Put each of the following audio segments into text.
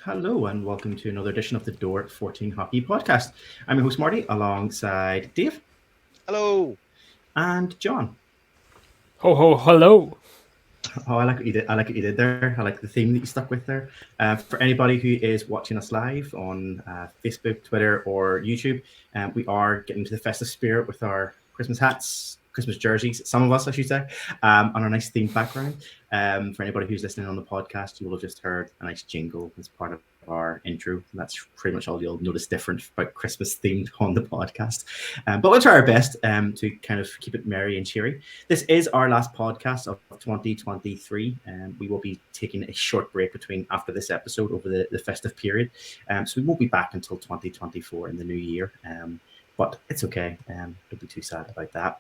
Hello and welcome to another edition of the Door 14 Hockey Podcast. I'm your host Marty, alongside Dave Hello. and John. Ho ho hello. Oh, I like what you did. I like what you did there. I like the theme that you stuck with there. For anybody who is watching us live on Facebook, Twitter, or YouTube, we are getting to the festive spirit with our Christmas hats, Christmas jerseys. Some of us, I should say, on a nice themed background. For anybody who's listening on the podcast, you will have just heard a nice jingle as part of our intro. That's pretty much all you'll notice different about Christmas themed on the podcast. But we'll try our best to kind of keep it merry and cheery. This is our last podcast of 2023, and we will be taking a short break after this episode over the festive period. So we won't be back until 2024 in the new year. But it's okay. Don't be too sad about that.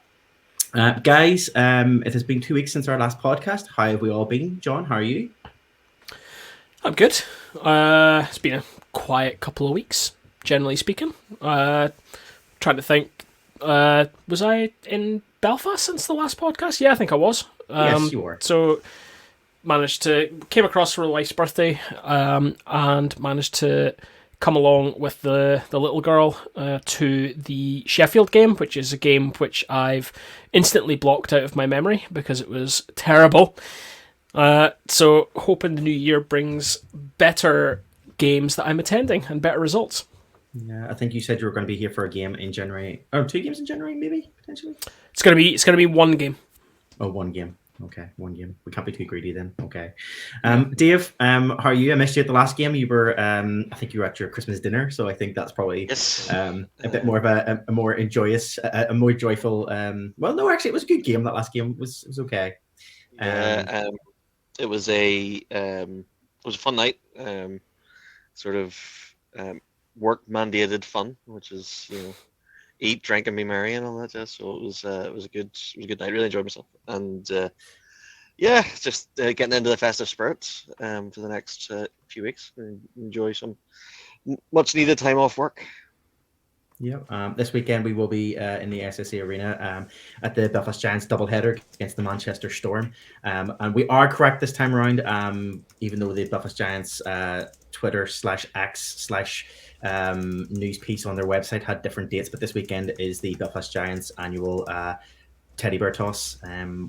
Guys, it has been 2 weeks since our last podcast. How have we all been? John, how are you? I'm good. It's been a quiet couple of weeks, generally speaking. Trying to think, was I in Belfast since the last podcast? Yeah, I think I was. Yes, you were. So came across for my wife's birthday, and managed to come along with the little girl to the Sheffield game, which is a game which I've instantly blocked out of my memory because it was terrible. So hoping the new year brings better games that I'm attending and better results. Yeah, I think you said you were going to be here for a game in January, or 2 games in January, maybe potentially. It's gonna be one game. Oh, one game. Okay, one game. We can't be too greedy then. Okay, Dave, how are you? I missed you at the last game. You were, I think you were at your Christmas dinner, so I think that's probably a bit more of a more joyous, a more joyful. Well, no, actually, it was a good game. That last game was okay. It was a fun night. Sort of work mandated fun, which is eat, drink, and be merry and all that jazz. So it was a good night. Really enjoyed myself, and just getting into the festive spirit for the next few weeks and enjoy some much needed time off work. Yeah, this weekend we will be in the SSE Arena at the Belfast Giants doubleheader against the Manchester Storm. And we are correct this time around, even though the Belfast Giants Twitter/X/news piece on their website had different dates. But this weekend is the Belfast Giants annual Teddy Bear Toss,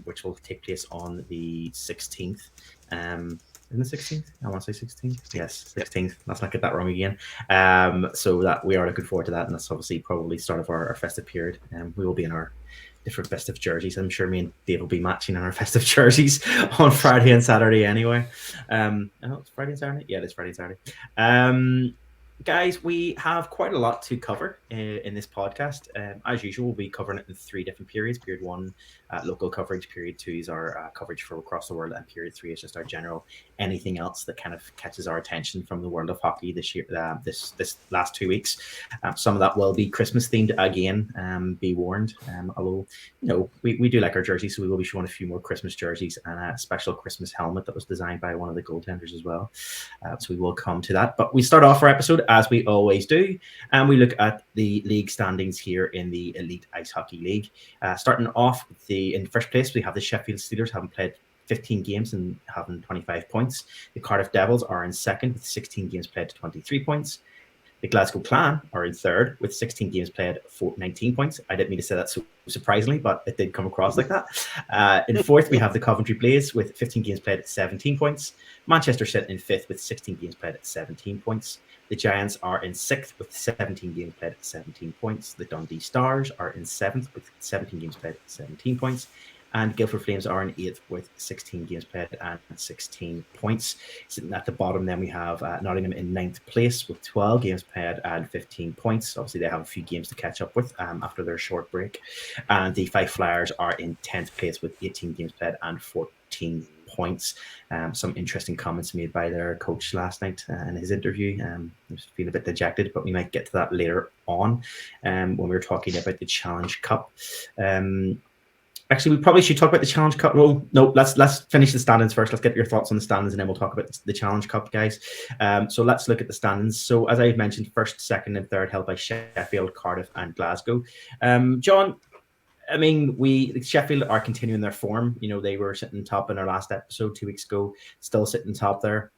which will take place on the 16th. Isn't it 16th? I want to say 16th. Yes, 16th. Let's not get that wrong again. So that we are looking forward to that, and that's obviously probably start of our festive period. We will be in our different festive jerseys. I'm sure me and Dave will be matching in our festive jerseys on Friday and Saturday anyway. It's Friday and Saturday? Yeah, it is Friday and Saturday. Guys, we have quite a lot to cover in this podcast. As usual, we'll be covering it in 3 different periods. Period 1, local coverage. Period 2 is our coverage for across the world. And period 3 is just our general anything else that kind of catches our attention from the world of hockey this year, this last 2 weeks. Some of that will be Christmas themed again, be warned. Although, we do like our jerseys, so we will be showing a few more Christmas jerseys and a special Christmas helmet that was designed by one of the goaltenders as well. So we will come to that. But we start off our episode as we always do, and we look at the league standings here in the Elite Ice Hockey League. Starting off in first place, we have the Sheffield Steelers, having played 15 games and having 25 points. The Cardiff Devils are in second with 16 games played, 23 points. The Glasgow Clan are in third with 16 games played, 19 points. I didn't mean to say that so surprisingly, but it did come across like that. In fourth, we have the Coventry Blaze with 15 games played at 17 points. Manchester City in fifth with 16 games played at 17 points. The Giants are in sixth with 17 games played at 17 points. The Dundee Stars are in seventh with 17 games played at 17 points. And Guildford Flames are in eighth with 16 games played and 16 points. Sitting at the bottom, then we have Nottingham in ninth place with 12 games played and 15 points. Obviously, they have a few games to catch up with after their short break. And the Fife Flyers are in 10th place with 18 games played and 14 points. Some interesting comments made by their coach last night in his interview. He was feeling a bit dejected, but we might get to that later on when we're talking about the Challenge Cup. Actually, we probably should talk about the Challenge Cup. Well, no, let's finish the standings first. Let's get your thoughts on the standings, and then we'll talk about the Challenge Cup, guys. So let's look at the standings. So as I mentioned, first, second, and third held by Sheffield, Cardiff, and Glasgow. John, I mean, Sheffield are continuing their form. They were sitting top in our last episode 2 weeks ago, still sitting top there.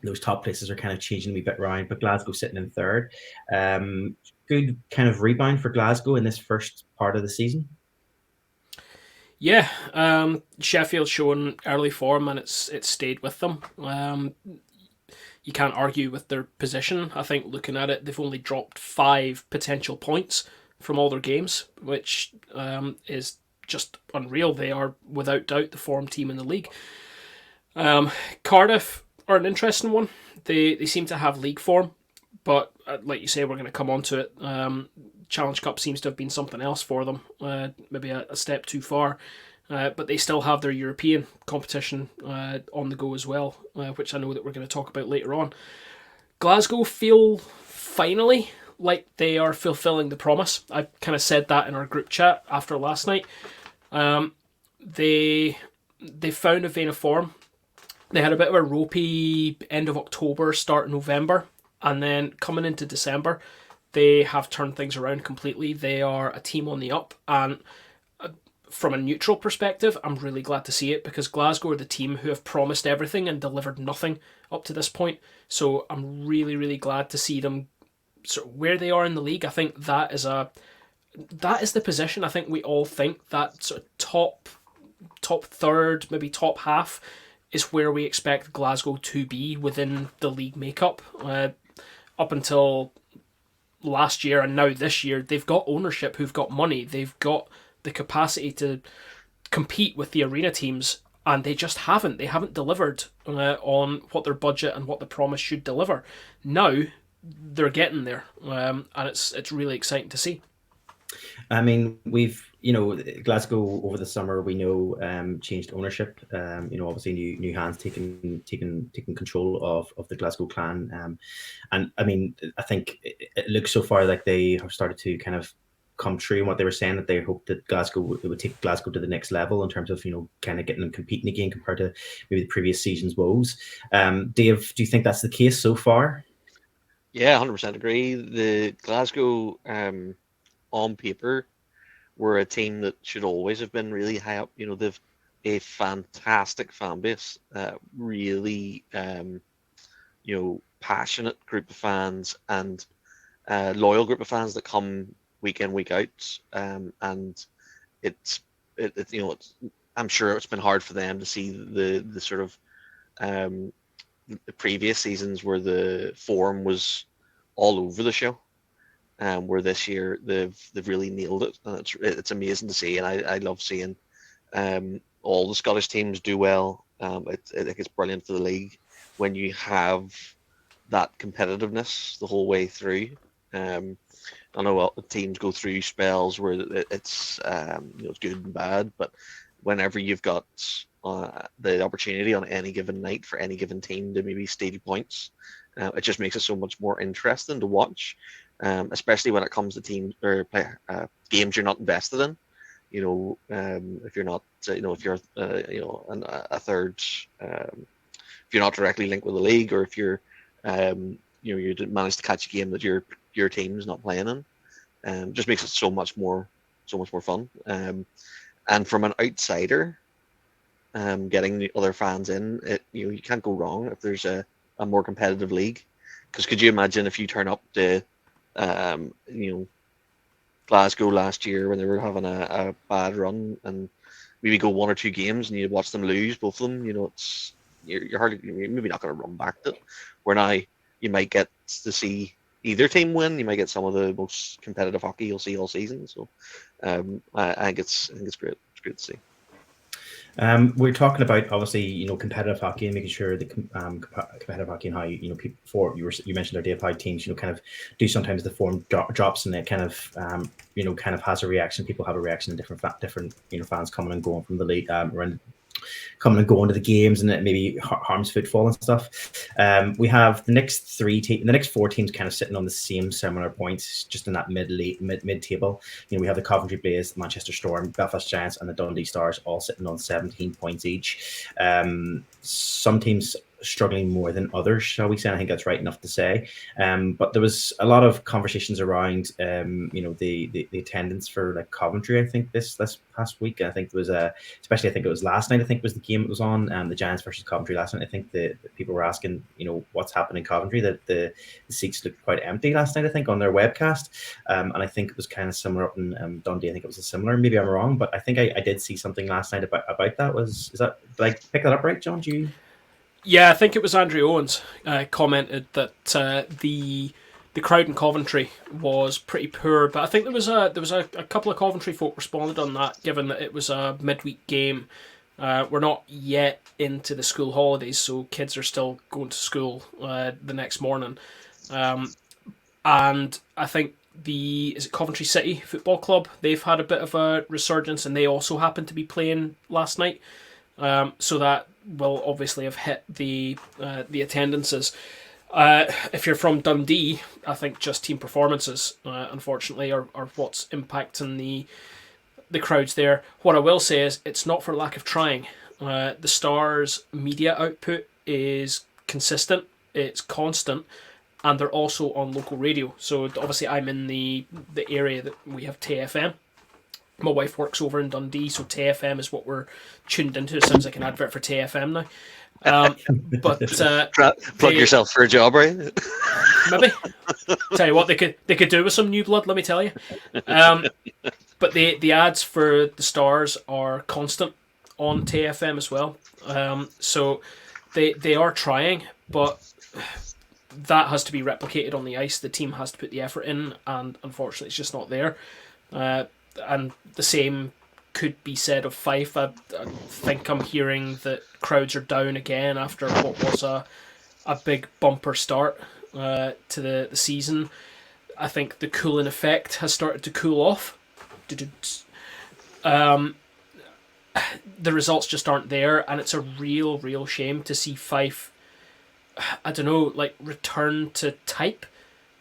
those top places are kind of changing a wee bit around, but Glasgow sitting in third. Good kind of rebound for Glasgow in this first part of the season. Yeah, Sheffield showing early form and it's stayed with them. You can't argue with their position. I think looking at it, they've only dropped 5 potential points from all their games, which is just unreal. They are without doubt the form team in the league. Cardiff are an interesting one. They seem to have league form, but like you say, we're going to come on to it. Challenge Cup seems to have been something else for them, maybe a step too far. But they still have their European competition on the go as well, which I know that we're going to talk about later on. Glasgow feel finally like they are fulfilling the promise. I kind of said that in our group chat after last night. They found a vein of form. They had a bit of a ropey end of October, start November, and then coming into December, they have turned things around completely. They are a team on the up, and from a neutral perspective, I'm really glad to see it because Glasgow are the team who have promised everything and delivered nothing up to this point. So I'm really, really glad to see them sort of where they are in the league. I think that is the position. I think we all think that sort of top third, maybe top half, is where we expect Glasgow to be within the league makeup. Up until last year and now this year, they've got ownership who've got money. They've got the capacity to compete with the arena teams, and they just haven't. They haven't delivered on what their budget and what the promise should deliver. Now they're getting there, and it's really exciting to see. I mean, Glasgow over the summer, we know, changed ownership. Obviously new hands taking control of the Glasgow clan. And I mean, I think it looks so far like they have started to kind of come true in what they were saying, that they hoped that it would take Glasgow to the next level in terms of, kind of getting them competing again compared to maybe the previous season's woes. Dave, do you think that's the case so far? Yeah, 100% agree. The Glasgow, on paper, were a team that should always have been really high up. They've a fantastic fan base, really, passionate group of fans and loyal group of fans that come week in, week out. And I'm sure it's been hard for them to see the sort of the previous seasons where the form was all over the show. Where this year they've really nailed it, and it's amazing to see, and I love seeing all the Scottish teams do well. I think it's brilliant for the league when you have that competitiveness the whole way through. I know teams go through spells where it's it's good and bad, but whenever you've got the opportunity on any given night for any given team to maybe steal points, it just makes it so much more interesting to watch. Especially when it comes to teams or games you're not invested in. If you're not, if you're, a third, if you're not directly linked with the league, or if you're, you manage to catch a game that your team's not playing in, just makes it so much more fun. And from an outsider, getting the other fans in, you can't go wrong if there's a more competitive league. Because could you imagine if you turn up to Glasgow last year when they were having a bad run and maybe go 1 or 2 games and you watch them lose both of them, you're maybe not going to run back to it. Where now you might get to see either team win, you might get some of the most competitive hockey you'll see all season. So I think it's great. It's great to see. We're talking about obviously competitive hockey and making sure the competitive hockey and how people before you mentioned our Dave, how teams kind of do sometimes the form drops and it kind of kind of has a reaction. People have a reaction in different fans coming and going from the league around, coming and going to the games, and it maybe harms footfall and stuff. We have the next 4 teams kind of sitting on the same similar points, just in that mid table. We have the Coventry Blaze, the Manchester Storm, Belfast Giants, and the Dundee Stars all sitting on 17 points each. Some teams struggling more than others, shall we say. I think that's right enough to say. But there was a lot of conversations around, the attendance for like Coventry. I think this past week. I think there was especially I think it was last night. I think was the game it was on, the Giants versus Coventry last night. I think the people were asking, what's happening in Coventry. That the seats looked quite empty last night. I think on their webcast, and I think it was kind of similar up in Dundee. I think it was a similar. Maybe I'm wrong, but I think I did see something last night about that. Is that, did I pick that up right, John? Do you? Yeah, I think it was Andrew Owens commented that the crowd in Coventry was pretty poor, but I think there was a couple of Coventry folk responded on that, given that it was a midweek game. We're not yet into the school holidays, so kids are still going to school the next morning, and I think is it Coventry City Football Club? They've had a bit of a resurgence, and they also happened to be playing last night, so that will obviously have hit the attendances. If you're from Dundee, I think just team performances, unfortunately, are what's impacting the crowds there. What I will say is it's not for lack of trying. The Stars' media output is consistent, it's constant, and they're also on local radio. So obviously I'm in the area that we have TFM. My wife works over in Dundee, so TFM is what we're tuned into. It sounds like an advert for TFM now. Plug yourself for a job, right? Maybe. Tell you what, they could do with some new blood, let me tell you. But the ads for the Stars are constant on TFM as well. So they are trying, but that has to be replicated on the ice. The team has to put the effort in, and unfortunately it's just not there. And the same could be said of Fife. I think I'm hearing that crowds are down again after what was a big bumper start to the season. I think the cooling effect has started to cool off. The results just aren't there, and it's a real shame to see Fife, I don't know, like return to type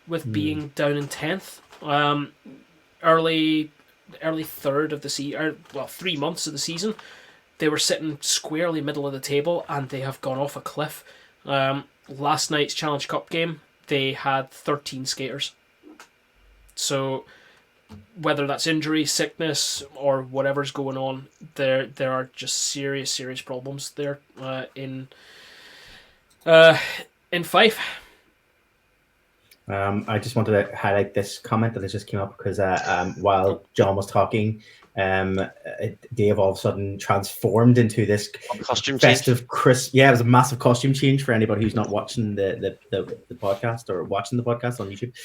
with being down in 10th. Early third of the season, 3 months of the season, they were sitting squarely middle of the table, and they have gone off a cliff. Last night's Challenge Cup game, they had 13 skaters. So whether that's injury, sickness, or whatever's going on, there are just serious problems there in Fife. I just wanted to highlight this comment that just came up because while John was talking, Dave all of a sudden transformed into this costume festive change. Yeah, it was a massive costume change for anybody who's not watching the podcast or watching the podcast on YouTube.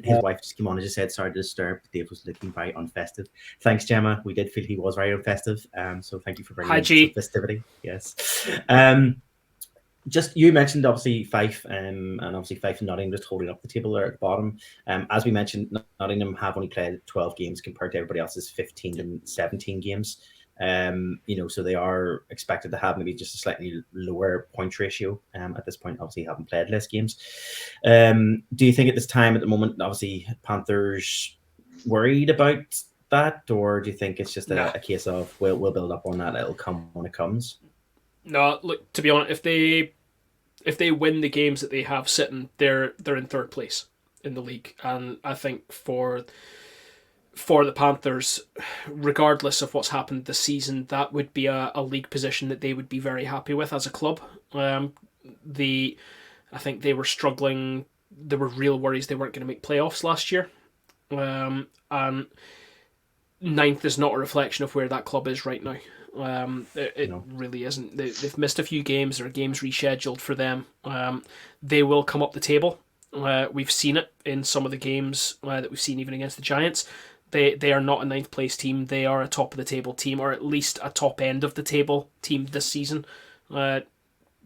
His wife just came on and just said, sorry to disturb. Dave was looking very unfestive. Thanks, Gemma. We did feel he was very unfestive. So thank you for bringing some festivity. Yes. Just you mentioned obviously Fife, and obviously Fife and Nottingham just holding up the table there at the bottom. As we mentioned, Nottingham have only played 12 games compared to everybody else's 15 and 17 games. So they are expected to have maybe just a slightly lower point ratio at this point. Obviously, haven't played less games. Do you think at this time, at the moment, obviously Panthers worried about that, or do you think it's just a case of we'll build up on that, it'll come when it comes? No, look, to be honest, if they win the games that they have sitting, they're in third place in the league, and I think for the Panthers, regardless of what's happened this season, that would be a league position that they would be very happy with as a club. I think they were struggling. There were real worries they weren't going to make playoffs last year, and ninth is not a reflection of where that club is right now. It really isn't. They've missed a few games. There are games rescheduled for them. They will come up the table. We've seen it in some of the games that we've seen even against the Giants. They are not a ninth place team. They are a top of the table team, or at least a top end of the table team this season.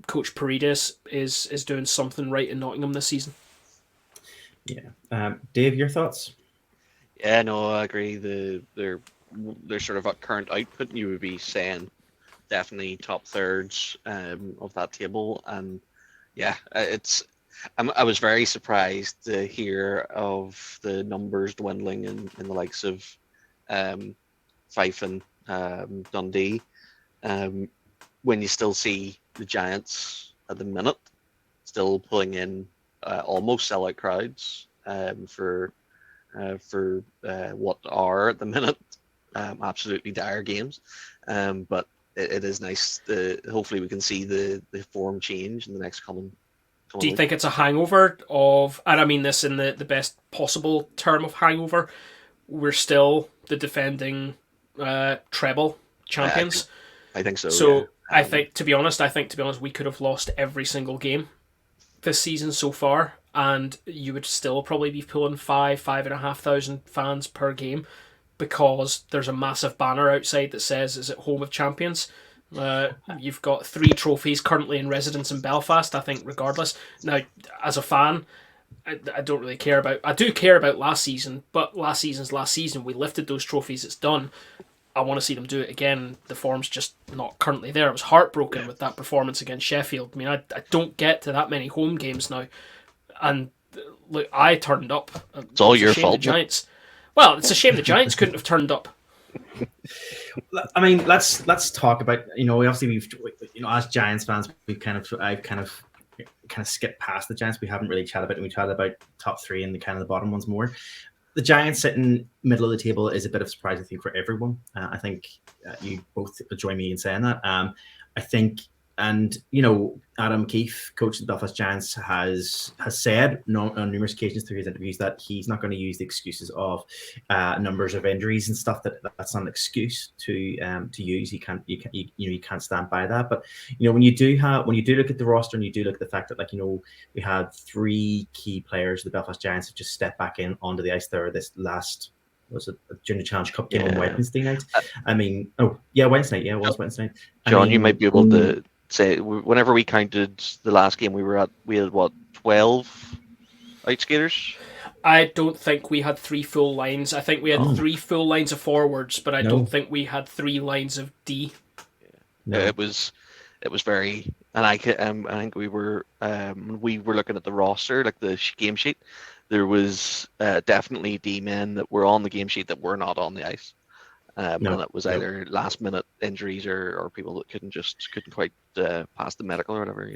Coach Paredes is doing something right in Nottingham this season. Yeah. Dave, your thoughts? Yeah, no, I agree. Their sort of current output, you would be saying definitely top thirds of that table, and yeah, I was very surprised to hear of the numbers dwindling in the likes of Fife and Dundee, when you still see the Giants at the minute, still pulling in almost sellout crowds for what are at the minute absolutely dire games. But it is nice. Hopefully, we can see the form change in the next coming. Do you think it's a hangover of, and I mean this in the best possible term of hangover, we're still the defending treble champions? I think so. So yeah. I think to be honest, we could have lost every single game this season so far, and you would still probably be pulling 5,500 fans per game, because there's a massive banner outside that says, "Is it home of champions?" You've got 3 trophies currently in residence in Belfast. I think regardless. Now, as a fan, I don't really care about. I do care about last season, but last season's last season. We lifted those trophies. It's done. I want to see them do it again. The form's just not currently there. I was heartbroken with that performance against Sheffield. I mean, I don't get to that many home games now, and look, I turned up. It's all your fault. The Giants. Well, it's a shame the Giants couldn't have turned up. I mean, let's talk about, we've as Giants fans, I've kind of skipped past the Giants. We haven't really chatted about it. We chatted about top 3 and the kind of the bottom ones more. The Giants sitting middle of the table is a bit of a surprise, I think, for everyone. I think you both join me in saying that. I think, and Adam Keefe, coach of the Belfast Giants, has said on numerous occasions through his interviews that he's not going to use the excuses of numbers of injuries and stuff. That's not an excuse to use. You can't stand by that. But when you do look at the roster and you do look at the fact that we had 3 key players of the Belfast Giants have just stepped back in onto the ice there this last. Was it during the Challenge Cup game on Wednesday night? Wednesday night. Yeah, it was Wednesday night. John, you might be able to say, whenever we counted the last game, we had what, 12 outskaters? I don't think we had 3 full lines. I think we had 3 full lines of forwards, but I don't think we had 3 lines of D. No. It was very, and I think we were looking at the roster, like the game sheet. There was definitely D men that were on the game sheet that were not on the ice. And it was either last minute injuries or people that couldn't quite pass the medical or whatever,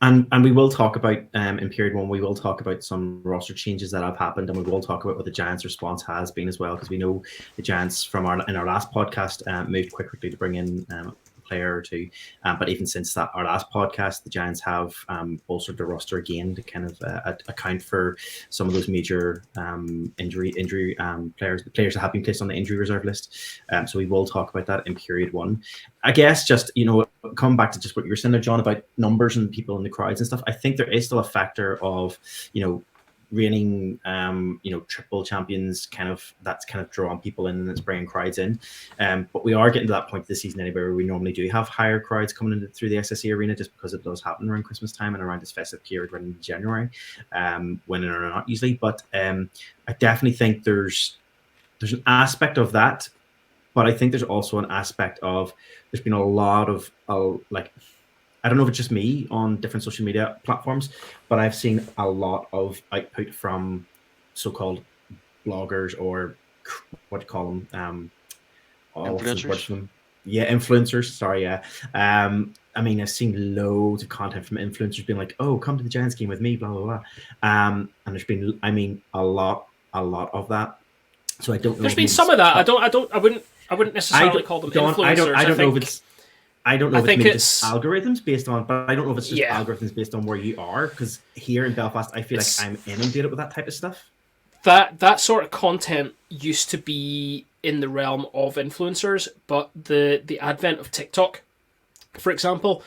And we will talk about in period 1. We will talk about some roster changes that have happened, and we will talk about what the Giants' response has been as well, because we know the Giants in our last podcast moved quickly to bring in a player or 2. But even since our last podcast, the Giants have bolstered the roster again to kind of account for some of those major injury players that have been placed on the injury reserve list. So we will talk about that in period 1. I guess just, come back to just what you were saying there, John, about numbers and people in the crowds and stuff. I think there is still a factor of, reigning, triple champions that's drawing people in and it's bringing crowds in. But we are getting to that point this season anyway where we normally do have higher crowds coming in through the SSE arena, just because it does happen around Christmas time and around this festive period running in January, winning or not usually. But I definitely think there's an aspect of that, but I think there's also an aspect of there's been a lot of I don't know if it's just me on different social media platforms, but I've seen a lot of output from so-called bloggers, or what do you call them? Influencers. Influencers. Sorry, yeah. I mean, I've seen loads of content from influencers being like, "Oh, come to the Giants game with me," blah blah blah. And there's been, a lot of that. So I don't know. There's been some of that. I wouldn't necessarily call them influencers. I don't know if it's algorithms based on, but I don't know if it's just algorithms based on where you are. Because here in Belfast, I feel like I'm inundated with that type of stuff. That sort of content used to be in the realm of influencers, but the advent of TikTok, for example,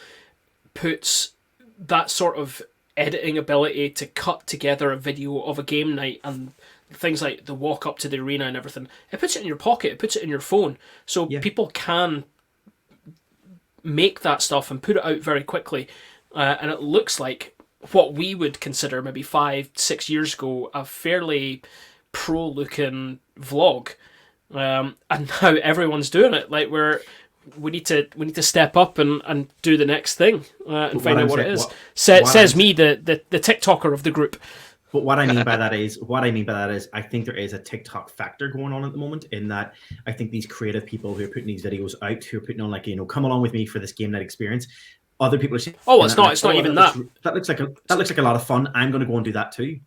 puts that sort of editing ability to cut together a video of a game night and things like the walk up to the arena and everything. It puts it in your pocket. It puts it in your phone, so people can make that stuff and put it out very quickly, and it looks like what we would consider maybe 5-6 years ago a fairly pro looking vlog, and now everyone's doing it. Like we need to step up and do the next thing and find out what it is. Says me, the TikToker of the group. But what I mean by that is I think there is a TikTok factor going on at the moment, in that I think these creative people who are putting these videos out, who are putting on come along with me for this game night experience, other people are saying, Oh, well, it's not. like, It's not even that. that. Looks like a lot of fun. I'm going to go and do that too.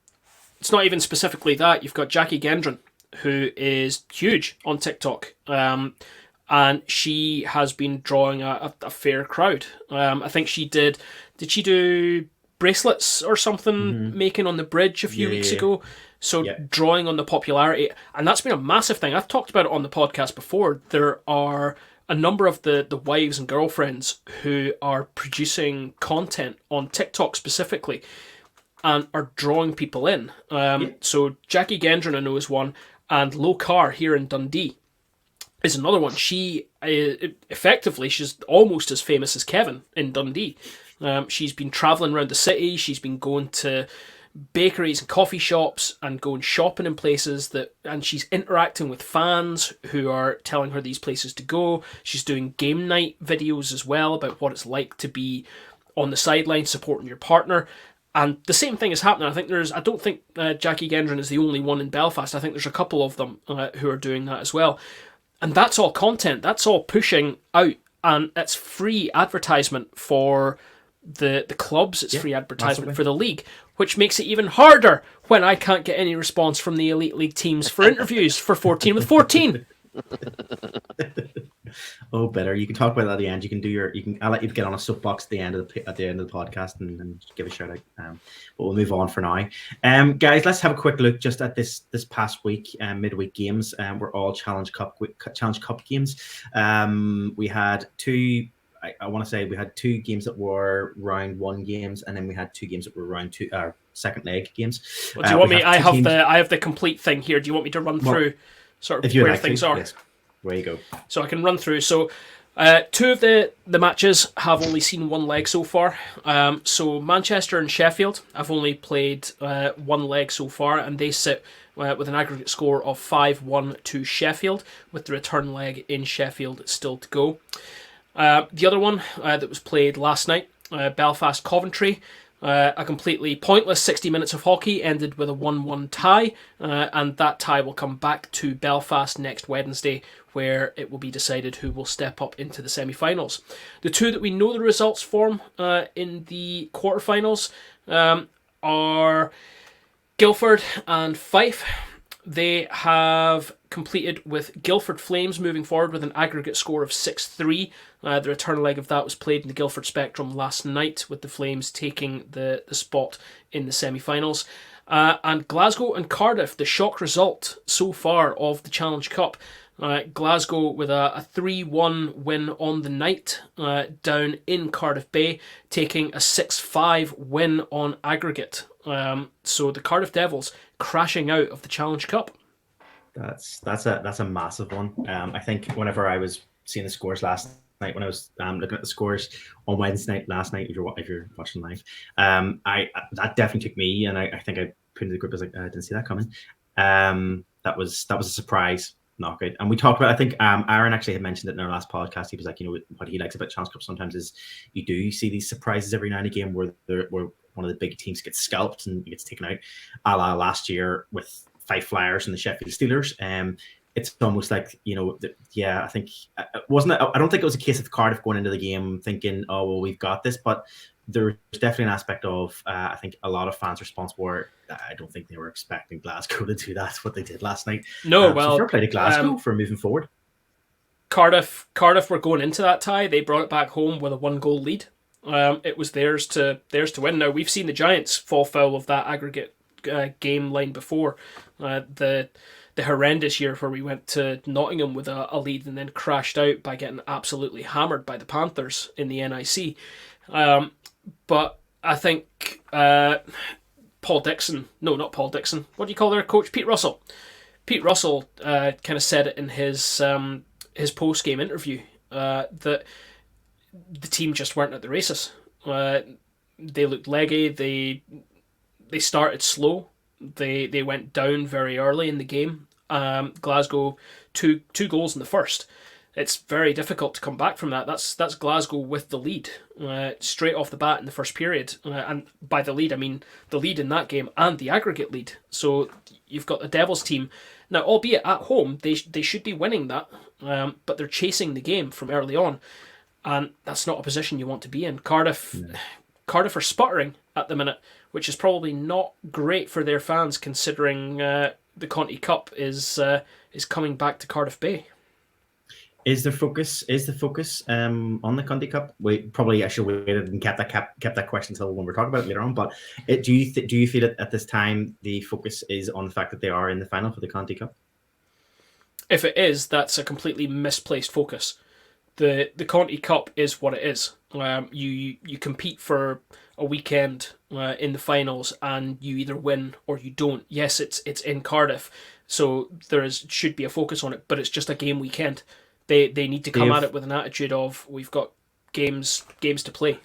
It's not even specifically that. You've got Jackie Gendron, who is huge on TikTok, and she has been drawing a fair crowd. I think she did. Did she do bracelets or something making on the bridge a few weeks ago? So drawing on the popularity, and that's been a massive thing. I've talked about it on the podcast before. There are a number of the wives and girlfriends who are producing content on TikTok specifically and are drawing people in. So Jackie Gendron, I know, is one, and Low Car here in Dundee is another one. She effectively, she's almost as famous as Kevin in Dundee. She's been travelling around the city. She's been going to bakeries and coffee shops and going shopping in places and she's interacting with fans who are telling her these places to go. She's doing game night videos as well about what it's like to be on the sideline supporting your partner. And the same thing is happening. I don't think Jackie Gendron is the only one in Belfast. I think there's a couple of them who are doing that as well. And that's all content. That's all pushing out, and it's free advertisement for the clubs. It's free advertisement massively for the league, which makes it even harder when I can't get any response from the Elite League teams for interviews for 14 with 14. Oh, better. You can talk about that at the end. You can do your. I'll let you get on a soapbox at the end of the podcast and give a shout out. But we'll move on for now. Guys, let's have a quick look just at this past week. Midweek games. We're all Challenge Cup games. We had two. I want to say we had two games that were round one games, and then we had two games that were round two, second leg games. Well, do you want me? I have the complete thing here. Do you want me to run through sort of where things are? Yes. Where you go. So I can run through. So two of the matches have only seen one leg so far. So Manchester and Sheffield have only played one leg so far, and they sit with an aggregate score of 5-1 to Sheffield, with the return leg in Sheffield still to go. The other one that was played last night, Belfast-Coventry, a completely pointless 60 minutes of hockey ended with a 1-1 tie, and that tie will come back to Belfast next Wednesday, where it will be decided who will step up into the semi-finals. The two that we know the results from in the quarterfinals are Guildford and Fife. They have completed with Guildford Flames moving forward with an aggregate score of 6-3. The return leg of that was played in the Guildford Spectrum last night, with the Flames taking the spot in the semi-finals. And Glasgow and Cardiff, the shock result so far of the Challenge Cup. Glasgow with a 3-1 win on the night down in Cardiff Bay, taking a 6-5 win on aggregate. So the Cardiff Devils crashing out of the Challenge Cup. That's a massive one. I think whenever I was seeing the scores last night, when I was looking at the scores on Wednesday night last night, if you're watching live, that definitely took me, and I think I put into the group, I was like, I didn't see that coming. That was a surprise knockout. And we talked about, I think Aaron actually had mentioned it in our last podcast. He was like, what he likes about Challenge Cup sometimes is you do see these surprises every now and again where one of the big teams gets scalped and gets taken out, a la last year with Fife Flyers and the Sheffield Steelers. It's almost like, I think it wasn't. I don't think it was a case of Cardiff going into the game thinking, oh well, we've got this, but there's definitely an aspect of I think a lot of fans' response were, I don't think they were expecting Glasgow to do that, what they did last night. No, so fair play to Glasgow for moving forward. Cardiff were going into that tie. They brought it back home with a 1-goal lead. It was theirs to win. Now, we've seen the Giants fall foul of that aggregate game line before. The horrendous year where we went to Nottingham with a lead and then crashed out by getting absolutely hammered by the Panthers in the NIC. But I think Paul Dixon, no, not Paul Dixon, what do you call their coach? Pete Russell. Pete Russell kind of said it in his post-game interview that the team just weren't at the races. They looked leggy. They started slow. They went down very early in the game. Glasgow, two goals in the first. It's very difficult to come back from that. That's Glasgow with the lead straight off the bat in the first period. And by the lead, I mean the lead in that game and the aggregate lead. So you've got the Devils team. Now, albeit at home, they should be winning that, but they're chasing the game from early on. and that's not a position you want to be in. Cardiff are sputtering at the minute, which is probably not great for their fans, considering the Conti Cup is coming back to Cardiff Bay. Is the focus on the Conti Cup? I should have waited and kept that question until when we're talking about it later on. But do you feel that at this time the focus is on the fact that they are in the final for the Conti Cup? If it is, that's a completely misplaced focus. The Conti Cup is what it is. You compete for a weekend in the finals, and you either win or you don't. Yes, it's in Cardiff, so should be a focus on it, but it's just a game weekend. They need to come at it with an attitude of, we've got games to play.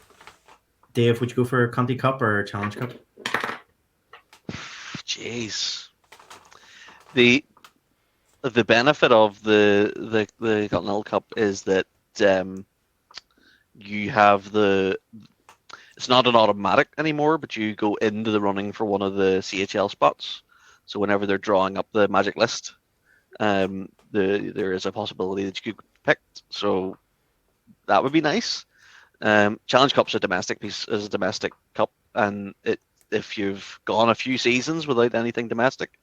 Dave, would you go for Conti Cup or Challenge Cup? Jeez. The benefit of the Continental Cup is that you have it's not an automatic anymore, but you go into the running for one of the CHL spots. So whenever they're drawing up the Magic list, there is a possibility that you could be picked. So that would be nice. Challenge Cup's a domestic cup, and if you've gone a few seasons without anything domestic,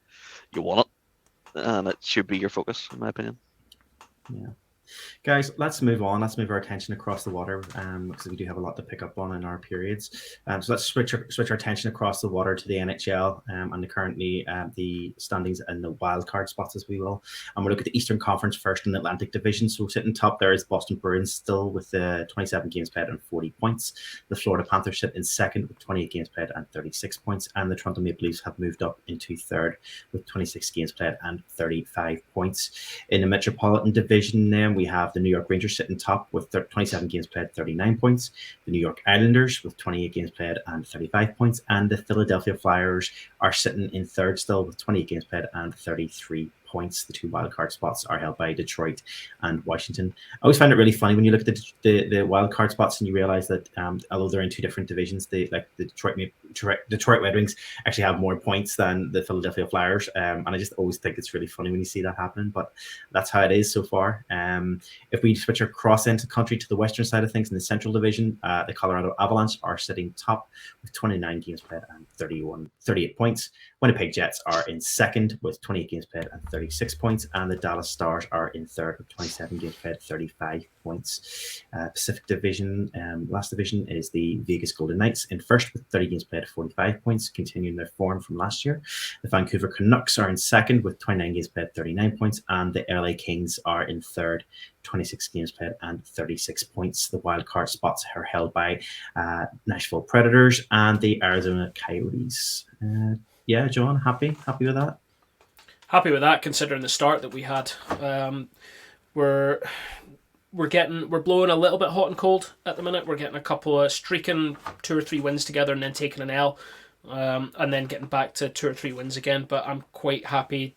you want it, and it should be your focus, in my opinion. Yeah. Guys, let's move on. Let's move our attention across the water, because we do have a lot to pick up on in our periods. So let's switch our attention across the water to the NHL and currently the standings and the wild card spots, as we will. And we'll look at the Eastern Conference first in the Atlantic Division. So sitting top there is Boston Bruins, still with 27 games played and 40 points. The Florida Panthers sit in second with 28 games played and 36 points. And the Toronto Maple Leafs have moved up into third with 26 games played and 35 points. In the Metropolitan Division, then we have the New York Rangers sitting top with 27 games played, 39 points. The New York Islanders with 28 games played and 35 points. And the Philadelphia Flyers are sitting in third still with 28 games played and 33 points. The two wildcard spots are held by Detroit and Washington. I always find it really funny when you look at the wildcard spots and you realize that although they're in two different divisions, the Detroit Red Wings actually have more points than the Philadelphia Flyers, and I just always think it's really funny when you see that happening, but that's how it is so far. If we switch across into country to the western side of things in the Central Division, the Colorado Avalanche are sitting top with 29 games played and 38 points. Winnipeg Jets are in second with 28 games played and 36 points, and the Dallas Stars are in third with 27 games played, 35 points. Pacific Division, last division is the Vegas Golden Knights in first with 30 games played, 45 points, continuing their form from last year. The Vancouver Canucks are in second with 29 games played, 39 points, and the LA Kings are in third, 26 games played and 36 points. The wildcard spots are held by Nashville Predators and the Arizona Coyotes. Yeah, John, happy with that? Happy with that, considering the start that we had. We're blowing a little bit hot and cold at the minute. We're getting a couple of streaking 2 or 3 wins together and then taking an L, and then getting back to 2 or 3 wins again. But I'm quite happy.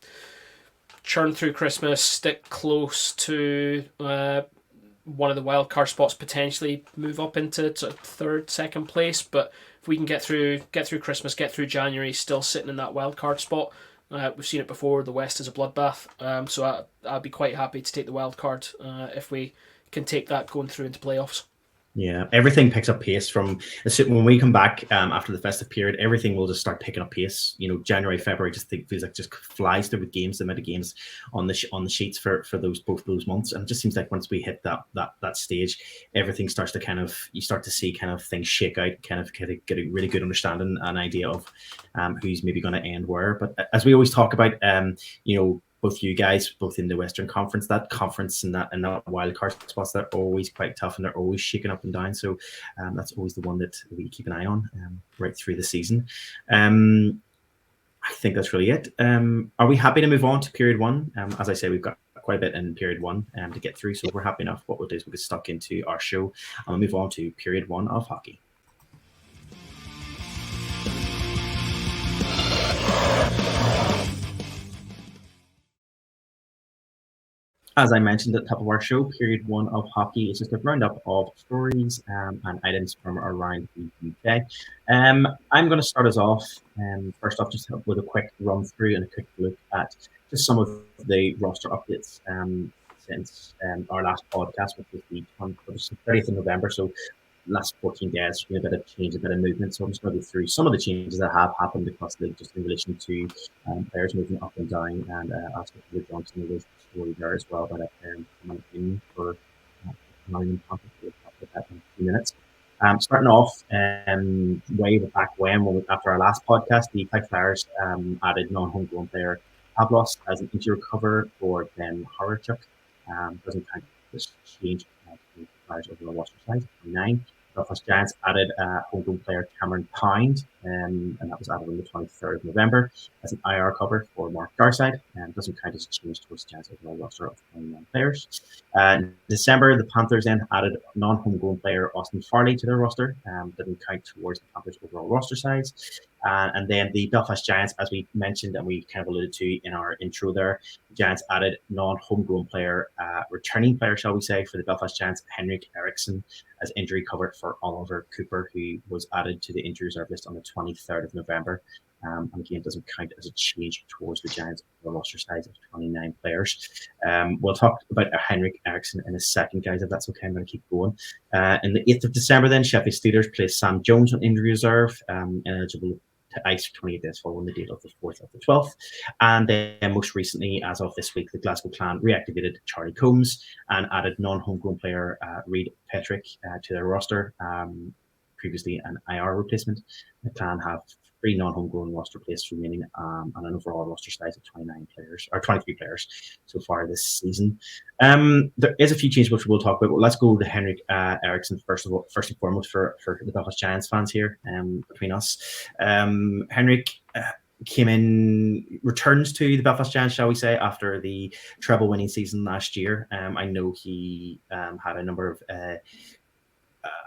Churn through Christmas, stick close to one of the wild card spots, potentially move up into third, second place. But if we can get through Christmas, get through January, still sitting in that wild card spot, we've seen it before. The West is a bloodbath, so I'd be quite happy to take the wild card if we can take that going through into playoffs. Yeah, everything picks up pace from when we come back after the festive period. Everything will just start picking up pace. January, February feels like just flies through with games, the amount of games on the sheets for both those months, and it just seems like once we hit that stage, everything starts to you start to see things shake out, get a really good understanding, an idea of who's maybe going to end where. But as we always talk about, both you guys, both in the Western Conference, that conference and that wild card spots, they're always quite tough and they're always shaking up and down. So that's always the one that we keep an eye on right through the season. I think that's really it. Are we happy to move on to period one? As I say, we've got quite a bit in period one to get through. So if we're happy enough, what we'll do is we'll get stuck into our show and we'll move on to period one of hockey. As I mentioned at the top of our show, period one of hockey is just a roundup of stories and items from around the UK. I'm going to start us off, first off, just with a quick run through and a quick look at just some of the roster updates since our last podcast, which was the 30th of November. So last 14 days, a bit of change, a bit of movement. So I'm just going to go through some of the changes that have happened across the league, just in relation to players moving up and down, and ask if we're going to those stories there as well. But coming in for in contact with that in a few minutes. Starting off way back after our last podcast, the Five Flyers added non-homegrown player Pavlos as an injury cover for Ben Horachuk. Doesn't count this change to Flyers over the roster size. 9. Belfast Giants added homegrown player Cameron Pound, and that was added on the 23rd of November as an IR cover for Mark Garside, and doesn't count as a change towards Giants overall roster of 29 players. In December, the Panthers then added non-homegrown player Austin Farley to their roster, didn't count towards the Panthers overall roster size. And then the Belfast Giants, as we mentioned and we kind of alluded to in our intro there, the Giants added non-homegrown player, returning player, shall we say, for the Belfast Giants, Henrik Eriksson, as injury cover for Oliver Cooper, who was added to the injury reserve list on the 23rd of November. And again, doesn't count as a change towards the Giants' roster size of 29 players. We'll talk about Henrik Eriksson in a second, guys, if that's okay. I'm going to keep going. In the 8th of December, then, Sheffield Steelers placed Sam Jones on injury reserve, ineligible to ice for 28 days following the date of the 4th of the 12th. And then most recently, as of this week, the Glasgow Clan reactivated Charlie Combs and added non-homegrown player Reid Petrick to their roster, previously an IR replacement. The Clan have 3 non-homegrown roster places remaining and an overall roster size of 29 players or 23 players so far this season. There is a few changes which we'll talk about, but let's go to Henrik Eriksson first and foremost for the Belfast Giants fans here between us. Henrik returns to the Belfast Giants, shall we say, after the treble winning season last year. I know he had a number of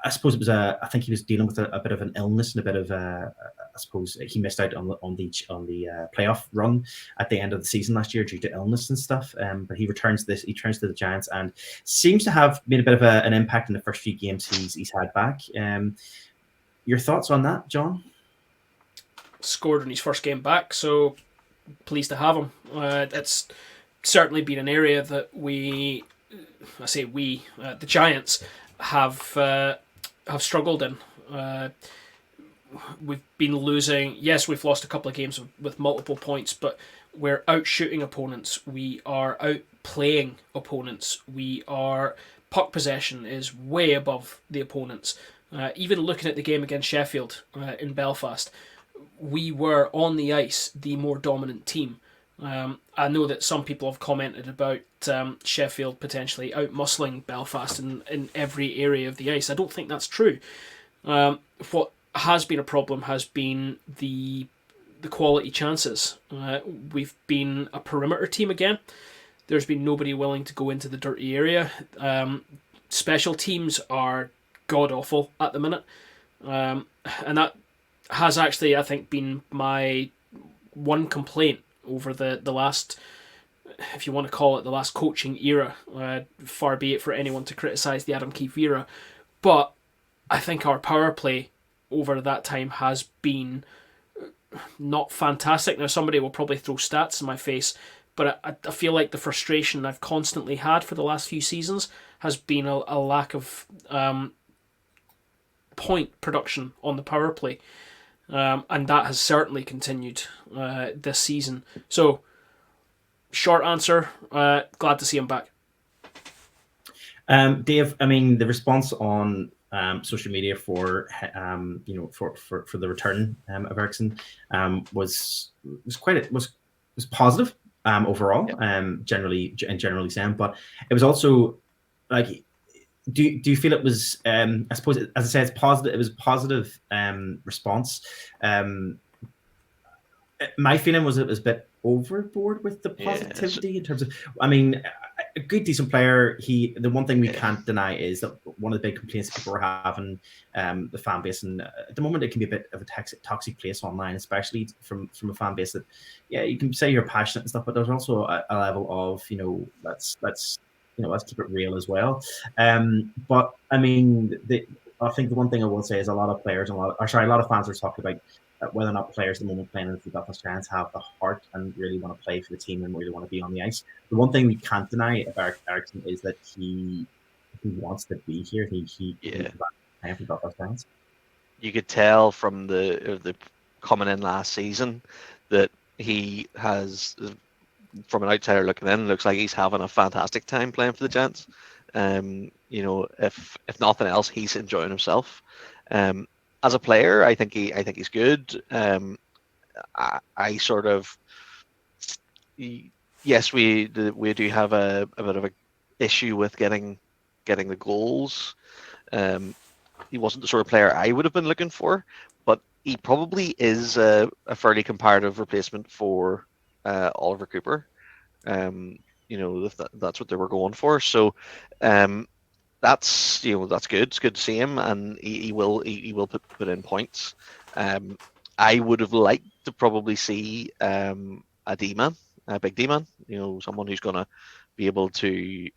I suppose it was I think he was dealing with a bit of an illness and a bit of I suppose he missed out on the playoff run at the end of the season last year due to illness and stuff. But he returns to the Giants and seems to have made a bit of an impact in the first few games he's had back. Your thoughts on that, John? Scored in his first game back, so pleased to have him. It's certainly been an area that the Giants have struggled in. We've been losing. Yes, we've lost a couple of games with multiple points, but we're out shooting opponents. We are outplaying opponents. Puck possession is way above the opponents. Even looking at the game against Sheffield in Belfast, we were on the ice the more dominant team. I know that some people have commented about Sheffield potentially out-muscling Belfast in every area of the ice. I don't think that's true. What has been a problem has been the quality chances. We've been a perimeter team again. There's been nobody willing to go into the dirty area. Special teams are god-awful at the minute. And that has actually, I think, been my one complaint over the last, if you want to call it, the last coaching era. Far be it for anyone to criticise the Adam Keefe era. But I think our power play over that time has been not fantastic. Now, somebody will probably throw stats in my face, but I feel like the frustration I've constantly had for the last few seasons has been a lack of point production on the power play. And that has certainly continued this season. So, short answer, glad to see him back. Dave, I mean, the response on social media for the return of Eriksson was positive overall, generally sound, but it was also like, do you feel it was I suppose, as I said, it's positive. It was a positive response. My feeling was it was a bit overboard with the positivity in terms of, I mean, a good decent player. The one thing we can't deny is that one of the big complaints people were having, the fan base, and at the moment it can be a bit of a toxic place online, especially from a fan base that, you can say you're passionate and stuff, but there's also a level of, let's keep it real as well. But I mean, I think the one thing I will say is a lot of fans are talking about whether or not players at the moment playing in the Belfast Giants have the heart and really want to play for the team and really want to be on the ice. The one thing we can't deny about Eriksson is that he wants to be here. He's playing for the Belfast Giants. You could tell from the coming in last season that he has, from an outsider looking in, looks like he's having a fantastic time playing for the Giants. If nothing else, he's enjoying himself. As a player, I think he's good. I sort of, yes, we do have a bit of a issue with getting the goals. He wasn't the sort of player I would have been looking for, but he probably is a fairly comparative replacement for Oliver Cooper. That's what they were going for. So that's good. It's good to see him, and he will put in points. I would have liked to probably see a D-man, a big D-man. Someone who's going to be able to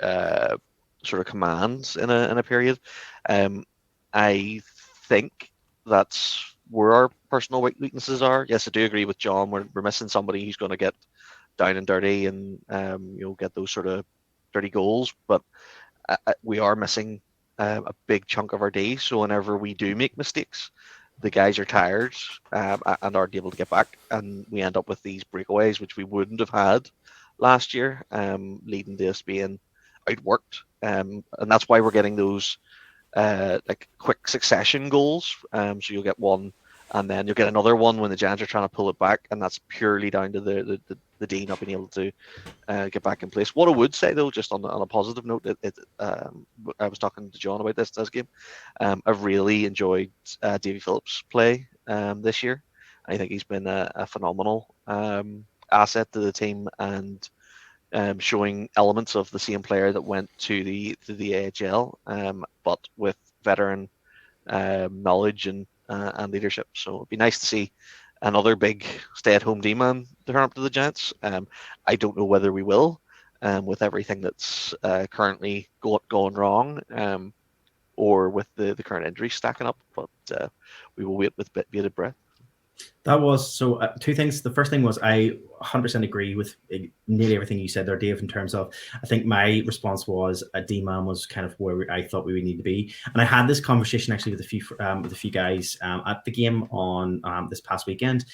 sort of command in a period. I think that's where our personal weaknesses are. Yes, I do agree with John. We're missing somebody who's going to get down and dirty and get those sort of dirty goals. But we are missing a big chunk of our day. So whenever we do make mistakes, the guys are tired and aren't able to get back, and we end up with these breakaways, which we wouldn't have had last year, leading to us being outworked. And that's why we're getting those like quick succession goals. So you'll get one, and then you'll get another one when the Giants are trying to pull it back, and that's purely down to the D not being able to get back in place. What I would say though, just on a positive note, I was talking to John about this game. I've really enjoyed Davy Phillips' play this year. I think he's been a phenomenal asset to the team, and showing elements of the same player that went to the EIHL, but with veteran knowledge and leadership. So it'd be nice to see another big stay-at-home D-man turn up to the Giants. I don't know whether we will, with everything that's currently going wrong, or with the current injuries stacking up. But we will wait with bated breath. That was so. Two things. The first thing was I 100% agree with nearly everything you said there, Dave. In terms of, I think my response was a D-man was kind of where I thought we would need to be, and I had this conversation actually with a few guys at the game on this past weekend.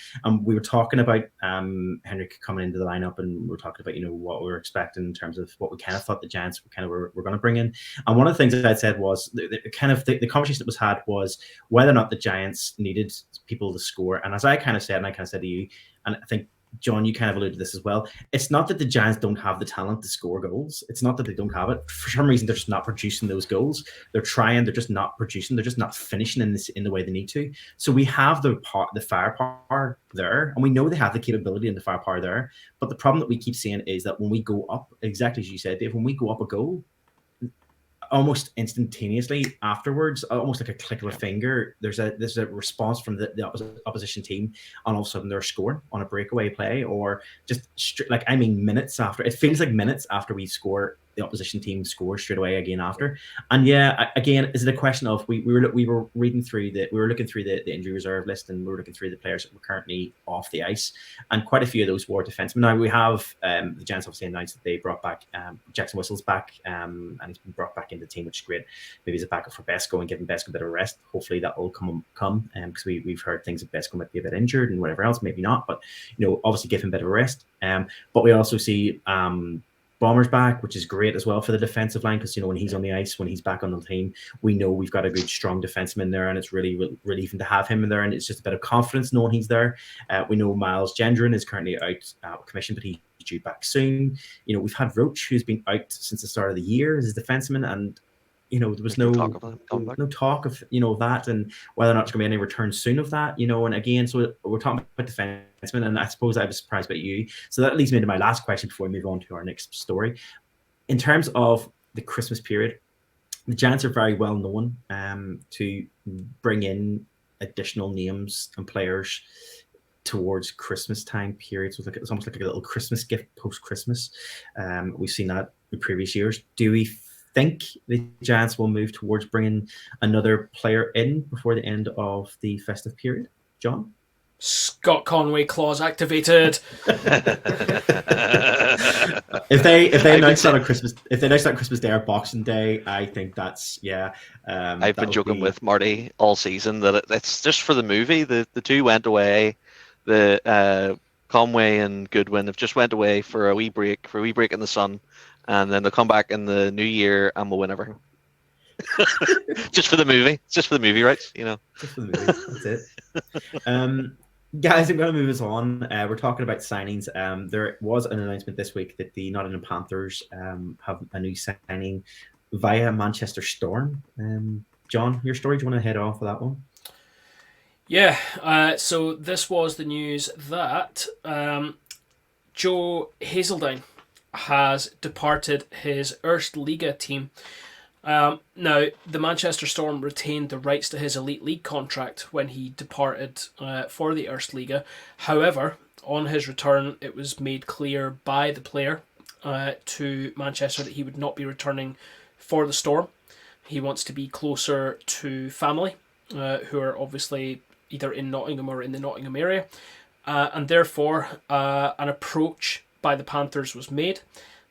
We were talking about Henrik coming into the lineup, and we were talking about what we were expecting in terms of what we kind of thought the Giants were going to bring in. And one of the things that I said was the conversation that was had was whether or not the Giants needed people to score. And as I kind of said, and I kind of said to you, and I think John, you kind of alluded to this as well. It's not that the Giants don't have the talent to score goals. It's not that they don't have it. For some reason, they're just not producing those goals. They're trying. They're just not producing. They're just not finishing in the way they need to. So we have the firepower there, and we know they have the capability and the firepower there. But the problem that we keep seeing is that when we go up, exactly as you said, Dave, when we go up a goal, almost instantaneously afterwards, almost like a click of a finger, there's a response from the opposition team, and all of a sudden they're scoring on a breakaway play, or just minutes after. It feels like minutes after we score, the opposition team scores straight away again after. And again, is it a question of we were looking through the injury reserve list, and we were looking through the players that were currently off the ice, and quite a few of those were defensemen. Now we have the Giants obviously announced that they brought back Jackson Whistle's back, and he's been brought back into the team, which is great. Maybe as a backup for Besko and giving Besko a bit of a rest. Hopefully that will come because we've heard things that Besko might be a bit injured and whatever else, maybe not, but obviously give him a bit of a rest. But we also see Bomber's back, which is great as well for the defensive line, because when he's on the ice, when he's back on the team, we know we've got a good strong defenseman there, and it's really relieving to have him in there, and it's just a bit of confidence knowing he's there. We know Miles Gendron is currently out of commission, but he's due back soon. We've had Roach, who's been out since the start of the year as a defenseman, and there was no talk of that, and whether or not there's going to be any return soon of that, and again, so we're talking about defensemen, and I suppose I was surprised about you. So that leads me to my last question before we move on to our next story. In terms of the Christmas period, the Giants are very well known to bring in additional names and players towards Christmas time periods. So it's almost like a little Christmas gift post-Christmas. We've seen that in previous years. Do we think the Giants will move towards bringing another player in before the end of the festive period, John? Scott Conway clause activated. If they I've been announce that sa- on Christmas Day or Boxing Day, I think that's I've that been would joking be with Marty all season that it's just for the movie. The two went away. The Conway and Goodwin have just went away for a wee break in the sun, and then they'll come back in the new year and we'll win everything. Just for the movie. It's just for the movie rights, you know. just for the movie. That's it. Guys, I'm going to move us on. We're talking about signings. There was an announcement this week that the Nottingham Panthers have a new signing via Manchester Storm. John, your story, do you want to head off with that one? Yeah, so this was the news that Joe Hazeldine has departed his Erstliga team. Now, the Manchester Storm retained the rights to his Elite League contract when he departed for the Erstliga. However, on his return, it was made clear by the player to Manchester that he would not be returning for the Storm. He wants to be closer to family, who are obviously either in Nottingham or in the Nottingham area. And therefore, an approach by the Panthers was made.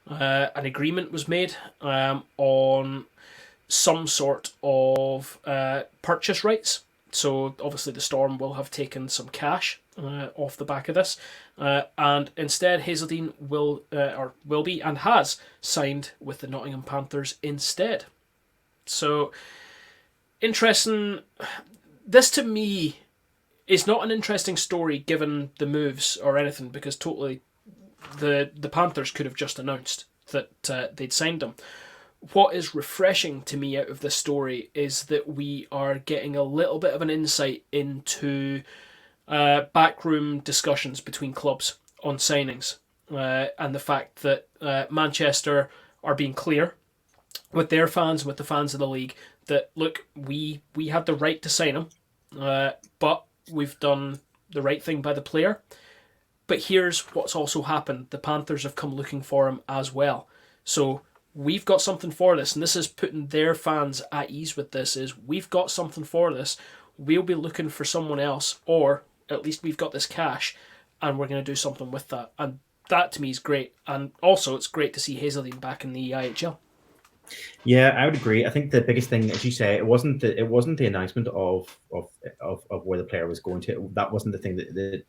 An agreement was made on some sort of purchase rights. So obviously the Storm will have taken some cash off the back of this, and instead Hazeldine will be and has signed with the Nottingham Panthers instead. So interesting. This to me is not an interesting story given the moves or anything, because totally the Panthers could have just announced that they'd signed him. What is refreshing to me out of this story is that we are getting a little bit of an insight into backroom discussions between clubs on signings, and the fact that Manchester are being clear with their fans, with the fans of the league, that look, we had the right to sign him, but we've done the right thing by the player. But here's what's also happened. The Panthers have come looking for him as well. So we've got something for this, and this is putting their fans at ease with this, is we've got something for this. We'll be looking for someone else, or at least we've got this cash, and we're going to do something with that. And that to me is great. And also it's great to see Hazeldine back in the EIHL. Yeah, I would agree. I think the biggest thing, as you say, it wasn't the announcement of where the player was going to. That wasn't the thing that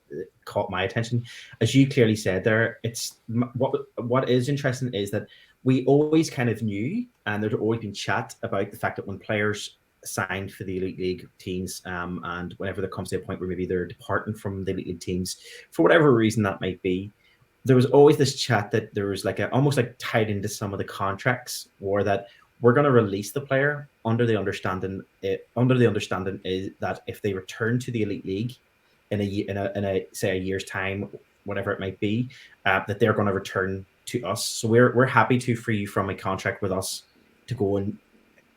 caught my attention. As you clearly said there, it's what is interesting is that we always kind of knew, and there'd always been chat about the fact that when players signed for the Elite League teams, and whenever there comes to a point where maybe they're departing from the Elite League teams, for whatever reason that might be, there was always this chat that there was almost like tied into some of the contracts, or that we're going to release the player under the understanding is that if they return to the Elite League in a say a year's time, whatever it might be, that they're going to return to us. So we're happy to free you from a contract with us to go and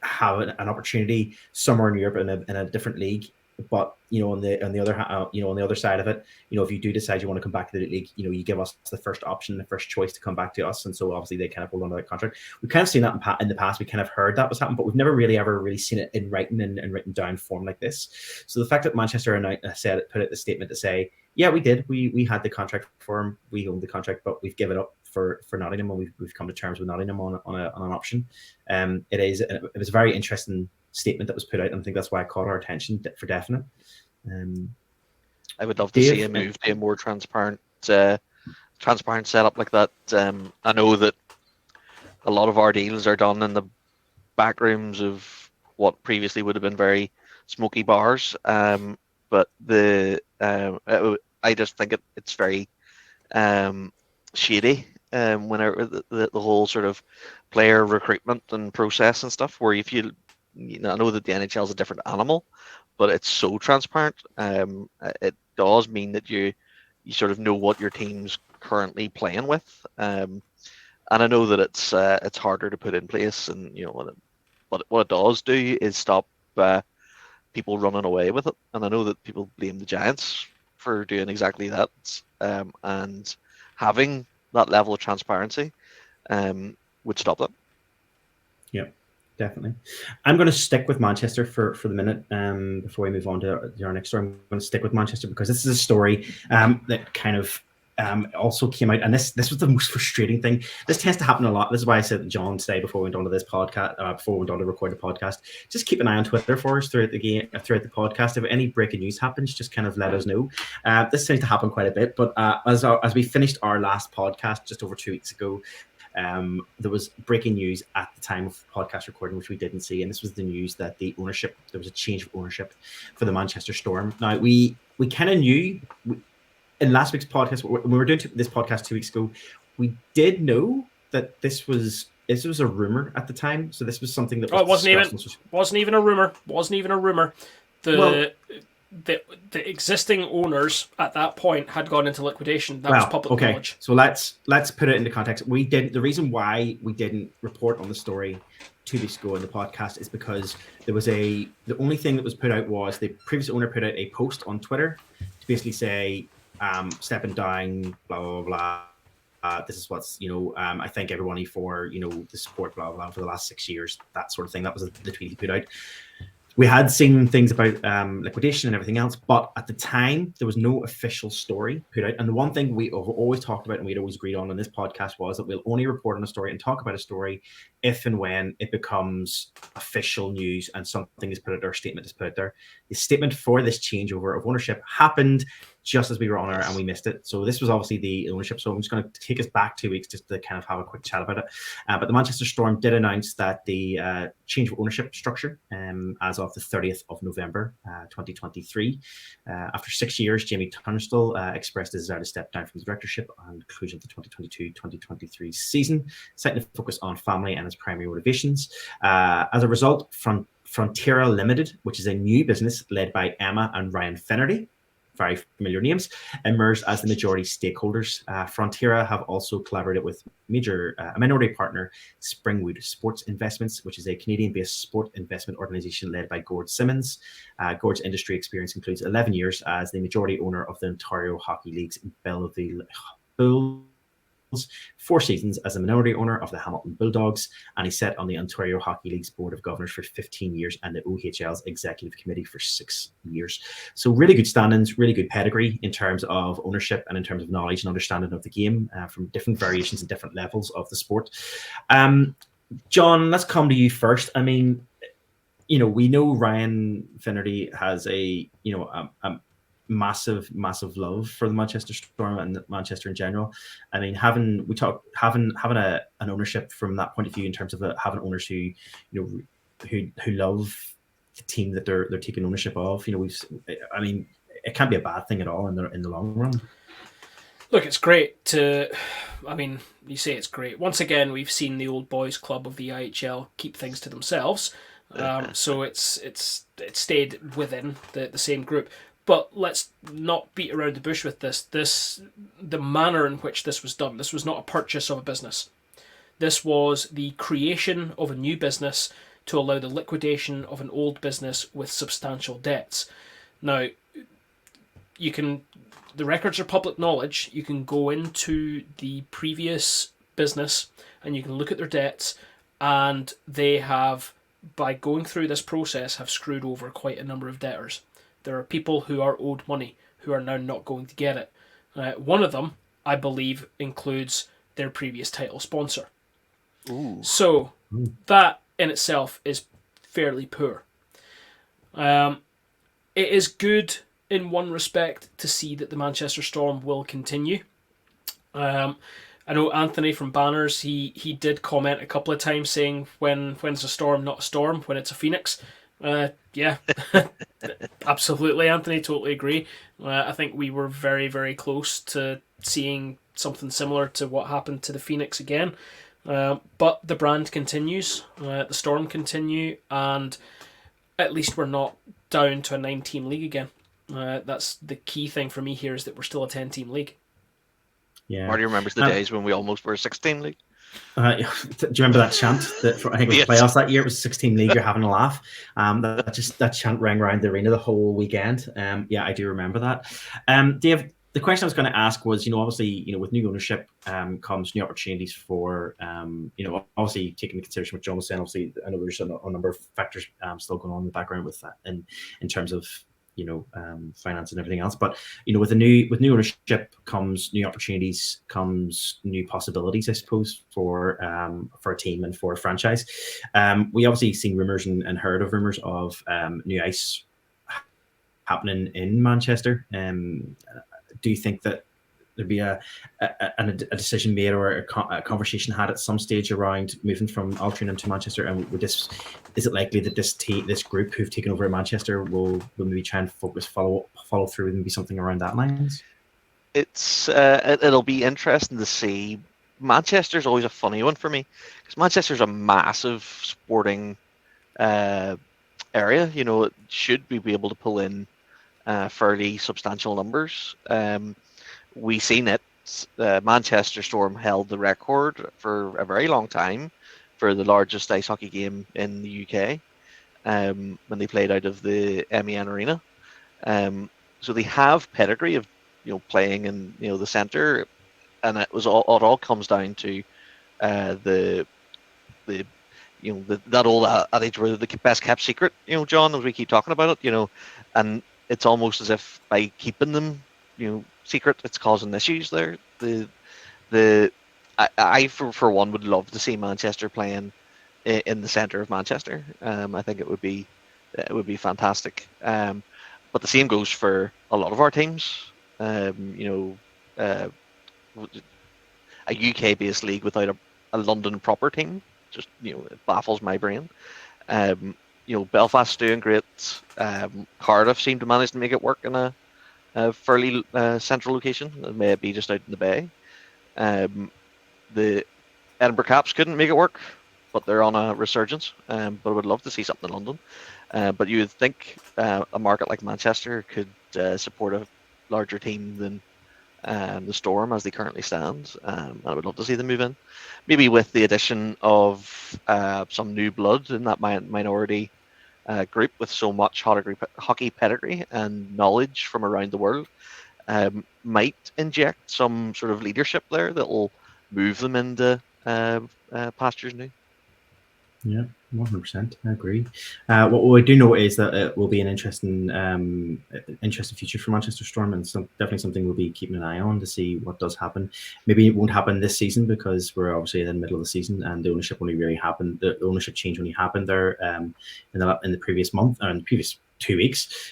have an opportunity somewhere in Europe in a different league. But on the other side of it, if you do decide you want to come back to the league, you give us the first option, the first choice to come back to us. And so obviously they kind of hold on to that contract. We've kind of seen that in the past. We kind of heard that was happening, but we've never really ever really seen it in writing and written down form like this. So the fact that Manchester put out the statement to say, yeah, we did, we had the contract for him, we owned the contract, but we've given up for Nottingham, and we've come to terms with Nottingham on an option. It was a very interesting statement that was put out, and I think that's why it caught our attention for definite. I would love to see a move to a more transparent setup like that. I know that a lot of our deals are done in the back rooms of what previously would have been very smoky bars, but I just think it's very shady whenever the whole sort of player recruitment and process and stuff, where if I know that the NHL is a different animal, but it's so transparent. It does mean that you sort of know what your team's currently playing with, and I know that it's harder to put in place, and what it does do is stop people running away with it. And I know that people blame the Giants for doing exactly that, and having that level of transparency would stop that. Yeah. Definitely. I'm going to stick with Manchester for the minute before we move on to our next story. I'm going to stick with Manchester because this is a story that kind of also came out, and this was the most frustrating thing. This tends to happen a lot. This is why I said to John today before we went on to this podcast, before we went on to record the podcast, just keep an eye on Twitter for us throughout the podcast. If any breaking news happens, just kind of let us know. This seems to happen quite a bit, but as we finished our last podcast just over 2 weeks ago, there was breaking news at the time of podcast recording, which we didn't see, and this was the news that there was a change of ownership for the Manchester Storm. Now, we kind of knew in last week's podcast, when we were doing this podcast 2 weeks ago, we did know that this was a rumor at the time. So this was something that wasn't even a rumor. The existing owners at that point had gone into liquidation. That was public knowledge. So let's put it into context. The reason why we didn't report on the story 2 weeks ago in the podcast is because the only thing that was put out was the previous owner put out a post on Twitter to basically say, stepping down, blah, blah, blah. This is what's, I thank everybody for, the support, blah, blah, for the last 6 years, that sort of thing. That was the tweet he put out. We had seen things about liquidation and everything else, but at the time, there was no official story put out. And the one thing we have always talked about and we'd always agreed on in this podcast was that we'll only report on a story and talk about a story if and when it becomes official news and something is put out, or a statement is put out there. The statement for this changeover of ownership happened just as we were on air and we missed it. So this was obviously the ownership. So I'm just going to take us back 2 weeks just to kind of have a quick chat about it. But the Manchester Storm did announce that the change of ownership structure as of the 30th of November 2023. After 6 years, Jamie Tunstall expressed his desire to step down from the directorship on the conclusion of the 2022-2023 season, setting a focus on family and his primary motivations. As a result, Frontiera Limited, which is a new business led by Emma and Ryan Finnerty, very familiar names, emerged as the majority stakeholders. Frontiera have also collaborated with a minority partner, Springwood Sports Investments, which is a Canadian-based sport investment organization led by Gord Simmons. Gord's industry experience includes 11 years as the majority owner of the Ontario Hockey League's Belleville Bulls, 4 seasons as a minority owner of the Hamilton Bulldogs, and he sat on the Ontario Hockey League's Board of Governors for 15 years and the OHL's Executive Committee for 6 years. So really good standings, really good pedigree in terms of ownership and in terms of knowledge and understanding of the game from different variations and different levels of the sport. John, let's come to you first. I mean, we know Ryan Finnerty has a massive love for the Manchester Storm and Manchester in general. I mean, having an ownership from that point of view in terms of having owners who love the team that they're taking ownership of. It can't be a bad thing at all in the long run. Look, it's great you say it's great. Once again, we've seen the old boys club of the EIHL keep things to themselves. So it's stayed within the same group. But let's not beat around the bush with this. The manner in which this was done. This was not a purchase of a business. This was the creation of a new business to allow the liquidation of an old business with substantial debts. Now, the records are public knowledge. You can go into the previous business and you can look at their debts, and they have, by going through this process, have screwed over quite a number of debtors. There are people who are owed money who are now not going to get it. One of them, I believe, includes their previous title sponsor. Ooh. So that in itself is fairly poor. It is good in one respect to see that the Manchester Storm will continue. I know Anthony from Banners, he did comment a couple of times saying when's a storm not a storm, when it's a phoenix. Yeah, absolutely, Anthony, totally agree. I think we were very, very close to seeing something similar to what happened to the Phoenix again. But the brand continues, the Storm continue, and at least we're not down to a 9-team league again. That's the key thing for me here, is that we're still a 10-team league. Yeah, Marty remembers the days when we almost were a 16 league. Do you remember that chant that I think it was playoffs that year? It was 16 league. You're having a laugh. That chant rang around the arena the whole weekend. Yeah, I do remember that. Dave, the question I was going to ask was, obviously, with new ownership comes new opportunities for, obviously taking into consideration what John was saying. Obviously, I know there's a number of factors still going on in the background with that, in terms of finance and everything else. But with new ownership comes new opportunities, comes new possibilities, I suppose, for a team and for a franchise. We obviously seen rumors and heard of rumors of new ice happening in Manchester. Do you think that there'd be a decision made or a conversation had at some stage around moving from Altrincham to Manchester? And is it likely that this group who've taken over at Manchester will maybe try and follow through and be something around that lines? It'll be interesting to see. Manchester's always a funny one for me because Manchester's a massive sporting area. It should be able to pull in fairly substantial numbers. We seen it. Manchester Storm held the record for a very long time for the largest ice hockey game in the UK when they played out of the MEN Arena. So they have pedigree of playing in the centre, and it all comes down to that old adage where the best kept secret, John, as we keep talking about it, and it's almost as if by keeping them secret, it's causing issues there. I for one would love to see Manchester playing in the centre of Manchester. I think it would be fantastic. But the same goes for a lot of our teams. A UK-based league without a London proper team, just it baffles my brain. Belfast's doing great. Cardiff seem to manage to make it work in a fairly central location. It may be just out in the bay. The Edinburgh Caps couldn't make it work, but they're on a resurgence. But I would love to see something in London. But you would think a market like Manchester could support a larger team than the Storm as they currently stand. I would love to see them move in. Maybe with the addition of some new blood in that minority group with so much hockey pedigree and knowledge from around the world, might inject some sort of leadership there that will move them into pastures new. Yeah, 100%. I agree. What we do know is that it will be an interesting future for Manchester Storm, and definitely something we'll be keeping an eye on to see what does happen. Maybe it won't happen this season because we're obviously in the middle of the season, and the ownership only really happened. The ownership change only happened there in the previous month and the previous 2 weeks.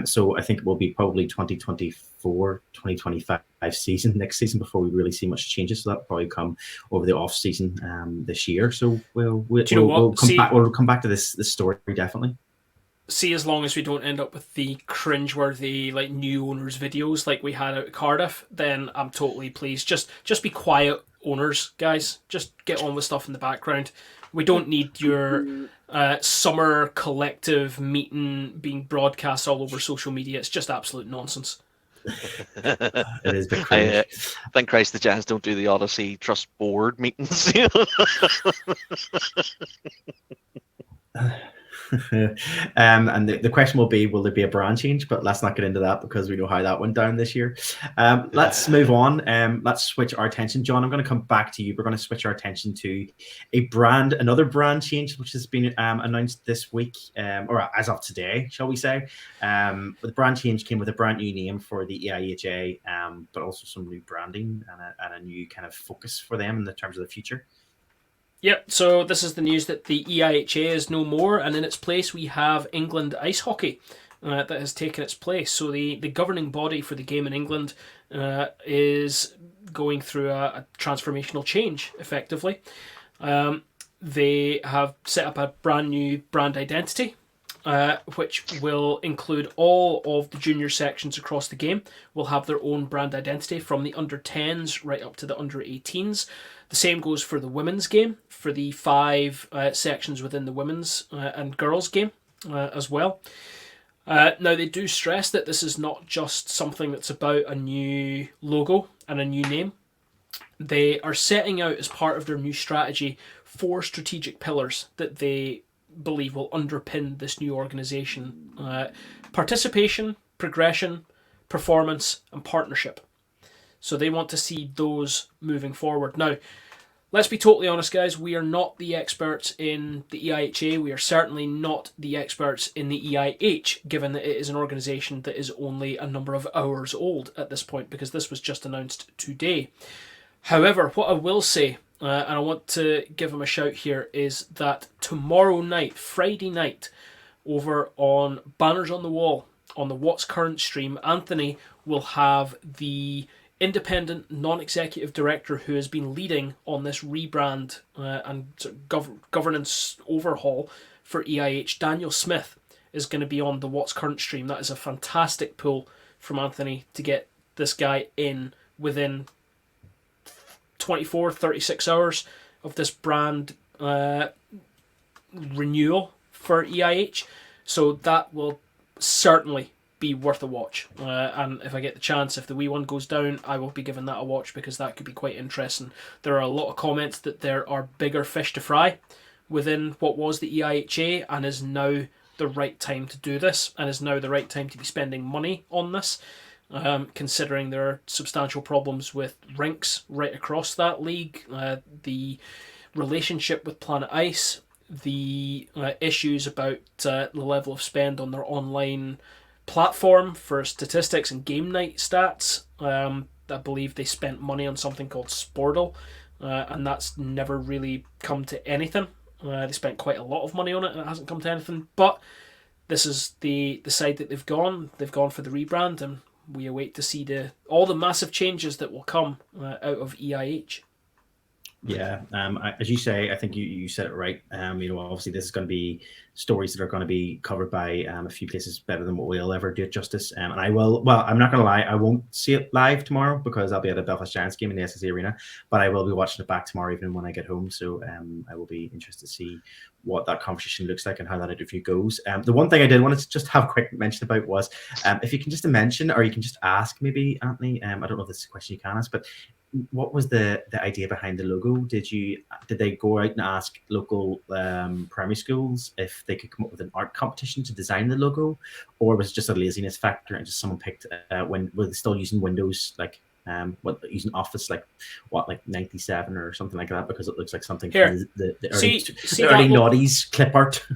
So I think it will be probably 2024-2025 season next season before we really see much changes. So that'll probably come over the off season this year. So we'll come back to this story definitely. See, as long as we don't end up with the cringeworthy new owners videos like we had at Cardiff, then I'm totally pleased. Just be quiet, owners, guys. Just get on with stuff in the background. We don't need your summer collective meeting being broadcast all over social media. It's just absolute nonsense. It is a bit cringe. Thank Christ the Giants don't do the Odyssey Trust Board meetings. And the question will be, will there be a brand change? But let's not get into that because we know how that went down this year. Let's move on. Let's switch our attention. John, I'm going to come back to you. We're going to switch our attention to another brand change, which has been announced this week, or as of today, shall we say. The brand change came with a brand new name for the EIHA, but also some new branding and a new kind of focus for them in the terms of the future. Yep, so this is the news that the EIHA is no more, and in its place we have England Ice Hockey that has taken its place. So the governing body for the game in England is going through a transformational change, effectively. They have set up a brand new brand identity, which will include all of the junior sections across the game will have their own brand identity from the under-10s right up to the under-18s. The same goes for the women's game, for the 5 sections within the women's and girls' game as well. Now, they do stress that this is not just something that's about a new logo and a new name. They are setting out, as part of their new strategy, 4 strategic pillars that they believe will underpin this new organisation. Participation, progression, performance, and partnership. So they want to see those moving forward. Now, let's be totally honest, guys. We are not the experts in the EIHA. We are certainly not the experts in the EIH, given that it is an organisation that is only a number of hours old at this point, because this was just announced today. However, what I will say, and I want to give him a shout here, is that tomorrow night, Friday night, over on Banners on the Wall, on the What's Current stream, Anthony will have the independent non-executive director who has been leading on this rebrand and governance overhaul for EIH. Daniel Smith is going to be on the What's Current stream. That is a fantastic pull from Anthony to get this guy in within 24, 36 hours of this brand renewal for EIH. So that will certainly be worth a watch. And if I get the chance, if the wee one goes down, I will be giving that a watch, because that could be quite interesting. There are a lot of comments that there are bigger fish to fry within what was the EIHA, and is now the right time to do this, and is now the right time to be spending money on this, considering there are substantial problems with rinks right across that league, the relationship with Planet Ice, the issues about the level of spend on their online platform for statistics and game night stats. I believe they spent money on something called Sportle, and that's never really come to anything. They spent quite a lot of money on it, and it hasn't come to anything. But this is the side that they've gone. They've gone for the rebrand, and we await to see all the massive changes that will come out of EIH. Yeah, as you say, I think you said it right. Obviously this is going to be stories that are going to be covered by a few places better than what we'll ever do it justice. And I will, well, I'm not going to lie, I won't see it live tomorrow because I'll be at a Belfast Giants game in the SSE Arena, but I will be watching it back tomorrow evening when I get home. So I will be interested to see what that conversation looks like and how that interview goes. The one thing I did want to just have a quick mention about was if you can just mention, or you can just ask maybe, Anthony, I don't know if this is a question you can ask, but what was the idea behind the logo? Did they go out and ask local primary schools if they could come up with an art competition to design the logo, or was it just a laziness factor and just someone picked when were they still using Windows, like using Office like 97 or something like that, because it looks like something from the early noughties clip art.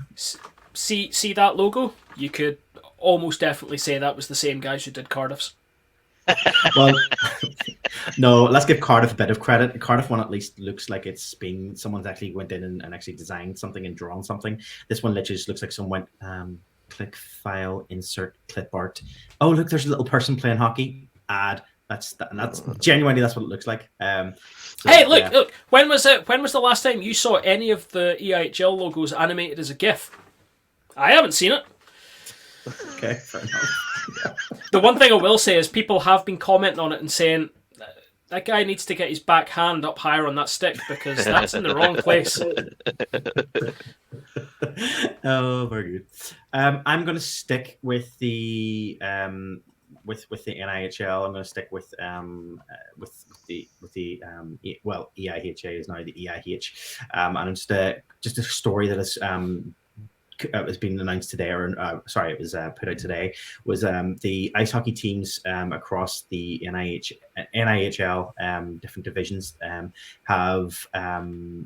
See that logo? You could almost definitely say that was the same guys who did Cardiff's. Well, no, let's give Cardiff a bit of credit. Cardiff one at least looks like it's been someone's actually went in and actually designed something and drawn something. This one literally just looks like someone went click file, insert clip art. Oh, look, there's a little person playing hockey. Add. That's genuinely that's what it looks like. Hey, look. When was the last time you saw any of the EIHL logos animated as a GIF? I haven't seen it. Okay, fair enough. The one thing I will say is people have been commenting on it and saying that guy needs to get his back hand up higher on that stick because that's in the wrong place. Oh, very good. I'm going to stick with the with the NIHL. I'm going to stick with the EIHA is now the EIH, and just a story that is. Has been announced today, it was put out today, was the ice hockey teams across the NIHL different divisions have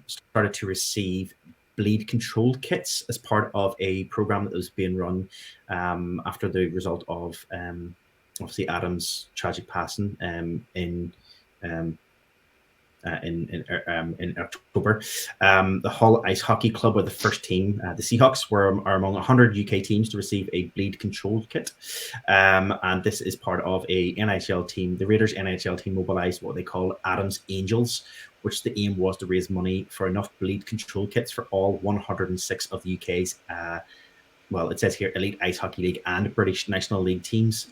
started to receive bleed control kits as part of a program that was being run after the result of obviously Adam's tragic passing in October. The Hull Ice Hockey Club were the first team. The Seahawks are among 100 UK teams to receive a bleed control kit. And this is part of a NIHL team. The Raiders NIHL team mobilised what they call Adam's Angels, which the aim was to raise money for enough bleed control kits for all 106 of the UK's, it says here, Elite Ice Hockey League and British National League teams.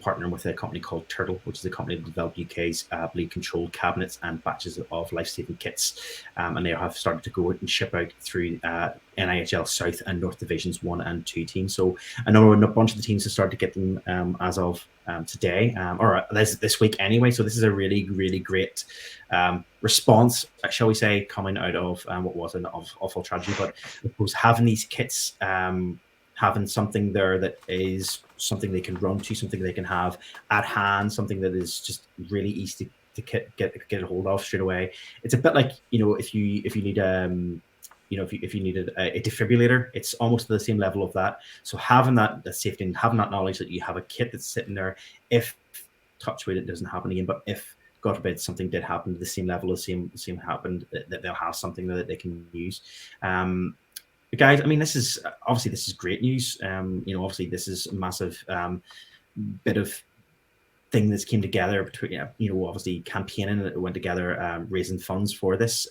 Partnering with a company called Turtle, which is a company that developed UK's bleed control cabinets and batches of life-saving kits. And they have started to go out and ship out through NIHL South and North Divisions 1 and 2 teams. So I know a bunch of the teams have started to get them as of today, or this week anyway. So this is a really, really great response, shall we say, coming out of what was an awful tragedy. But I suppose having these kits, having something there that is something they can run to, something they can have at hand, something that is just really easy to get a hold of straight away. It's a bit like, if you need if you needed a defibrillator, it's almost the same level of that. So having that safety and having that knowledge that you have a kit that's sitting there, if touch wood it doesn't happen again, but if God forbid something did happen to the same level, the same happened, that they'll have something that they can use. But guys, I mean, this is great news. Obviously this is a massive bit of thing that's came together between, obviously campaigning that went together, raising funds for this.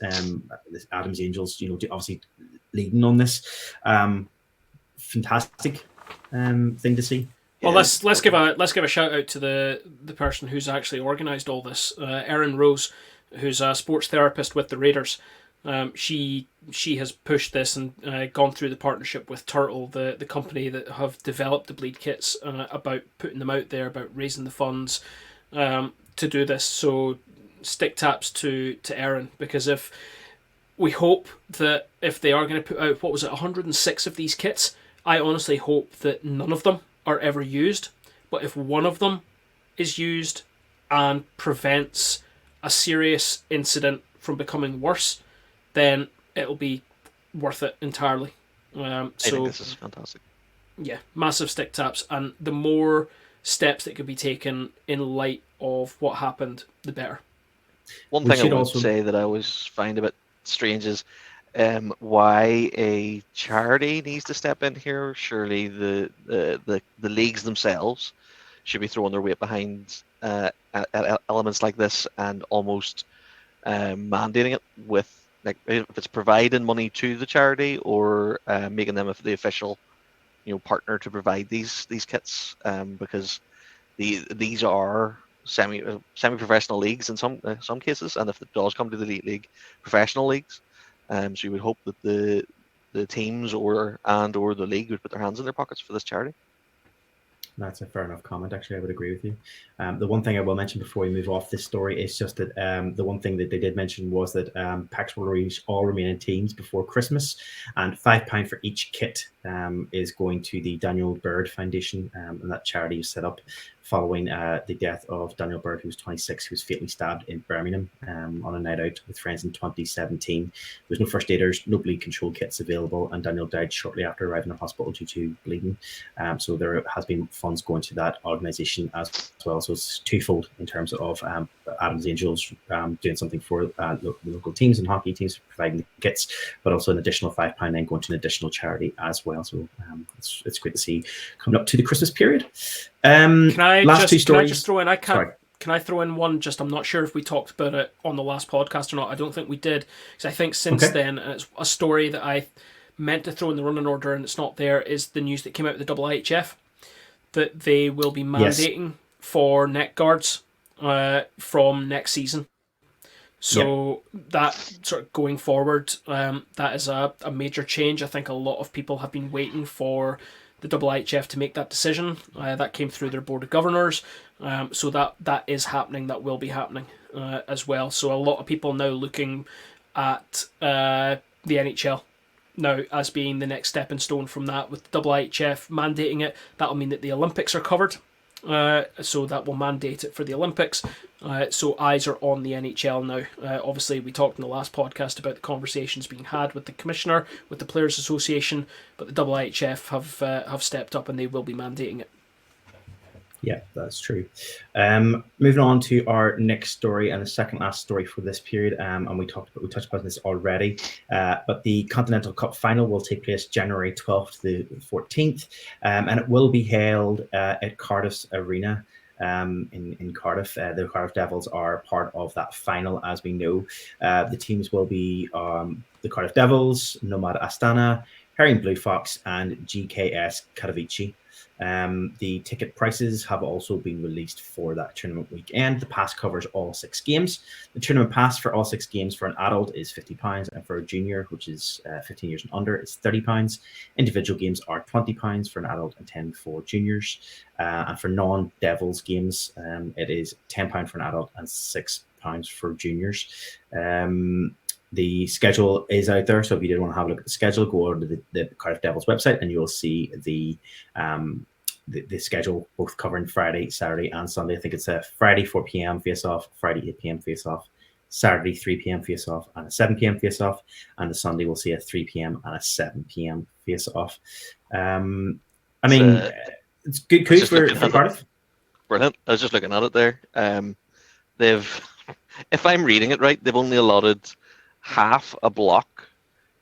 This Adam's Angels, obviously leading on this. Fantastic thing to see. Well, let's give a shout out to the person who's actually organised all this, Erin Rose, who's a sports therapist with the Raiders. She has pushed this and gone through the partnership with Turtle, the company that have developed the bleed kits, about putting them out there, about raising the funds to do this. So stick taps to Erin, because we hope that if they are going to put out, 106 of these kits, I honestly hope that none of them are ever used. But if one of them is used and prevents a serious incident from becoming worse, then it'll be worth it entirely. I think this is fantastic. Yeah, massive stick taps, and the more steps that could be taken in light of what happened, the better. One thing I would say that I always find a bit strange is why a charity needs to step in here. Surely the leagues themselves should be throwing their weight behind elements like this and almost mandating it with, like, if it's providing money to the charity or making them the official partner to provide these kits, because these are semi-professional leagues in some cases, and if it does come to the elite league, professional leagues. So you would hope that the teams or the league would put their hands in their pockets for this charity. That's a fair enough comment. Actually, I would agree with you. The one thing I will mention before we move off this story is just that the one thing that they did mention was that packs will reach all remaining teams before Christmas, and £5 for each kit is going to the Daniel Bird Foundation, and that charity is set up following the death of Daniel Bird, who was 26, who was fatally stabbed in Birmingham on a night out with friends in 2017. There was no first aiders, no bleed control kits available, and Daniel died shortly after arriving in hospital due to bleeding. So there has been funds going to that organisation as well. So it's twofold in terms of Adam's Angels doing something for local teams and hockey teams, providing the kits, but also an additional £5 then going to an additional charity as well. So it's great to see coming up to the Christmas period. Can I just throw in? Can I throw in one? I'm not sure if we talked about it on the last podcast or not. I don't think we did, because I think since then, and it's a story that I meant to throw in the running order and it's not there, is the news that came out of the EIHF that they will be mandating for neck guards from next season. So that sort of going forward, that is a major change. I think a lot of people have been waiting for the EIHF to make that decision. That came through their board of governors. So that is happening. That will be happening as well. So a lot of people now looking at the NHL now as being the next stepping stone from that. With the EIHF mandating it, that'll mean that the Olympics are covered. So that will mandate it for the Olympics. So eyes are on the NHL now. Obviously, we talked in the last podcast about the conversations being had with the commissioner, with the Players Association, but the EIHF have stepped up and they will be mandating it. Yeah, that's true. Moving on to our next story and the second last story for this period, and we touched upon this already. But the Continental Cup final will take place January 12th to the 14th, and it will be held at Cardiff's Arena. In Cardiff, the Cardiff Devils are part of that final, as we know. The teams will be the Cardiff Devils, Nomad Astana, Herring Blue Fox, and GKS Katowice. The ticket prices have also been released for that tournament weekend. The pass covers all 6 games. The tournament pass for all 6 games for an adult is £50, and for a junior, which is 15 years and under, it's £30. Individual games are £20 for an adult and £10 for juniors. And for non-Devils games, it is £10 for an adult and £6 for juniors. The schedule is out there, so if you did want to have a look at the schedule, go over to the Cardiff Devils website, and you will see the schedule, both covering Friday, Saturday, and Sunday. I think it's a Friday 4 p.m. face-off, Friday 8 p.m. face-off, Saturday 3 p.m. face-off, and a 7 p.m. face-off, and the Sunday we'll see a 3 p.m. and a 7 p.m. face-off. It's good coup for Cardiff. Brilliant. I was just looking at it there. They've, if I'm reading it right, they've only allotted half a block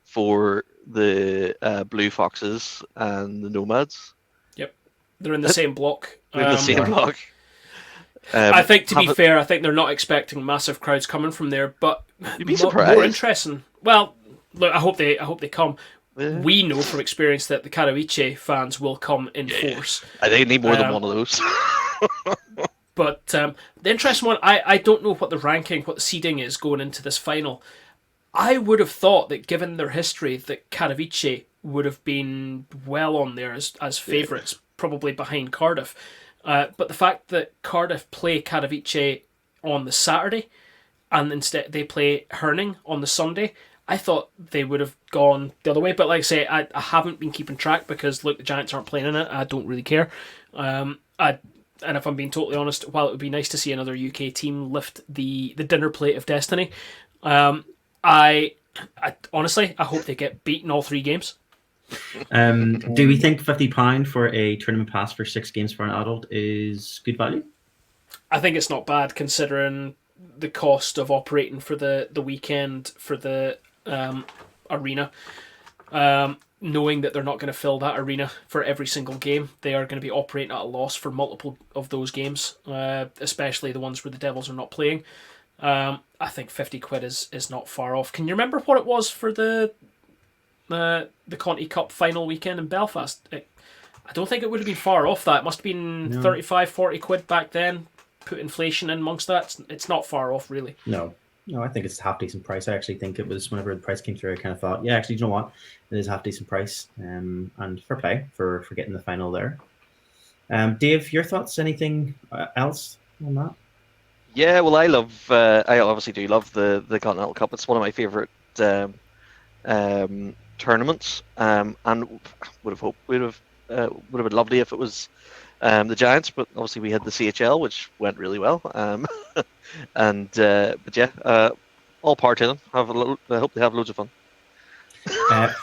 for the Blue Foxes and the Nomads. Yep, they're in the same block. They're in the same block. I think, to be fair, I think they're not expecting massive crowds coming from there, but you'd be surprised. More interesting. Well, look, I hope they come. Yeah. We know from experience that the Katowice fans will come in force. They need more than one of those. But the interesting one, I don't know what the seeding is going into this final. I would have thought that, given their history, that Katowice would have been well on there as favourites, probably behind Cardiff. But the fact that Cardiff play Katowice on the Saturday and instead they play Herning on the Sunday, I thought they would have gone the other way. But like I say, I haven't been keeping track because, look, the Giants aren't playing in it. I don't really care. And if I'm being totally honest, while it would be nice to see another UK team lift the dinner plate of destiny, I honestly, I hope they get beaten all 3 games. Do we think £50 for a tournament pass for 6 games for an adult is good value? I think it's not bad considering the cost of operating for the weekend for the arena. Knowing that they're not going to fill that arena for every single game, they are going to be operating at a loss for multiple of those games, especially the ones where the Devils are not playing. I think £50 is not far off. Can you remember what it was for the Conti Cup final weekend in Belfast? I don't think it would have been far off that. It must have been 35-40 quid back then. Put inflation in amongst that. It's not far off, really. No, I think it's a half decent price. I actually think it was, whenever the price came through, I kind of thought, yeah, actually, you know what? It is a half decent price. And fair play for getting the final there. Dave, your thoughts? Anything else on that? Yeah, well, I obviously do love the Continental Cup. It's one of my favourite tournaments, and would have been lovely if it was the Giants, but obviously we had the CHL, which went really well. But yeah, all power to them. I hope they have loads of fun.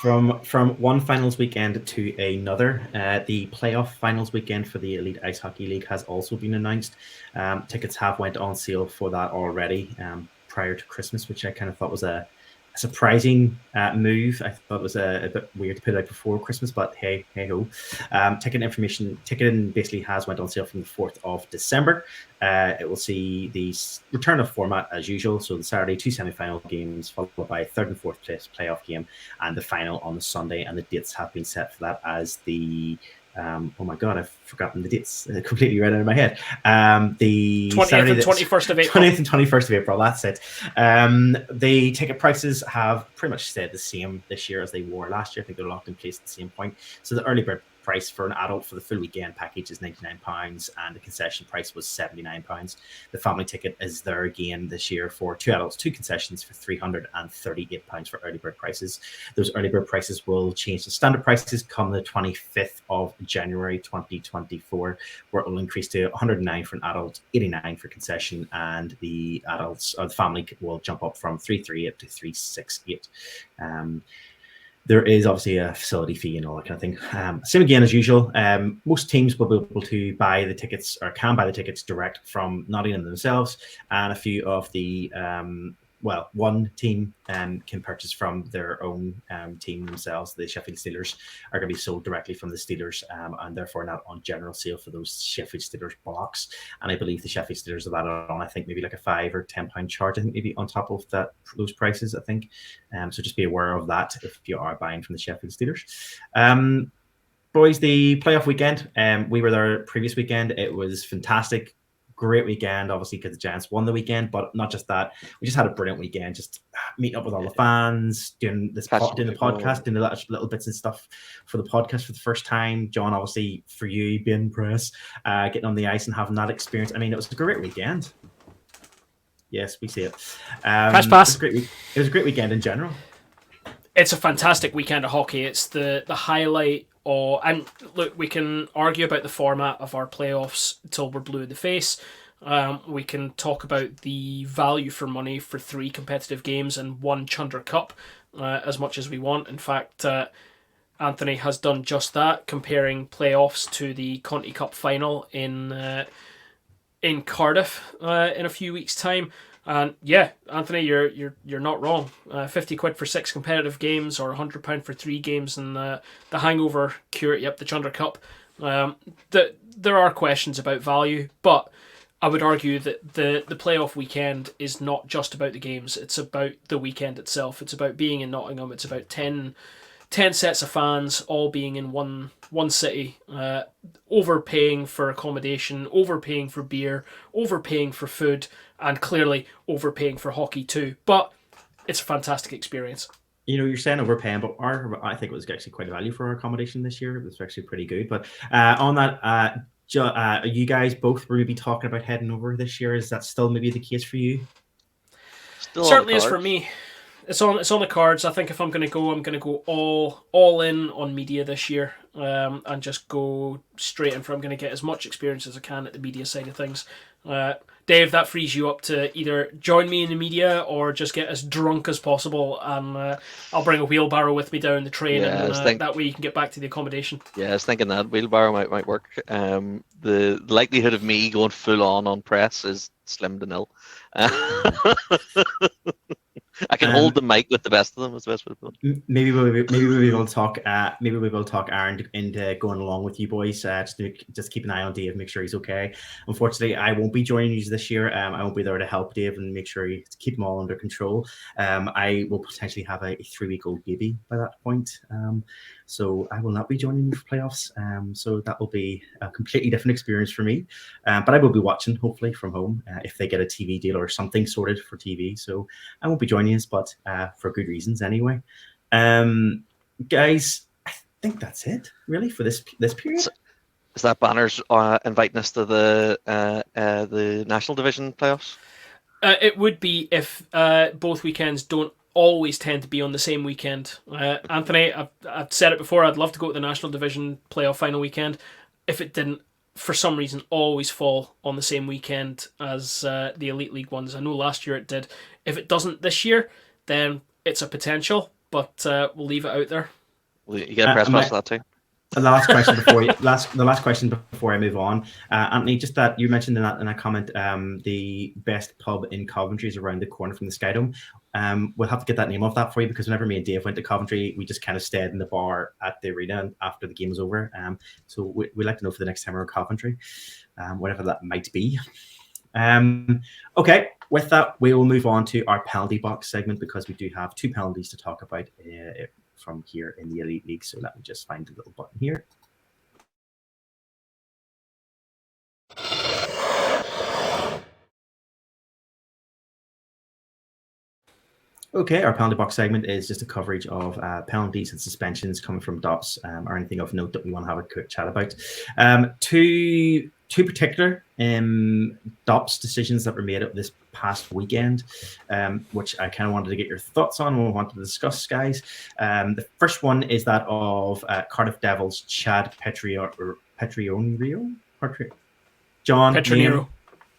From one finals weekend to another, the playoff finals weekend for the Elite Ice Hockey League has also been announced. Tickets have went on sale for that already prior to Christmas, which I kind of thought was a surprising move. I thought it was a bit weird to put it out before Christmas, but hey ho. Ticketing basically has went on sale from the 4th of December. It will see the return of format as usual. So the Saturday 2 semi-final games, followed by a 3rd and 4th place playoff game, and the final on the Sunday. And the dates have been set for that as the oh my god, I've forgotten the dates. Completely right out of my head. The 20th Saturday, and 21st of April. 20th and 21st of April, that's it. The ticket prices have pretty much stayed the same this year as they were last year. I think they're locked in place at the same point. So the early bird price for an adult for the full weekend package is £99, and the concession price was £79. The family ticket is there again this year for 2 adults, 2 concessions for £338 for early bird prices. Those early bird prices will change to standard prices come the 25th of January 2024, where it will increase to £109 for an adult, £89 for concession, and the adults or the family will jump up from £338 to £368. There is obviously a facility fee and all that kind of thing. Same again as usual. Most teams will be able to buy the tickets or can buy the tickets direct from Nottingham themselves, and a few of the one team can purchase from their own team themselves. The Sheffield Steelers are going to be sold directly from the Steelers, and therefore not on general sale for those Sheffield Steelers blocks. And I believe the Sheffield Steelers have added on, I think, maybe like a £5 or £10 charge, I think, maybe on top of those prices, I think. So just be aware of that if you are buying from the Sheffield Steelers. Boys, the playoff weekend, we were there previous weekend. It was fantastic. Great weekend, obviously, because the Giants won the weekend, but not just that. We just had a brilliant weekend, just meeting up with all the fans, doing the podcast, doing the little bits and stuff for the podcast for the first time. John, obviously, for you, being press, getting on the ice and having that experience. I mean, it was a great weekend. Yes, we see it. Press pass. It It was a great weekend in general. It's a fantastic weekend of hockey. It's the highlight. And look, we can argue about the format of our playoffs until we're blue in the face. We can talk about the value for money for 3 competitive games and 1 Chunder Cup as much as we want. In fact, Anthony has done just that, comparing playoffs to the Conti Cup final in Cardiff in a few weeks' time. And yeah, Anthony, you're not wrong. 50 quid for 6 competitive games, or £100 for 3 games, and the hangover cure. Yep, the Chunder Cup. There are questions about value, but I would argue that the playoff weekend is not just about the games. It's about the weekend itself. It's about being in Nottingham. It's about 10 sets of fans all being in one city, overpaying for accommodation, overpaying for beer, overpaying for food, and clearly overpaying for hockey too. But it's a fantastic experience. You know, you're saying overpaying, but I think it was actually quite a value for our accommodation this year. It was actually pretty good. But on that, you guys both were maybe talking about heading over this year. Is that still maybe the case for you? Still certainly is for me. It's on the cards. I think if I'm going to go all in on media this year, and just go straight in for. I'm going to get as much experience as I can at the media side of things. Dave, that frees you up to either join me in the media or just get as drunk as possible, and I'll bring a wheelbarrow with me down the train, and that way you can get back to the accommodation. Yeah, I was thinking that wheelbarrow might work. The likelihood of me going full on press is slim to nil. I can hold the mic with the best of them. Is the best way to put it. Maybe we'll talk. Maybe we will talk Aaron into going along with you boys. Just keep an eye on Dave, make sure he's okay. Unfortunately, I won't be joining you this year. I won't be there to help Dave and make sure you keep them all under control. I will potentially have a 3-week-old baby by that point. So I will not be joining you for playoffs. So that will be a completely different experience for me. But I will be watching, hopefully, from home if they get a TV deal or something sorted for TV. So I won't be joining us, but for good reasons anyway. Guys, I think that's it, really, for this period. Is that Banners inviting us to the National Division playoffs? It would be if both weekends don't always tend to be on the same weekend. Anthony, I've said it before, I'd love to go to the National Division playoff final weekend. If it didn't, for some reason, always fall on the same weekend as the Elite League ones. I know last year it did. If it doesn't this year, then it's a potential, but we'll leave it out there. Well, you get a press pass for that too. The last question before I move on, Anthony, just that you mentioned in that comment, the best pub in Coventry is around the corner from the Skydome. We'll have to get that name off that for you, because whenever me and Dave went to Coventry, we just kind of stayed in the bar at the arena after the game was over. So we'd like to know for the next time we're in Coventry, whatever that might be. Okay, with that, we will move on to our penalty box segment, because we do have 2 penalties to talk about from here in the Elite League. So let me just find the little button here. Okay, our penalty box segment is just a coverage of penalties and suspensions coming from DOPs or anything of note that we want to have a quick chat about. Two particular DOPs decisions that were made up this past weekend, which I kind of wanted to get your thoughts on and we wanted to discuss, guys. The first one is that of Cardiff Devils Chad Petronero.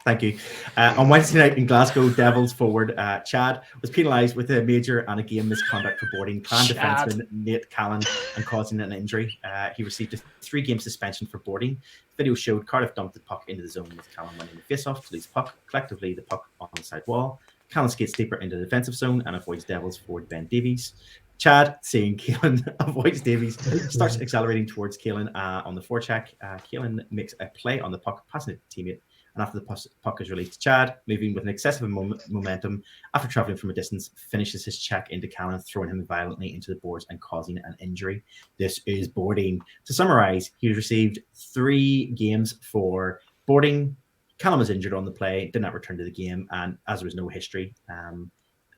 Thank you. On Wednesday night in Glasgow, Devils forward Chad was penalised with a major and a game misconduct for boarding Clan defenseman Nate Callan and causing an injury. He received a 3-game suspension for boarding. Video showed Cardiff dumped the puck into the zone with Callan winning the face-off to lose puck. Collectively, the puck on the side wall. Callan skates deeper into the defensive zone and avoids Devils forward Ben Davies. Chad, seeing Keelan avoids Davies, starts accelerating towards Keelan on the forecheck. Keelan makes a play on the puck, passing it to teammate. And after the puck is released, Chad, moving with an excessive momentum, after travelling from a distance, finishes his check into Callan, throwing him violently into the boards and causing an injury. This is boarding. To summarise, he received 3 games for boarding. Callan was injured on the play, did not return to the game, and as there was no history,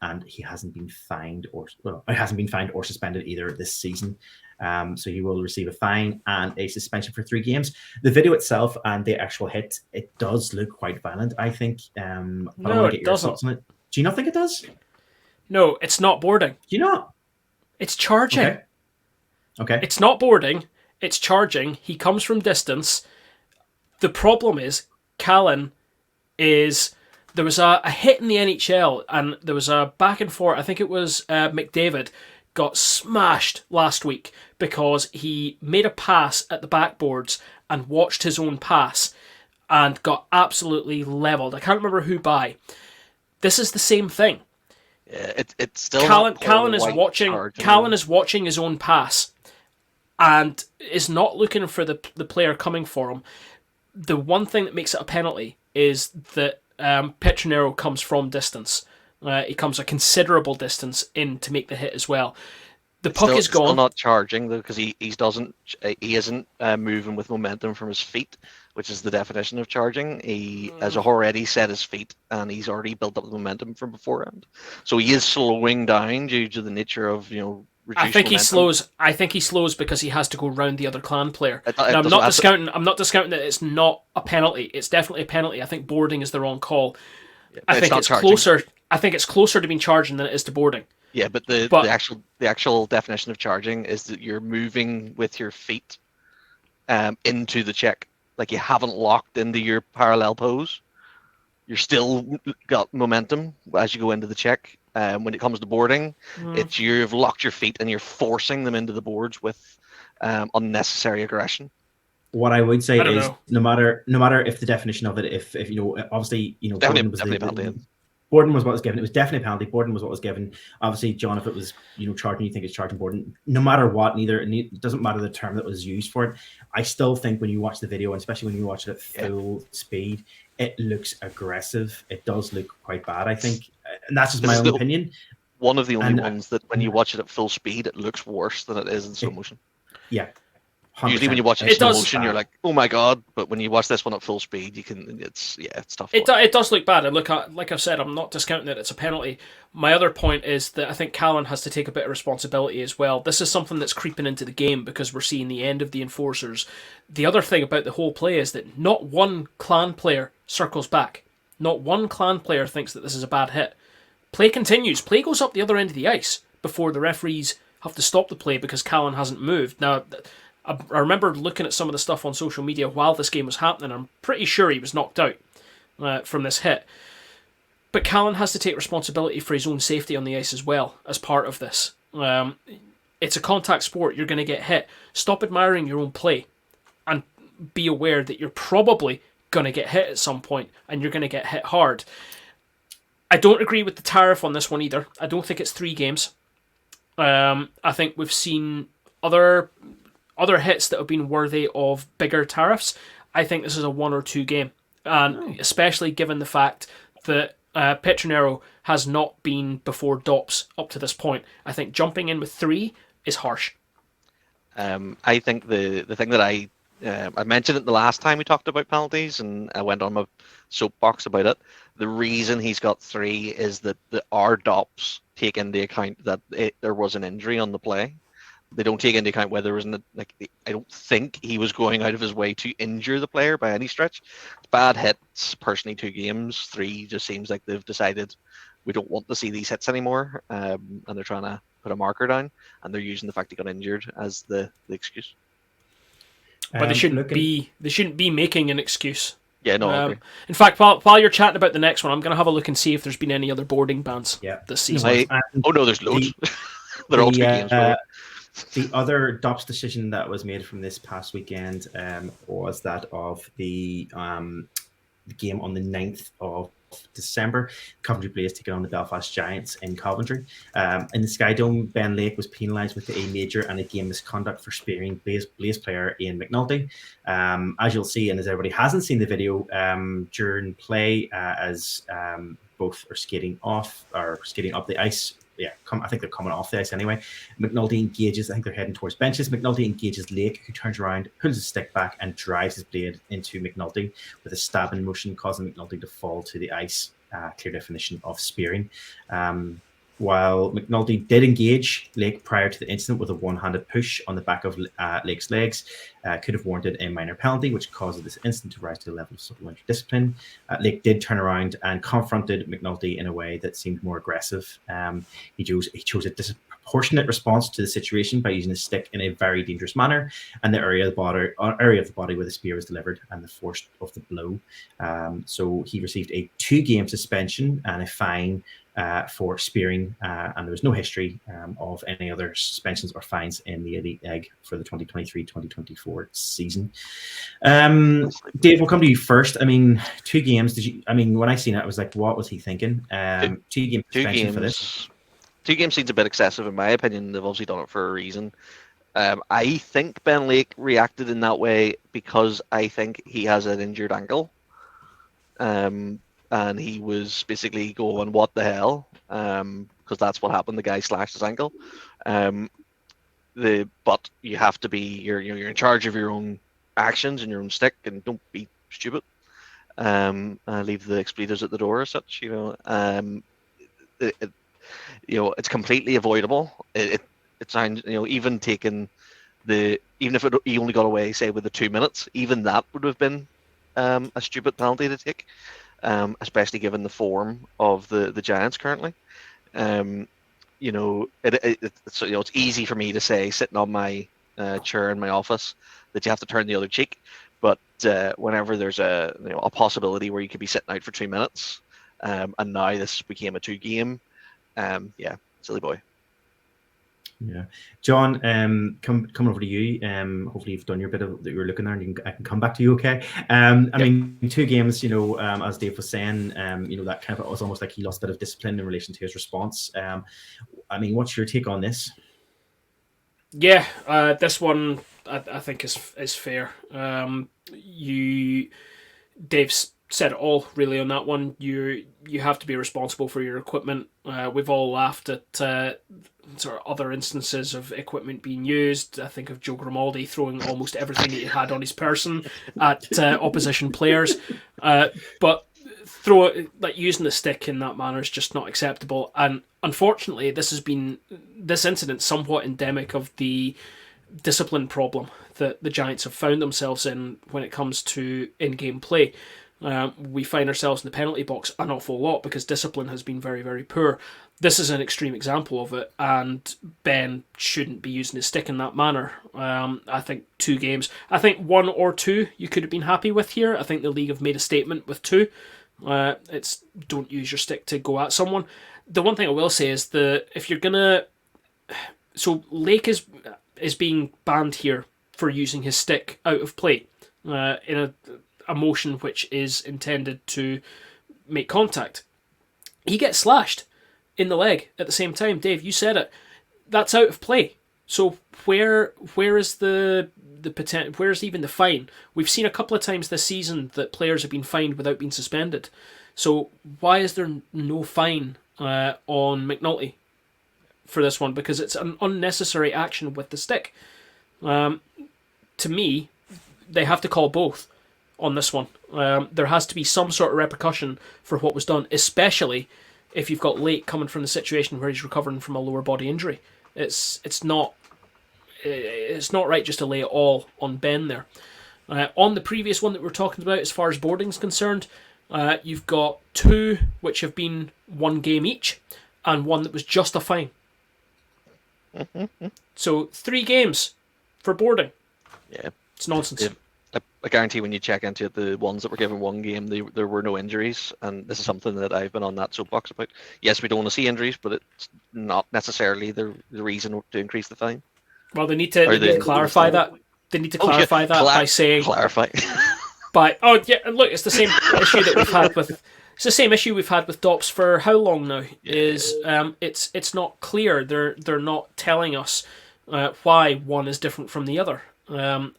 and he hasn't been fined or suspended either this season. So he will receive a fine and a suspension for 3 games. The video itself and the actual hit, it does look quite violent, I think. No, it doesn't. Do you not think it does? No, it's not boarding. Do you not? It's charging. Okay. It's not boarding. It's charging. He comes from distance. The problem is, Callan is... There was a hit in the NHL, and there was a back and forth. I think it was McDavid got smashed last week because he made a pass at the backboards and watched his own pass and got absolutely leveled. I can't remember who by. This is the same thing. Yeah, it's still Callan is watching. Callan is watching his own pass, and is not looking for the player coming for him. The one thing that makes it a penalty is that Petronero comes from distance. He comes a considerable distance in to make the hit as well. The puck is gone. Still not charging though, because he isn't moving with momentum from his feet, which is the definition of charging. He has already set his feet and he's already built up the momentum from beforehand. So he is slowing down due to the nature of reduced momentum. I think he slows because he has to go round the other clan player. I'm not discounting that it's not a penalty. It's definitely a penalty. I think boarding is the wrong call. Yeah, I think it's closer. I think it's closer to being charging than it is to boarding. Yeah, but the actual definition of charging is that you're moving with your feet into the check. Like you haven't locked into your parallel pose. You're still got momentum as you go into the check. When it comes to boarding, it's you've locked your feet and you're forcing them into the boards with unnecessary aggression. What I would say is no matter if the definition of it, if obviously Borden was what was given. It was definitely a penalty. Borden was what was given. Obviously, John, if it was charging, you think it's charging Borden. No matter what, it doesn't matter the term that was used for it. I still think when you watch the video, and especially when you watch it at full speed, it looks aggressive. It does look quite bad, I think, and that's just my own opinion. One of the only ones that when you watch it at full speed, it looks worse than it is in slow motion. Yeah. 100%. Usually when you watch it in slow motion, you're like, oh my god, but when you watch this one at full speed, it's tough. It does look bad, and look, like I've said, I'm not discounting that it's a penalty. My other point is that I think Callan has to take a bit of responsibility as well. This is something that's creeping into the game because we're seeing the end of the enforcers. The other thing about the whole play is that not one clan player circles back. Not one clan player thinks that this is a bad hit. Play continues. Play goes up the other end of the ice before the referees have to stop the play because Callan hasn't moved. Now, I remember looking at some of the stuff on social media while this game was happening. I'm pretty sure he was knocked out from this hit. But Callan has to take responsibility for his own safety on the ice as well as part of this. It's a contact sport. You're going to get hit. Stop admiring your own play and be aware that you're probably going to get hit at some point and you're going to get hit hard. I don't agree with the tariff on this one either. I don't think it's 3 games. I think we've seen other hits that have been worthy of bigger tariffs. I think this is a 1 or 2 game, and especially given the fact that Petronero has not been before DOPs up to this point. I think jumping in with 3 is harsh. I think the thing that I mentioned it the last time we talked about penalties, and I went on my soapbox about it. The reason he's got 3 is that our DOPs take into account that there was an injury on the play. They don't take into account whether there was I don't think he was going out of his way to injure the player by any stretch. It's bad hits, personally 2 games. 3 just seems like they've decided we don't want to see these hits anymore, and they're trying to put a marker down, and they're using the fact he got injured as the excuse. But they shouldn't be making an excuse. Yeah, no. I agree. In fact, while you're chatting about the next one, I'm going to have a look and see if there's been any other boarding bans this season. There's loads. They're all 2 games. The other DOPS decision that was made from this past weekend was that of the game on the 9th of December. Coventry Blaze taking on the Belfast Giants in Coventry. In the Sky Dome, Ben Lake was penalised with a major and a game misconduct for spearing Blaze player Ian McNulty. As you'll see, and as everybody hasn't seen the video, during play, as both are skating up the ice. Yeah, I think they're coming off the ice anyway. McNulty engages, I think they're heading towards benches. McNulty engages Lake, who turns around, pulls his stick back, and drives his blade into McNulty with a stabbing motion, causing McNulty to fall to the ice. Clear definition of spearing. While McNulty did engage Lake prior to the incident with a one-handed push on the back of Lake's legs, could have warranted a minor penalty, which caused this incident to rise to the level of supplementary discipline. Lake did turn around and confronted McNulty in a way that seemed more aggressive. He chose a disproportionate response to the situation by using his stick in a very dangerous manner, and the area of the body where the spear was delivered and the force of the blow. So he received a 2-game suspension and a fine for spearing, and there was no history of any other suspensions or fines in the Elite Egg for the 2023-2024 season. Dave, we'll come to you first. I mean, 2 games. When I seen it, I was like, what was he thinking? 2-game suspension for this. 2 games seems a bit excessive in my opinion. They've obviously done it for a reason. I think Ben Lake reacted in that way because I think he has an injured ankle. And he was basically going, what the hell? Because that's what happened. The guy slashed his ankle. But you have to be, you're in charge of your own actions and your own stick, and don't be stupid. Leave the expletives at the door as such. It's completely avoidable. It sounds, even taking even if he only got away, say, with the 2 minutes, even that would have been a stupid penalty to take. Especially given the form of the Giants currently. It's easy for me to say sitting on my chair in my office that you have to turn the other cheek, but whenever there's a possibility where you could be sitting out for 2 minutes, and now this became a 2-game, silly boy. Yeah, John, coming over to you. Hopefully you've done your bit of that you were looking there, and I can come back to you. Okay. I mean, 2 games. As Dave was saying, that kind of was almost like he lost a bit of discipline in relation to his response. I mean, what's your take on this? Yeah, this one I think is fair. Dave's said it all really on that one. You have to be responsible for your equipment. We've all laughed at sort of other instances of equipment being used. I think of Joe Grimaldi throwing almost everything that he had on his person at opposition players. But using the stick in that manner is just not acceptable. And unfortunately, this incident somewhat endemic of the discipline problem that the Giants have found themselves in when it comes to in-game play. We find ourselves in the penalty box an awful lot because discipline has been very, very poor. This is an extreme example of it, and Ben shouldn't be using his stick in that manner. I think 2 games. I think 1 or 2 you could have been happy with here. I think the league have made a statement with 2. It's don't use your stick to go at someone. The one thing I will say is if you're gonna, so Lake is being banned here for using his stick out of play in a motion which is intended to make contact. He gets slashed in the leg at the same time. Dave, you said it. That's out of play. So where is the potential? Where's even the fine? We've seen a couple of times this season that players have been fined without being suspended. So why is there no fine on McNulty for this one? Because it's an unnecessary action with the stick. To me, they have to call both on this one. There has to be some sort of repercussion for what was done, especially if you've got Lake coming from the situation where he's recovering from a lower body injury. It's not right just to lay it all on Ben there. On the previous one that we're talking about, as far as boarding's concerned, you've got 2 which have been 1 game each, and 1 that was just a fine. So 3 games for boarding. Yeah, it's nonsense. I guarantee when you check into it, the ones that were given 1 game, there were no injuries, and this is something that I've been on that soapbox about. Yes, we don't want to see injuries, but it's not necessarily the reason to increase the fine. They need to clarify that. They need to clarify that by saying clarify. Look, it's the same issue that we've had with. It's the same issue we've had with DOPs for how long now? It's not clear. They're not telling us why one is different from the other, and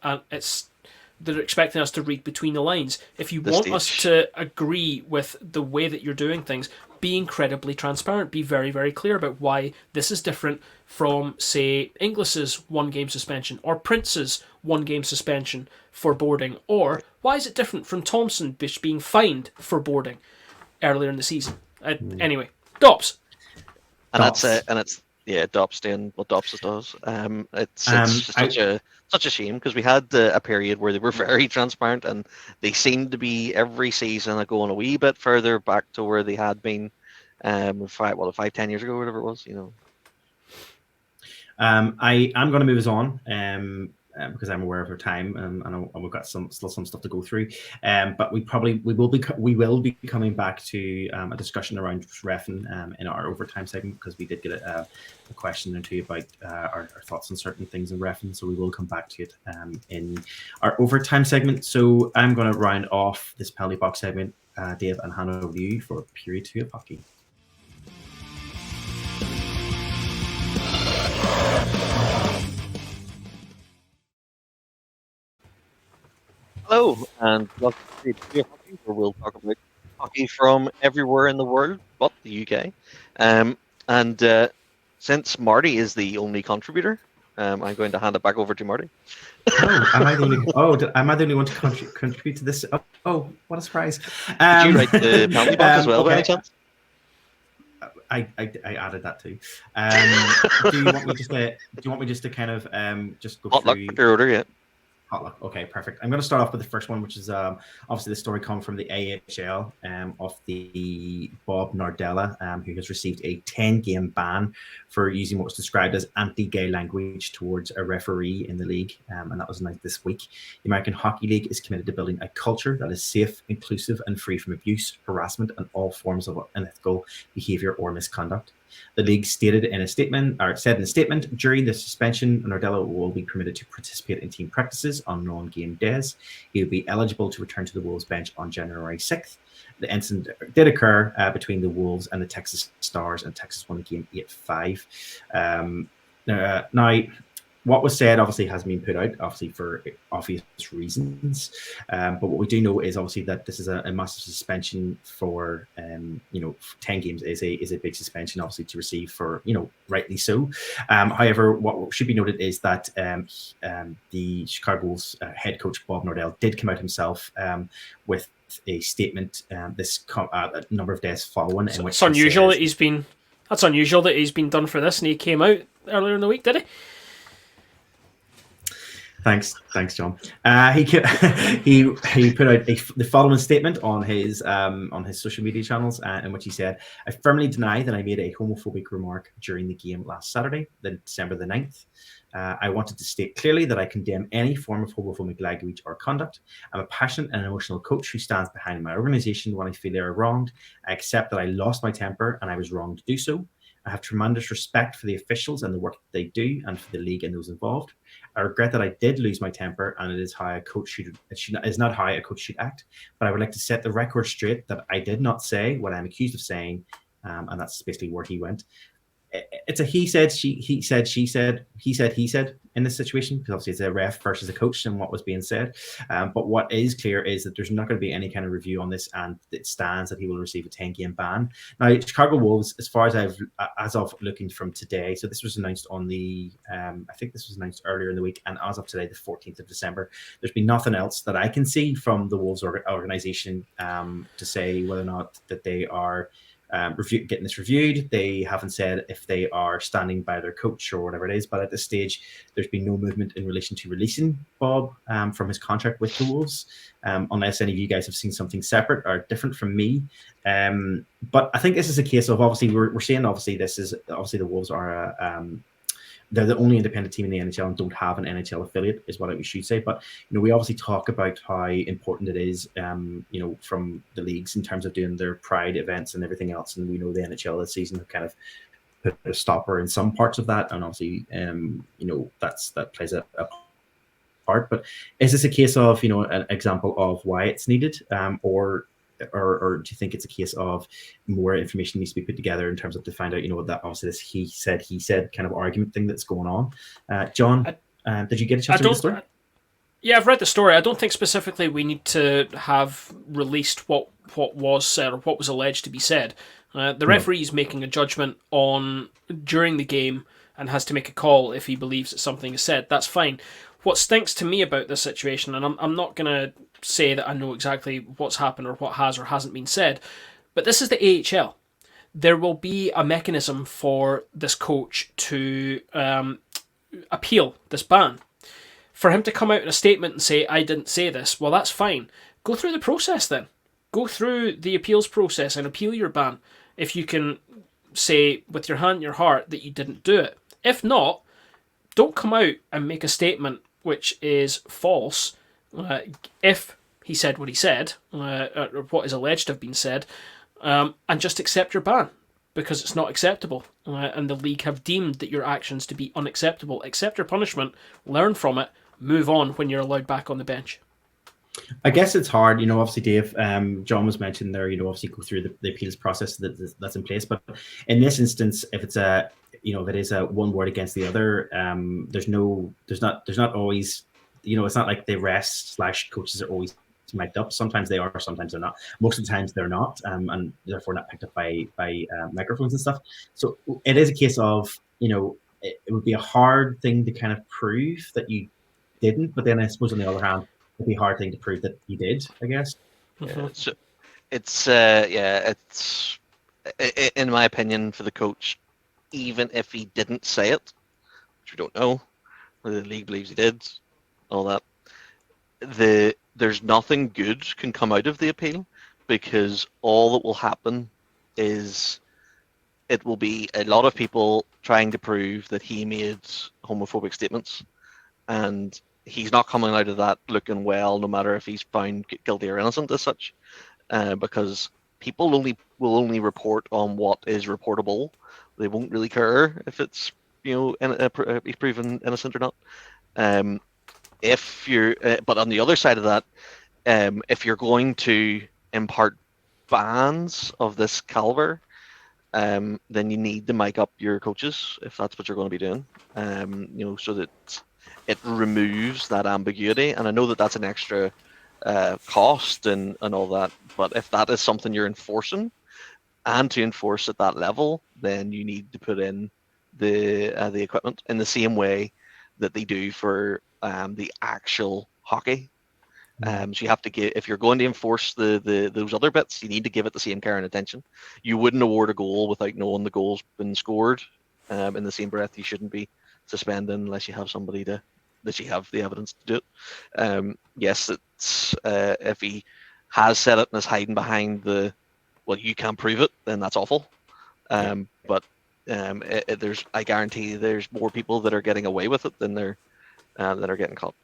they're expecting us to read between the lines. If you want us to agree with the way that you're doing things, be incredibly transparent. Be very, very clear about why this is different from, say, Inglis's 1 game suspension or Prince's 1 game suspension for boarding, or why is it different from Thompson being fined for boarding earlier in the season? Anyway, DOPs. And Dops. it's Dops doing what Dops does. It's just I such a shame because we had a period where they were very transparent and they seemed to be every season going a wee bit further back to where they had been 10 years ago, whatever it was, I am going to move us on because I'm aware of our time and we've got still some stuff to go through. But we will be coming back to a discussion around reffing in our overtime segment because we did get a question or two about our thoughts on certain things in reffing. So we will come back to it in our overtime segment. So I'm going to round off this penalty box segment, Dave, and hand over to you for period 2 of hockey. Hello, and welcome to Period Hockey, where we'll talk about hockey from everywhere in the world but the UK. And since Marty is the only contributor, I'm going to hand it back over to Marty. Oh, am I the only one to contribute to this? Oh, what a surprise! Did you write the penalty box as well, by any chance? I added that too. Do you want me just to kind of just go Potluck through your order, yeah. Potluck. Okay, perfect. I'm going to start off with the first one, which is obviously the story coming from the EIHL of the Bob Nardella, who has received a 10-game ban for using what was described as anti-gay language towards a referee in the league, and that was announced this week. The American Hockey League is committed to building a culture that is safe, inclusive, and free from abuse, harassment, and all forms of unethical behavior or misconduct. The league said in a statement, during the suspension, Nardella will be permitted to participate in team practices on non-game days. He will be eligible to return to the Wolves bench on January 6th. The incident did occur between the Wolves and the Texas Stars, and Texas won the game 8-5. Now, what was said obviously hasn't been put out, obviously for obvious reasons. But what we do know is obviously that this is a massive suspension for 10 games is a big suspension, obviously, to receive for, rightly so. However, what should be noted is that the Chicago Wolves head coach Bob Nardella did come out himself with a statement a number of days following. It's unusual that that's unusual that he's been done for this, and he came out earlier in the week, did he? Thanks, John. He put out the following statement on his social media channels, in which he said, "I firmly deny that I made a homophobic remark during the game last Saturday, December the 9th. I wanted to state clearly that I condemn any form of homophobic language or conduct. I'm a passionate and emotional coach who stands behind my organization when I feel they are wronged. I accept that I lost my temper and I was wrong to do so. I have tremendous respect for the officials and the work that they do, and for the league and those involved. I regret that I did lose my temper, and it is how a coach should. Is not how a coach should act. But I would like to set the record straight that I did not say what I'm accused of saying, and that's basically where he went. It's a he said, he said, she said, he said in this situation, because obviously it's a ref versus a coach and what was being said. But what is clear is that there's not going to be any kind of review on this, and it stands that he will receive a 10-game ban. Now, Chicago Wolves, as far as of looking from today, so this was announced on I think this was announced earlier in the week, and as of today, the 14th of December, there's been nothing else that I can see from the Wolves organization to say whether or not that they are getting this reviewed. They haven't said if they are standing by their coach or whatever it is, but at this stage there's been no movement in relation to releasing Bob from his contract with the Wolves, unless any of you guys have seen something separate or different from me. But I think this is a case of, obviously we're saying obviously the Wolves are they're the only independent team in the NHL and don't have an NHL affiliate, is what we should say. But we obviously talk about how important it is, from the leagues in terms of doing their pride events and everything else. And we know the NHL this season have kind of put a stopper in some parts of that, and obviously, that plays a part. But is this a case of an example of why it's needed, or do you think it's a case of more information needs to be put together in terms of to find out, that obviously this he said kind of argument thing that's going on? John, did you get a chance to read the story? Yeah, I've read the story. I don't think specifically we need to have released what was said or what was alleged to be said. The referee is making a judgment during the game and has to make a call if he believes that something is said. That's fine. What stinks to me about this situation, and I'm not going to say that I know exactly what's happened or what has or hasn't been said, but this is the AHL. there will be a mechanism for this coach to appeal this ban. For him to come out in a statement and say, I didn't say this, well, that's fine. Go through the process then. Go through the appeals process and appeal your ban. If you can say with your hand in your heart that you didn't do it. If not, don't come out and make a statement which is false. If he said what he said, or what is alleged to have been said, and just accept your ban, because it's not acceptable, and the league have deemed that your actions to be unacceptable. Accept your punishment, learn from it, move on when you're allowed back on the bench. I guess it's hard, obviously, Dave, John was mentioned there, obviously go through the appeals process that's in place. But in this instance, if it's if it is a one word against the other, there's not always, it's not like the refs / coaches are always mic'd up. Sometimes they are, sometimes they're not. Most of the times they're not, and therefore not picked up by microphones and stuff. So it is a case of, it would be a hard thing to kind of prove that you didn't, but then I suppose on the other hand, it'd be a hard thing to prove that you did, I guess. Yeah, so it's in my opinion, for the coach, even if he didn't say it, which we don't know, whether the league believes he did, all that, there's nothing good can come out of the appeal, because all that will happen is it will be a lot of people trying to prove that he made homophobic statements, and he's not coming out of that looking well, no matter if he's found guilty or innocent as such, because people will only report on what is reportable. They won't really care if it's he's proven innocent or not. If you're, but on the other side of that, if you're going to impart bans of this caliber, then you need to mic up your coaches if that's what you're going to be doing. So that it removes that ambiguity. And I know that that's an extra cost and all that, but if that is something you're enforcing, and to enforce at that level, then you need to put in the equipment in the same way that they do for the actual hockey. So you have to give, if you're going to enforce those other bits, you need to give it the same care and attention. You wouldn't award a goal without knowing the goal's been scored. In the same breath, you shouldn't be suspending unless you have somebody that you have the evidence to do it. Yes, it's if he has said it and is hiding behind you can't prove it, then that's awful. But I guarantee there's more people that are getting away with it than that are getting caught.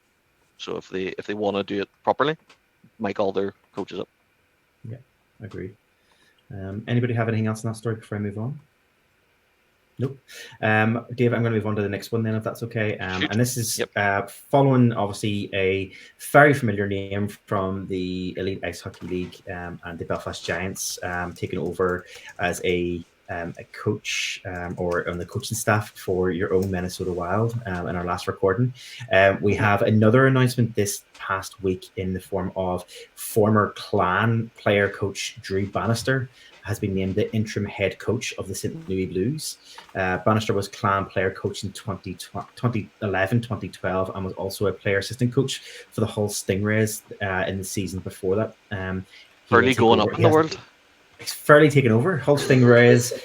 So if they want to do it properly, mic all their coaches up. Yeah, I agree. Anybody have anything else in that story before I move on? Nope. Dave, I'm going to move on to the next one then, if that's okay. And this is following, obviously, a very familiar name from the Elite Ice Hockey League and the Belfast Giants, taking over as a coach or on the coaching staff for your own Minnesota Wild in our last recording. We have another announcement this past week in the form of former Clan player coach Drew Bannister has been named the interim head coach of the St. Louis Blues. Bannister was Clan player coach in 2011, 2012, and was also a player assistant coach for the Hull Stingrays in the season before that. Fairly going up in the world. It's fairly taken over. Hull Stingrays,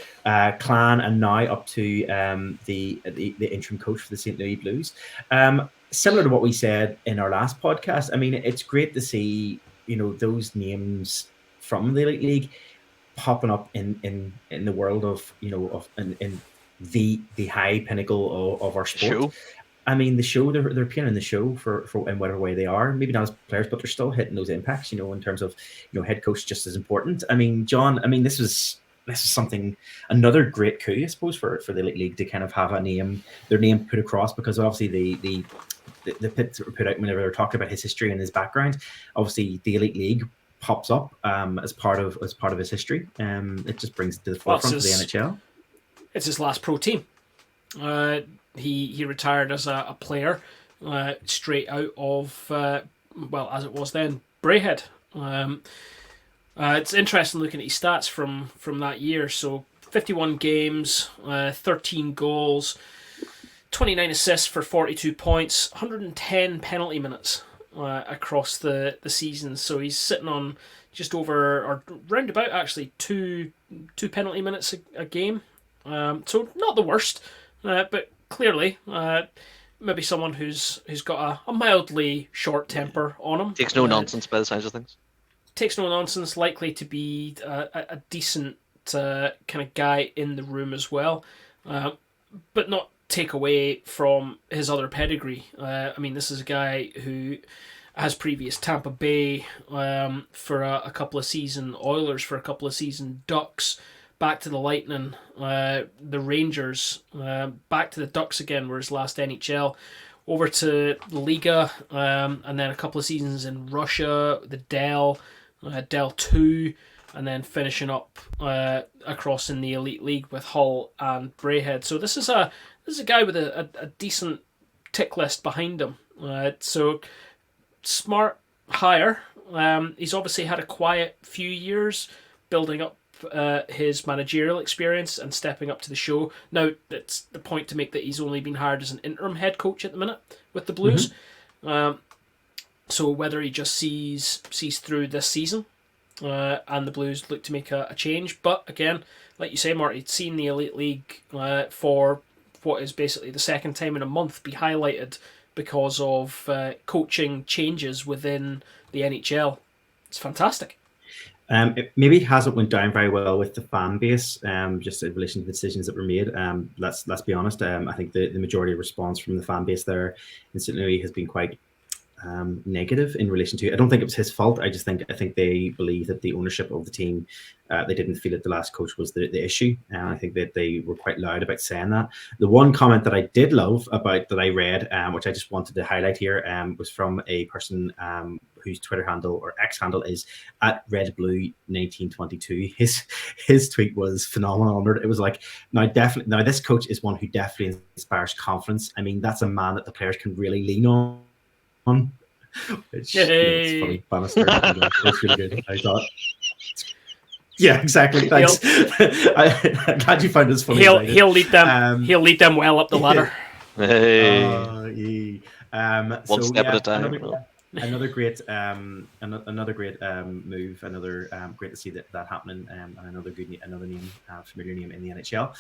Clan, and now up to the interim coach for the St. Louis Blues. Similar to what we said in our last podcast, I mean, it's great to see those names from the Elite League popping up in the world of in the high pinnacle of our sport. Show. I mean, the show they're appearing in the show for in whatever way they are. Maybe not as players, but they're still hitting those impacts. In terms of head coach just as important. I mean, John. I mean, this is something, another great coup, I suppose, for the Elite League to kind of have their name put across, because obviously the pits that were put out whenever they're talking about his history and his background, obviously the Elite League pops up as part of his history. It just brings it to the forefront of the NHL. It's his last pro team. He retired as a player straight out of as it was then, Braehead. It's interesting looking at his stats from that year. So 51 games, 13 goals, 29 assists for 42 points, 110 penalty minutes across the season. So he's sitting on just over, or round about actually, two penalty minutes a game. So not the worst, but clearly maybe someone who's got a mildly short temper on him. Takes no nonsense by the sounds of things. Takes no nonsense, likely to be a decent kind of guy in the room as well, but not take away from his other pedigree. I mean, this is a guy who has previous Tampa Bay for a couple of season, Oilers for a couple of season, Ducks, back to the Lightning, the Rangers, back to the Ducks again, were his last NHL, over to Liga, and then a couple of seasons in Russia, the Dell 2, and then finishing up across in the Elite League with Hull and Braehead. So this is a guy with a decent tick list behind him. So smart hire. He's obviously had a quiet few years building up his managerial experience and stepping up to the show. Now, it's the point to make that he's only been hired as an interim head coach at the minute with the Blues. So whether he just sees through this season and the Blues look to make a change. But again, like you say, Marty, seeing the Elite League for what is basically the second time in a month be highlighted because of coaching changes within the NHL. It's fantastic. Maybe it hasn't went down very well with the fan base, just in relation to the decisions that were made. Let's be honest. I think the majority of response from the fan base there in St. Louis has been quite negative in relation to. I don't think it was his fault. I think they believe that the ownership of the team, they didn't feel that the last coach was the issue, and I think that they were quite loud about saying that. The one comment that I did love about that I read, which I just wanted to highlight here, was from a person whose Twitter handle or X handle is @RedBlue1922. His tweet was phenomenal. It was like, now this coach is one who definitely inspires confidence. I mean, that's a man that the players can really lean on. Which, it's funny. Bannister. It's really good. I thought. Yeah, exactly. Thanks. I'm glad you found this funny. He'll lead them. He'll lead them well up the ladder. Hey. One step at a time. Another great move. Another great to see that happening. And another name, familiar name in the NHL.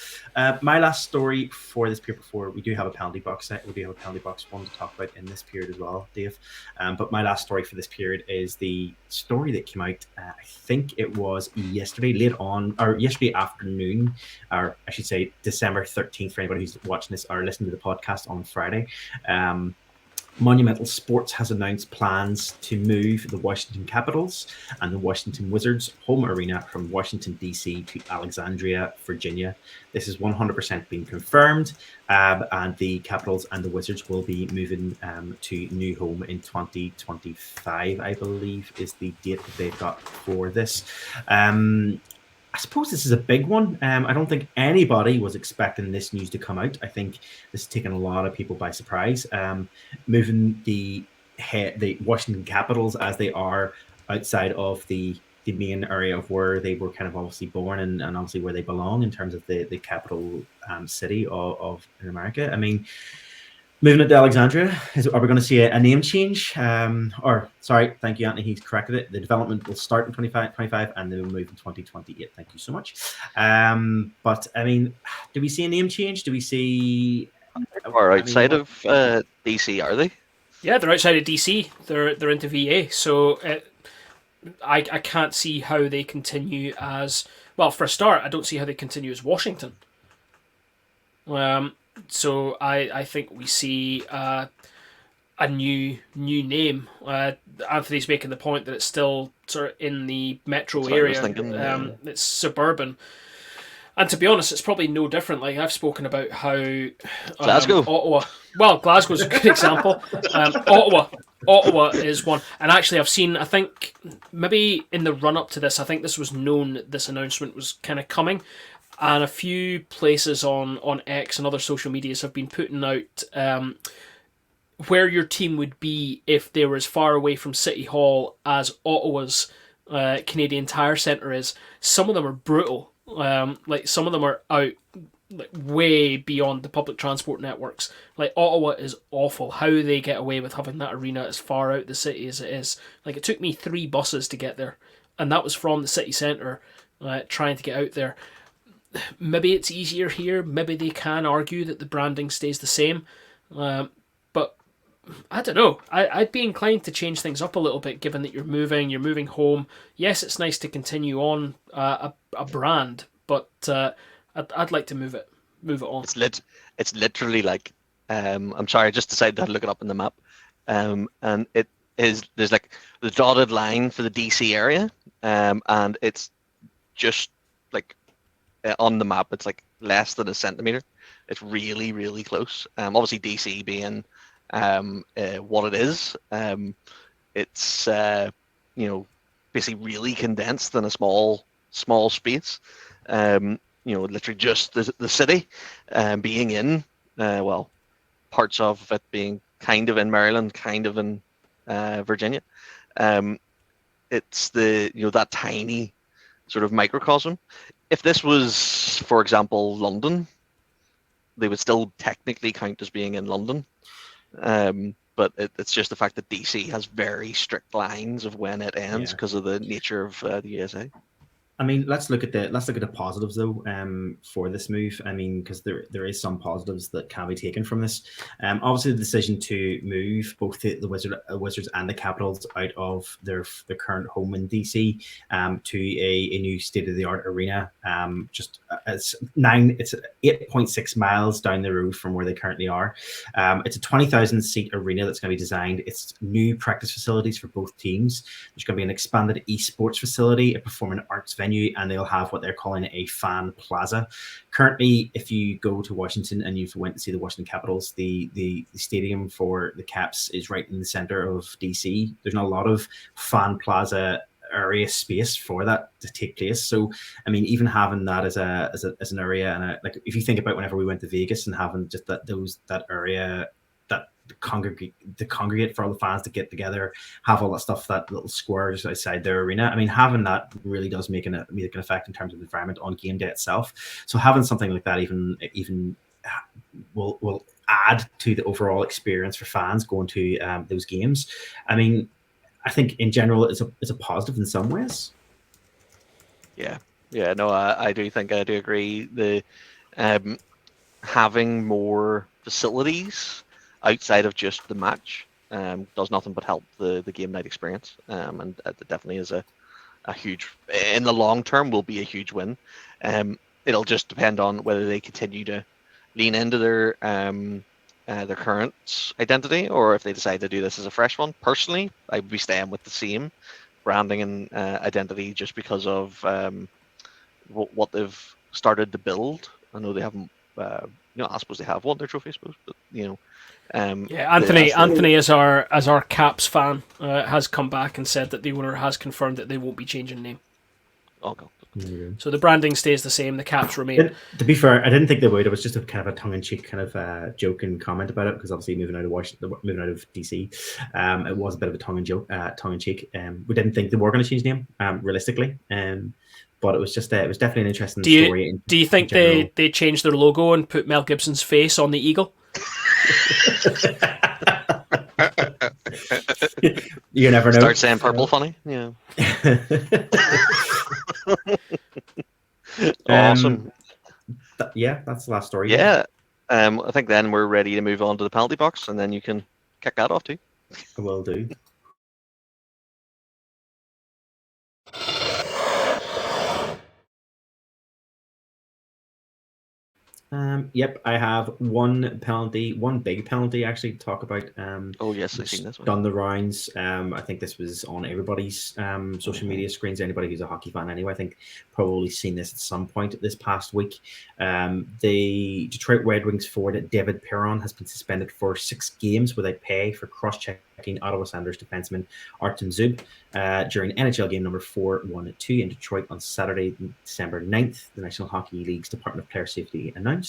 My last story for this period, before we do have a penalty box set, we do have a penalty box one to talk about in this period as well, Dave. But my last story for this period is the story that came out. I think it was yesterday afternoon, or I should say December 13th for anybody who's watching this or listening to the podcast on Friday. Monumental Sports has announced plans to move the Washington Capitals and the Washington Wizards home arena from Washington, D.C. to Alexandria, Virginia. This is 100% being confirmed, and the Capitals and the Wizards will be moving to new home in 2025, I believe, is the date that they've got for this. I suppose this is a big one. I don't think anybody was expecting this news to come out. I think this has taken a lot of people by surprise. Moving the Washington Capitals as they are outside of the main area of where they were kind of obviously born and obviously where they belong in terms of the capital city of in America. I mean, moving it to Alexandria, are we going to see a name change? Sorry, thank you, Anthony. He's corrected it. The development will start in 2025 and then will move in 2028. Thank you so much. But, I mean, do we see a name change? Do we see... Or outside of DC, are they? Yeah, they're outside of DC. They're into VA. So I can't see how they continue as... Well, for a start, I don't see how they continue as Washington. So I think we see a new name. Anthony's making the point that it's still sort of in the metro area. It's suburban. And to be honest, it's probably no different. Like, I've spoken about how Glasgow, Ottawa. Well, Glasgow's a good example. Ottawa is one. And actually, I've seen. I think maybe in the run up to this, I think this was known that this announcement was kind of coming. And a few places on X and other social medias have been putting out where your team would be if they were as far away from City Hall as Ottawa's Canadian Tire Centre is. Some of them are brutal. Like, some of them are out like way beyond the public transport networks. Like, Ottawa is awful. How they get away with having that arena as far out the city as it is. Like, it took me 3 buses to get there. and that was from the city centre, trying to get out there. Maybe it's easier here. Maybe they can argue that the branding stays the same, but I don't know. I'd be inclined to change things up a little bit, given that you're moving home. Yes, it's nice to continue on a brand, but I'd like to move it on. It's literally like, I'm sorry, I just decided to look it up in the map, and there's like the dotted line for the DC area, and it's just like on the map, it's like less than a centimeter. It's really, really close. Obviously DC being what it is, it's basically really condensed in a small space. Literally just the city being in parts of it being kind of in Maryland, kind of in Virginia. It's that tiny sort of microcosm. If this was, for example, London, they would still technically count as being in London. But it's just the fact that DC has very strict lines of when it ends because of the nature of the USA. I mean, let's look at the positives though. For this move, I mean, because there is some positives that can be taken from this. Obviously, the decision to move both the Wizards and the Capitals out of their current home in DC to a new state of the art arena. It's 8.6 miles down the road from where they currently are. It's a 20,000 seat arena that's going to be designed. It's new practice facilities for both teams. There's going to be an expanded esports facility, a performing arts venue, and they'll have what they're calling a fan plaza. Currently, if you go to Washington and you went to see the Washington Capitals, the stadium for the Caps is right in the center of DC. There's not a lot of fan plaza area space for that to take place. So, I mean, even having that as an area, and like if you think about whenever we went to Vegas and having just that area that congregate for all the fans to get together, have all that stuff, that little squares outside their arena. I mean, having that really does make an effect in terms of the environment on game day itself. So having something like that even will add to the overall experience for fans going to those games. I mean, I think in general it's a positive in some ways. Yeah, no, I do agree. The having more facilities outside of just the match does nothing but help the game night experience, and it definitely is a huge, in the long term, will be a huge win. It'll just depend on whether they continue to lean into their current identity, or if they decide to do this as a fresh one. Personally, I would be staying with the same branding and identity just because of what they've started to build. I know they haven't, I suppose they have won their trophy, I suppose, but Anthony, as our Caps fan, has come back and said that the owner has confirmed that they won't be changing name. Oh, God. So the branding stays the same. The Caps remain. To be fair, I didn't think they would. It was just a kind of a tongue-in-cheek kind of joke and comment about it, because obviously moving out of DC, it was a bit of a tongue-in-cheek. We didn't think they were going to change name, realistically. But it was just it was definitely an interesting story. Do you think they changed their logo and put Mel Gibson's face on the eagle? You never know. Start saying purple funny. Yeah. Awesome. That's the last story. Yeah. I think then we're ready to move on to the penalty box, and then you can kick that off too. I will do. Yep, I have one big penalty actually to talk about. Oh yes, I've seen this one. Done the rounds. I think this was on everybody's social media screens. Anybody who's a hockey fan, anyway, I think probably seen this at some point this past week. The Detroit Red Wings forward David Perron has been suspended for 6 games without pay for cross-checking Ottawa Senators defenseman Artem Zub during NHL game number 412 in Detroit on Saturday, December 9th. The National Hockey League's Department of Player Safety announced.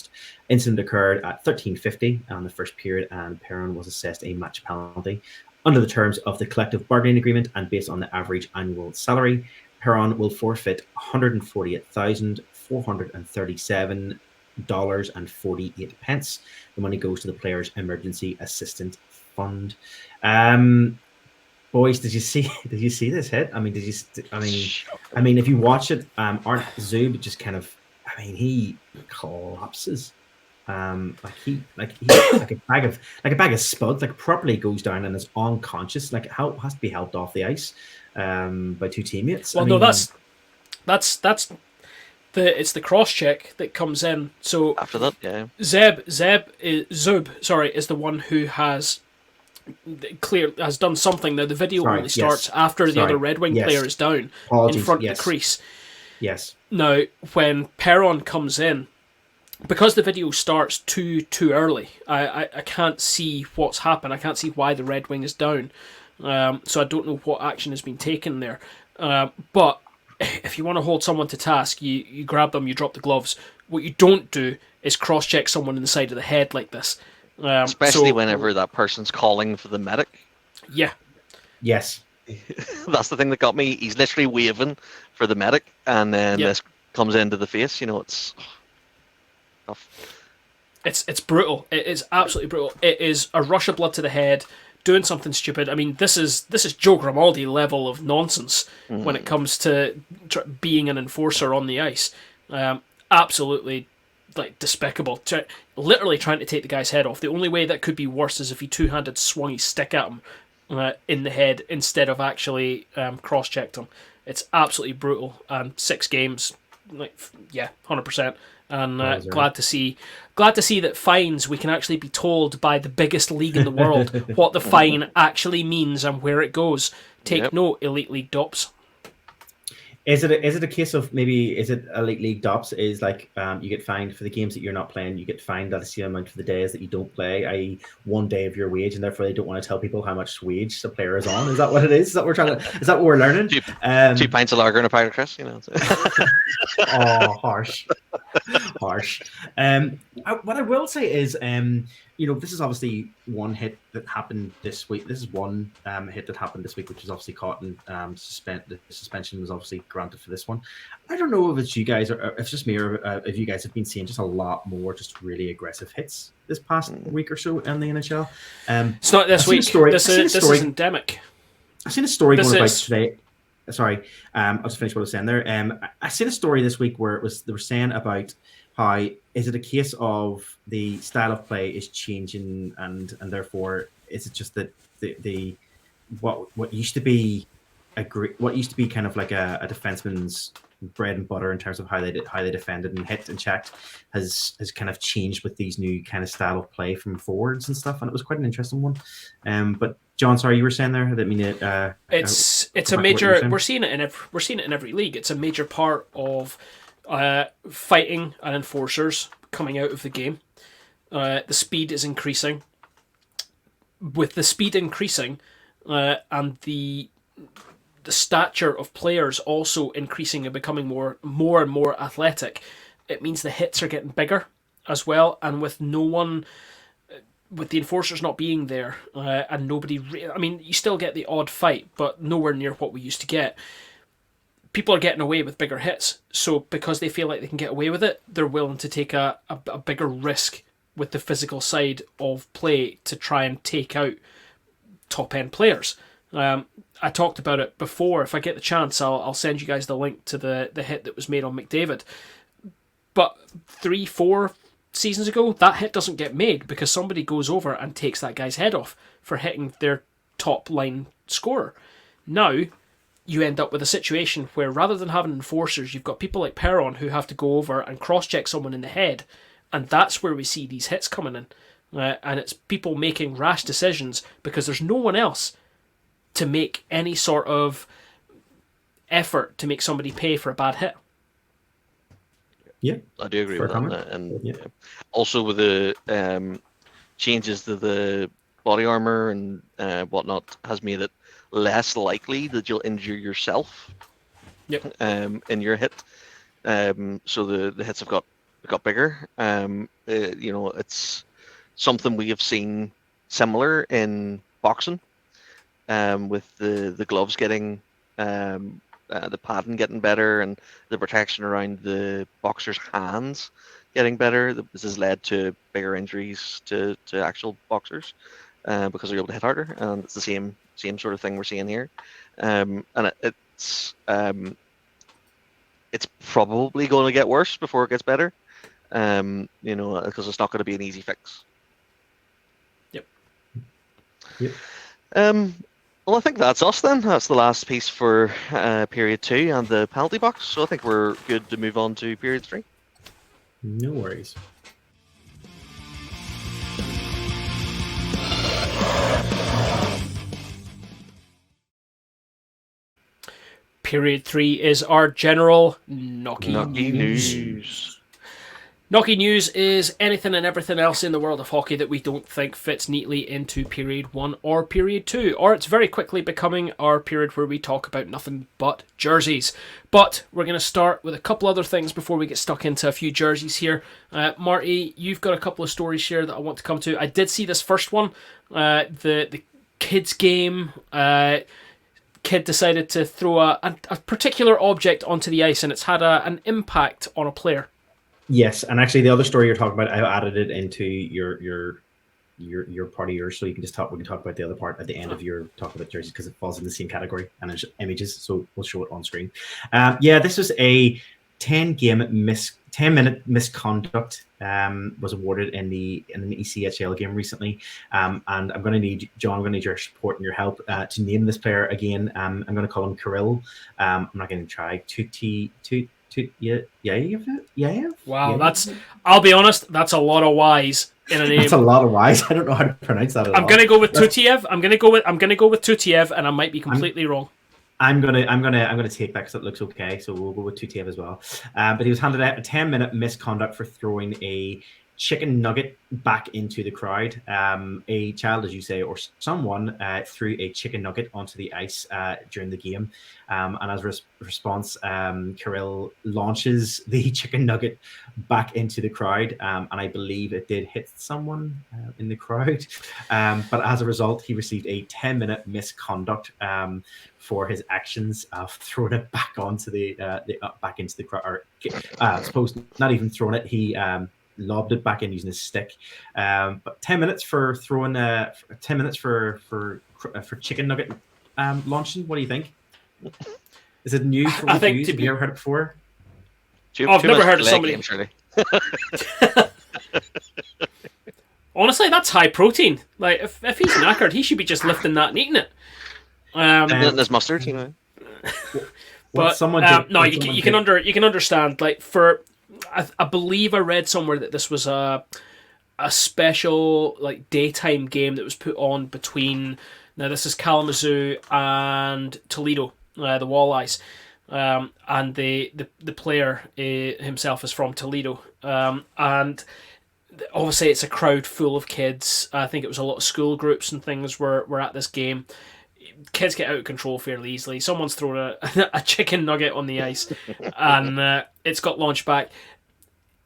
Incident occurred at 13:50 on the first period, and Perron was assessed a match penalty. Under the terms of the collective bargaining agreement and based on the average annual salary, Perron will forfeit $148,437.48. The money goes to the player's emergency assistance fund. Boys, did you see this hit? I mean, if you watch it, Art Zub just kind of, I mean, he collapses. Like a bag of spuds, like properly goes down and is unconscious. Like how has to be helped off the ice by two teammates. Well, no, that's it's the cross check that comes in. So After that, yeah. Zub, is the one who has done something. Now the video only starts after the other Red Wing player is down in front of the crease. Yes. Now when Perron comes in, because the video starts too early, I can't see what's happened. I can't see why the Red Wing is down. So I don't know what action has been taken there. But if you want to hold someone to task, you grab them, you drop the gloves. What you don't do is cross-check someone in the side of the head like this. Especially whenever that person's calling for the medic. Yeah. Yes. That's the thing that got me. He's literally waving for the medic, and then this comes into the face. It's tough. It's brutal. It is absolutely brutal. It is a rush of blood to the head, doing something stupid. I mean, this is Joe Grimaldi level of nonsense when it comes to being an enforcer on the ice. Absolutely, like, despicable. Literally trying to take the guy's head off. The only way that could be worse is if he two-handed swung his stick at him in the head instead of actually cross-checked him. It's absolutely brutal. And 6 games, 100%. And glad to see that fines, we can actually be told by the biggest league in the world what the fine actually means and where it goes. Take note, Elite League DOPs. Is it a case of maybe is it Elite League DOPs is like you get fined for the games that you're not playing, you get fined at the same amount for the days that you don't play, i.e. 1 day of your wage, and therefore they don't want to tell people how much wage the player is on. Is that what it is? Is that what we're learning? 2 pints of lager and a pint of Chris, Oh, harsh. What I will say is, this is obviously one hit that happened this week. This is one hit that happened this week, which was obviously caught and the suspension was obviously granted for this one. I don't know if it's you guys or if it's just me, or if you guys have been seeing just a lot more just really aggressive hits this past week or so in the NHL. It's not this week. This is endemic. I've seen a story going about today. Sorry, I'll just finish what I was saying there. I seen a story this week where they were saying about how is it a case of the style of play is changing and therefore is it just that the what used to be kind of like a defenseman's bread and butter in terms of how they defended and hit and checked has kind of changed with these new kind of style of play from forwards and stuff, and it was quite an interesting one. But John, sorry, you were saying there. I didn't mean it. It's a major. We're seeing it in every league. It's a major part of fighting and enforcers coming out of the game. The speed is increasing. With the speed increasing, and the stature of players also increasing and becoming more and more athletic, it means the hits are getting bigger as well. And with the enforcers not being there, and nobody... you still get the odd fight, but nowhere near what we used to get. People are getting away with bigger hits. So because they feel like they can get away with it, they're willing to take a bigger risk with the physical side of play to try and take out top-end players. I talked about it before. If I get the chance, I'll send you guys the link to the hit that was made on McDavid. But 3-4 seasons ago, that hit doesn't get made because somebody goes over and takes that guy's head off for hitting their top line scorer. Now, you end up with a situation where rather than having enforcers, you've got people like Perron who have to go over and cross-check someone in the head, and that's where we see these hits coming in. And it's people making rash decisions because there's no one else to make any sort of effort to make somebody pay for a bad hit. Yeah, I do agree with that. And also with the changes to the body armor and whatnot has made it less likely that you'll injure yourself. Yep. In your hit. So the hits have got bigger. It's something we have seen similar in boxing. With the gloves getting the padding getting better and the protection around the boxer's hands getting better. This has led to bigger injuries to actual boxers. because they're able to hit harder, and it's the same sort of thing we're seeing here. And it's probably going to get worse before it gets better, because it's not going to be an easy fix. Yep. Well, I think that's us then. That's the last piece for period 2 and the penalty box. So I think we're good to move on to period 3. No worries. Period 3 is our general Knocky news. Knocky news is anything and everything else in the world of hockey that we don't think fits neatly into period 1 or period 2, or it's very quickly becoming our period where we talk about nothing but jerseys. But we're going to start with a couple other things before we get stuck into a few jerseys here. Marty, you've got a couple of stories here that I want to come to. I did see this first one, the kids game. Kid decided to throw a particular object onto the ice, and it's had an impact on a player. Yes, and actually the other story you're talking about, I added it into your part of yours, so you can just talk. We can talk about the other part at the end of your talk about jerseys because it falls in the same category and it's images, so we'll show it on screen. This was a 10-minute misconduct was awarded in an ECHL game recently, and I'm going to need John. I'm going to need your support and your help to name this player again. I'm going to call him Kirill. I'm not going to try Yeah. Wow, I'll be honest, that's a lot of Y's in a name. That's a lot of Y's. I don't know how to pronounce that at all. I'm gonna go with Tutiev. I'm gonna go with Tutiev, and I might be completely wrong. I'm gonna take that because it looks okay. So we'll go with Tutiev as well. But he was handed out a 10-minute misconduct for throwing a chicken nugget back into the crowd. A child, as you say, or someone threw a chicken nugget onto the ice during the game, and as a response, Kirill launches the chicken nugget back into the crowd, and I believe it did hit someone in the crowd. But as a result, he received a 10-minute misconduct for his actions of throwing it back onto back into the crowd. Or I suppose not even throwing it. He lobbed it back in using his stick. But 10 minutes for throwing 10 minutes for chicken nugget launching. What do you think? Is it new for you? Have you ever heard it before? I've never heard of somebody. Honestly, that's high protein. Like if he's knackered, he should be just lifting that and eating it. There's mustard, But you can understand. Like I believe I read somewhere that this was a special like daytime game that was put on between. Now this is Kalamazoo and Toledo, the Walleyes, and the player himself is from Toledo, and obviously it's a crowd full of kids. I think it was a lot of school groups and things were at this game. Kids get out of control fairly easily. Someone's thrown a chicken nugget on the ice, and it's got launched back.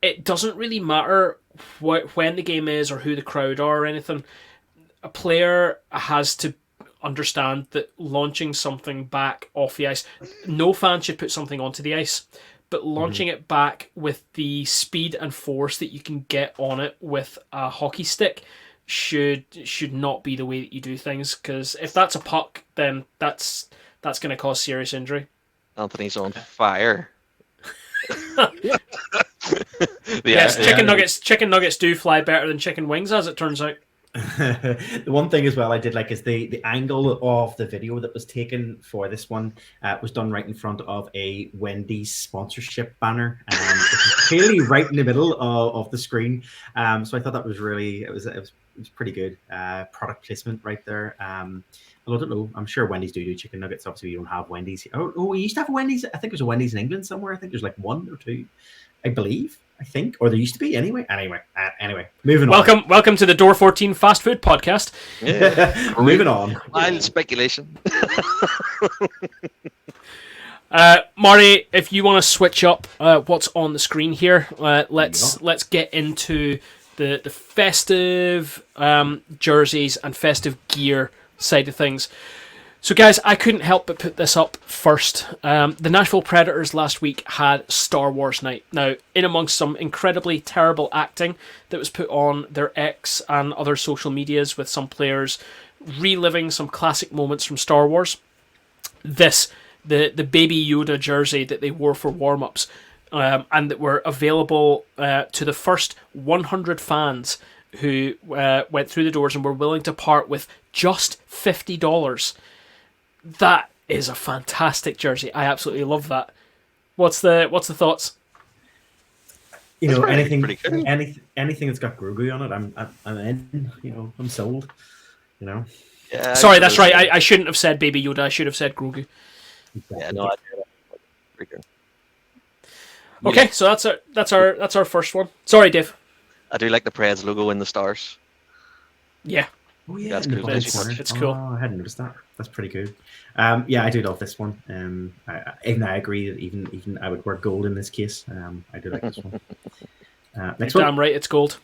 It doesn't really matter when the game is or who the crowd are or anything. A player has to understand that launching something back off the ice, no fan should put something onto the ice, but launching it back with the speed and force that you can get on it with a hockey stick should not be the way that you do things, because if that's a puck, then that's going to cause serious injury. Anthony's on fire. Yes, chicken nuggets do fly better than chicken wings, as it turns out. The one thing as well I did like is the angle of the video that was taken for this one was done right in front of a Wendy's sponsorship banner, clearly right in the middle of the screen. So I thought that was really it was pretty good product placement right there. Well, I don't know. I'm sure Wendy's do chicken nuggets. Obviously, we don't have Wendy's. Oh, we used to have a Wendy's. I think there's a Wendy's in England somewhere. I think there's like one or two, I believe. I think, or there used to be anyway. Anyway, moving on. Welcome to the Door 14 Fast Food Podcast. Yeah. Moving on. Wild speculation. Marty, if you want to switch up what's on the screen here, let's get into the festive jerseys and festive gear side of things. So, guys, I couldn't help but put this up first. The Nashville Predators last week had Star Wars Night. Now, in amongst some incredibly terrible acting that was put on their X and other social medias with some players reliving some classic moments from Star Wars, the Baby Yoda jersey that they wore for warm-ups, and that were available to the first 100 fans who went through the doors and were willing to part with just $50. That is a fantastic jersey. I absolutely love that. What's the thoughts? You know, That's anything pretty good. anything that's got Grogu on it, I'm in. You know, I'm sold. You know. Yeah, Sorry, that's right. I shouldn't have said Baby Yoda. I should have said Grogu. Yeah, no, I get it. Pretty good. Okay, so that's our first one. Sorry, Dave. I do like the Preds logo in the stars. Yeah. Oh yeah, That's in the cool. bottom It's- corner. it's cool. Oh, I hadn't noticed that. That's pretty good. Yeah, I do love this one. Even I agree that even I would wear gold in this case. I do like this one. Next one. Damn right, it's gold.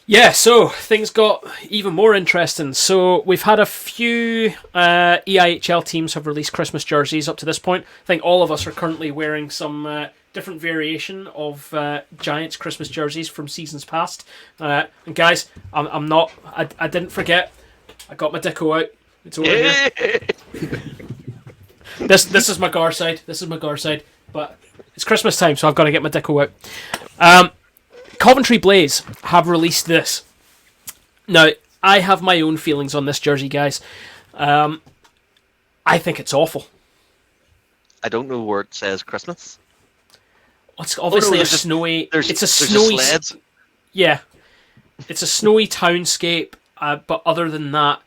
Yeah, so things got even more interesting. So we've had a few EIHL teams have released Christmas jerseys up to this point. I think all of us are currently wearing some different variation of Giants Christmas jerseys from seasons past. And guys, I didn't forget. I got my deco out. It's over here. This is my gar side. This is my gar side. But it's Christmas time, so I've got to get my deco out. Coventry Blaze have released this. Now, I have my own feelings on this jersey, guys. I think it's awful. I don't know where it says Christmas. It's obviously there's a snowy. There's It's a there's snowy. sleds. Yeah, it's a snowy townscape. But other than that,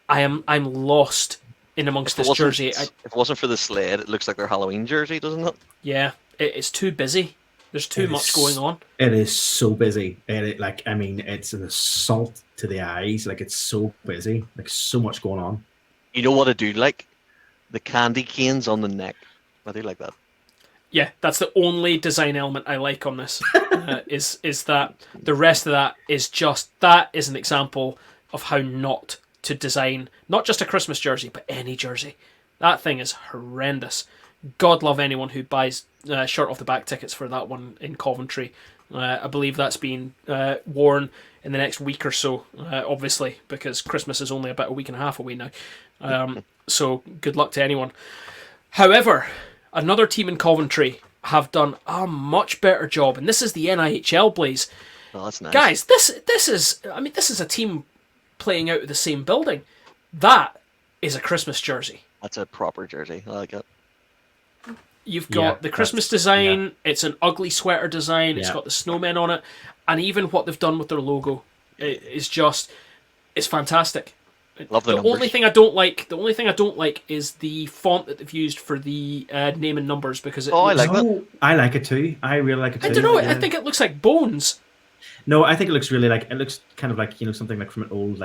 I'm lost in amongst If this jersey. if it wasn't for the sled, it looks like their Halloween jersey, doesn't it? Yeah, it's too busy. There's too much going on. It is so busy. It's an assault to the eyes. Like, it's so busy. Like, so much going on. You know what I do like? The candy canes on the neck. I do like that. Yeah, that's the only design element I like on this. Is that the rest of that is just that is an example of how not to design not just a Christmas jersey but any jersey. That thing is horrendous. God love anyone who buys shirt off the back tickets for that one in Coventry. I believe that's being worn in the next week or so, obviously, because Christmas is only about a week and a half away now. So good luck to anyone. However, another team in Coventry have done a much better job, and this is the NIHL Blaze. Oh, that's nice. Guys, this is a team playing out of the same building. That is a Christmas jersey. That's a proper jersey. I like it. You've got the Christmas design. It's an ugly sweater design. It's got the snowmen on it, and even what they've done with their logo is it's fantastic. Love the numbers. only thing I don't like is the font that they've used for the name and numbers because it. I looks- like that. Oh, I like it too. I really like it too. I don't know. Yeah. I think it looks like bones. No, I think it looks really it looks kind of like, you know, something like from an old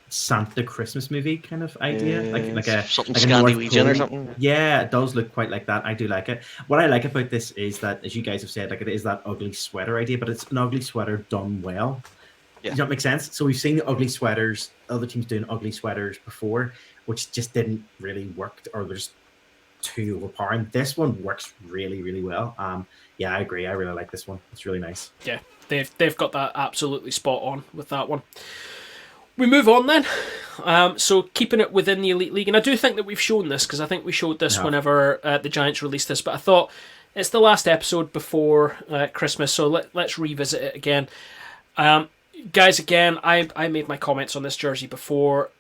Santa Christmas movie kind of idea, like a something like a North Scandinavian or Pole. something. Yeah, it does look quite like that. I do like it. What I like about this is that, as you guys have said, it is that ugly sweater idea, but it's an ugly sweater done well. Yeah. Does that make sense? So we've seen the ugly sweaters, other teams doing ugly sweaters before, which just didn't really work, or there's too overpowering. This one works really, really well. Yeah, I agree. I really like this one. It's really nice. Yeah, they've got that absolutely spot on with that one. We move on then. So keeping it within the Elite League, and I do think that we've shown this because I think we showed this whenever the Giants released this, but I thought it's the last episode before Christmas, so let's revisit it again. Guys, again, I made my comments on this jersey before.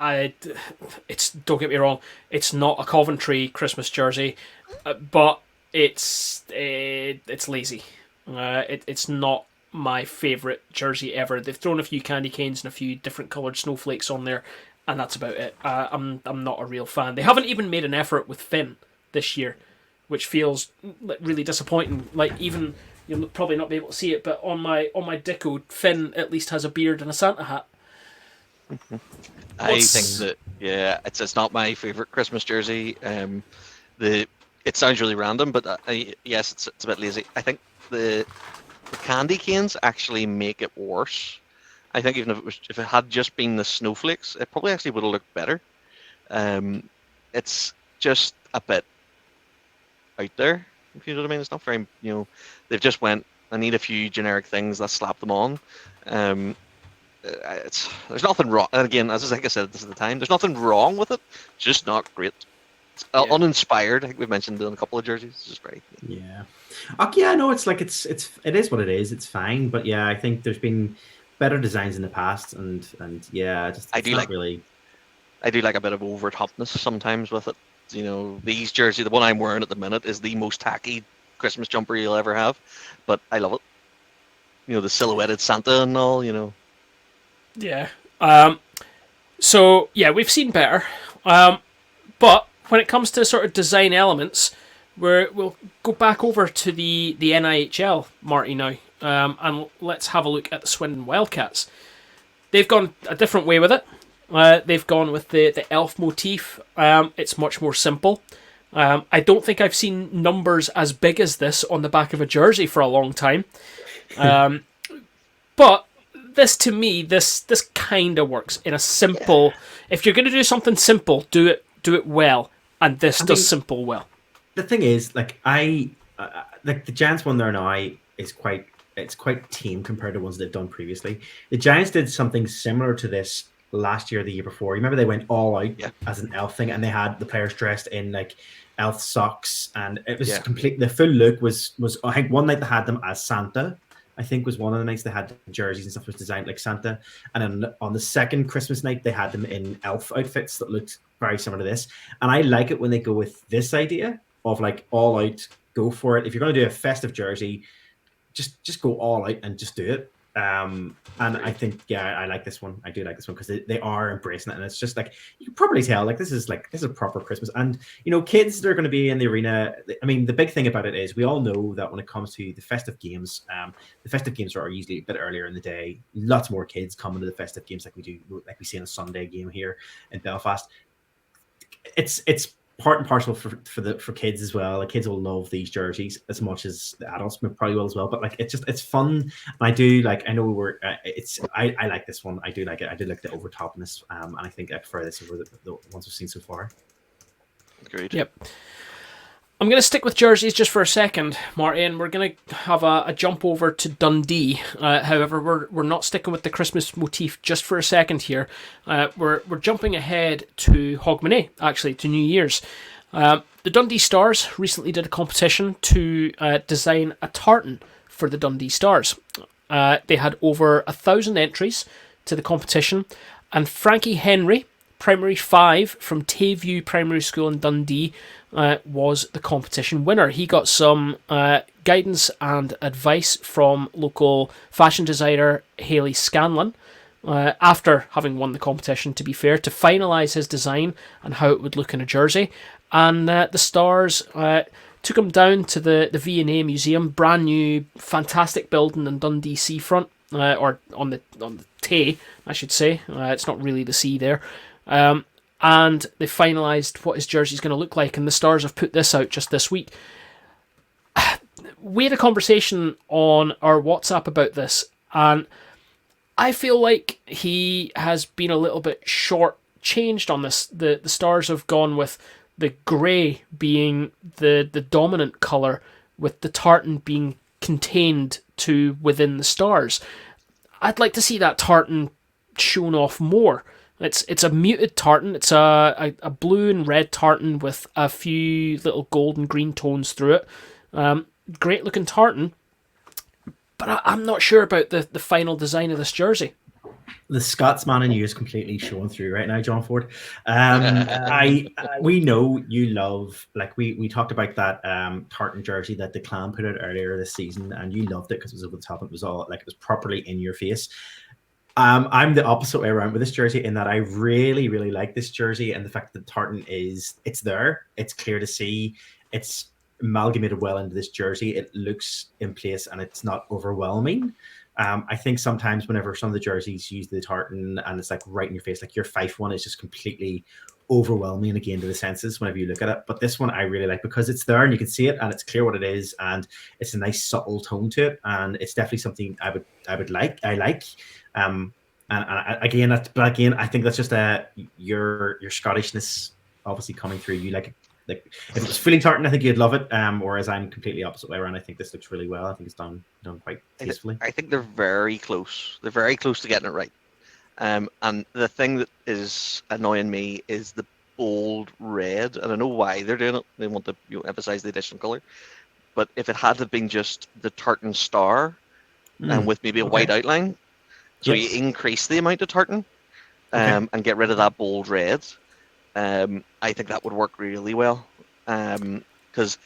It's don't get me wrong, it's not a Coventry Christmas jersey, but it's lazy. It's not my favourite jersey ever. They've thrown a few candy canes and a few different coloured snowflakes on there, and that's about it. I'm not a real fan. They haven't even made an effort with Finn this year, which feels really disappointing. Like, even you'll probably not be able to see it, but on my Dicko, Finn at least has a beard and a Santa hat. I think that it's not my favorite Christmas jersey. It sounds really random, but yes, it's a bit lazy. I think the candy canes actually make it worse. I think even if it had just been the snowflakes, it probably actually would have looked better. It's just a bit out there, if you know what I mean. It's not very, they've just went, I need a few generic things, let's slap them on. There's nothing wrong. And again, as I said, this is the time. There's nothing wrong with it. Just not great. It's uninspired. I think we've mentioned it in a couple of jerseys. It's just very. Yeah. Okay, I know it's like it is what it is. It's fine, but yeah, I think there's been better designs in the past, and yeah, I do like a bit of over topness sometimes with it. These jerseys, the one I'm wearing at the minute, is the most tacky Christmas jumper you'll ever have, but I love it. The silhouetted Santa and all. Yeah. So yeah, we've seen better. But when it comes to sort of design elements, we'll go back over to the NIHL, Marty, now, and let's have a look at the Swindon Wildcats. They've gone a different way with it. They've gone with the elf motif. It's much more simple. I don't think I've seen numbers as big as this on the back of a jersey for a long time. But this, to me, this kind of works in a simple. Yeah. If you're going to do something simple, do it well, and this does simple well. The thing is, like the Giants one there now is quite tame compared to ones they've done previously. The Giants did something similar to this last year, or the year before. Remember, they went all out as an elf thing, and they had the players dressed in like elf socks, and it was complete. The full look was. I think one night they had them as Santa. I think was one of the nights they had jerseys and stuff was designed like Santa. And then on the second Christmas night, they had them in elf outfits that looked very similar to this. And I like it when they go with this idea of like all out, go for it. If you're going to do a festive jersey, just go all out and just do it. And I think, I like this one. I do like this one because they are embracing it. And it's just like, you can probably tell, like, this is a proper Christmas. And, kids that are going to be in the arena. I mean, the big thing about it is we all know that when it comes to the festive games are usually a bit earlier in the day. Lots more kids come into the festive games like we see in a Sunday game here in Belfast. It's part and parcel for kids as well. The kids will love these jerseys as much as the adults probably will as well. But like it's fun. And I do like. I know I like this one. I do like it. I do like the overtopness. And I think I prefer this over the ones we've seen so far. Agreed. Yep. I'm going to stick with jerseys just for a second, Marty, and we're going to have a jump over to Dundee. However, we're not sticking with the Christmas motif just for a second here. We're jumping ahead to Hogmanay, actually, to New Year's. The Dundee Stars recently did a competition to design a tartan for the Dundee Stars. They had over 1,000 entries to the competition, and Frankie Henry, Primary 5 from Tayview Primary School in Dundee, was the competition winner. He got some guidance and advice from local fashion designer Hayley Scanlon after having won the competition, to be fair, to finalise his design and how it would look in a jersey. And the Stars took him down to the V&A Museum, brand new, fantastic building in Dundee seafront, or on the Tay, I should say. It's not really the sea there. And they finalised what his jersey is going to look like, and the Stars have put this out just this week. We had a conversation on our WhatsApp about this, and I feel like he has been a little bit short-changed on this. The Stars have gone with the grey being the dominant colour, with the tartan being contained to within the Stars. I'd like to see that tartan shown off more. It's a muted tartan. It's a blue and red tartan with a few little gold and green tones through it. Great looking tartan, but I'm not sure about the final design of this jersey. The Scotsman in you is completely showing through right now, John Ford. We know you love, like we talked about that tartan jersey that the Clan put out earlier this season, and you loved it because it was over the top. It was all like it was properly in your face. I'm the opposite way around with this jersey in that I really, really like this jersey, and the fact that the tartan it's there, it's clear to see, it's amalgamated well into this jersey. It looks in place and it's not overwhelming. I think sometimes whenever some of the jerseys use the tartan and it's like right in your face, like your Fife one is just completely overwhelming again to the senses whenever you look at it. But this one I really like because it's there and you can see it and it's clear what it is and it's a nice subtle tone to it, and it's definitely something I would like. I like. again, I think that's just your Scottishness obviously coming through. You like if it was fully tartan, I think you'd love it. Whereas I'm completely opposite way around. I think this looks really well. I think it's done quite tastefully. I think they're very close. They're very close to getting it right. And the thing that is annoying me is the bold red. And I know why they're doing it. They want to emphasize the additional color. But if it had to been just the tartan star and with maybe a white outline, so you increase the amount of tartan and get rid of that bold red, I think that would work really well. Because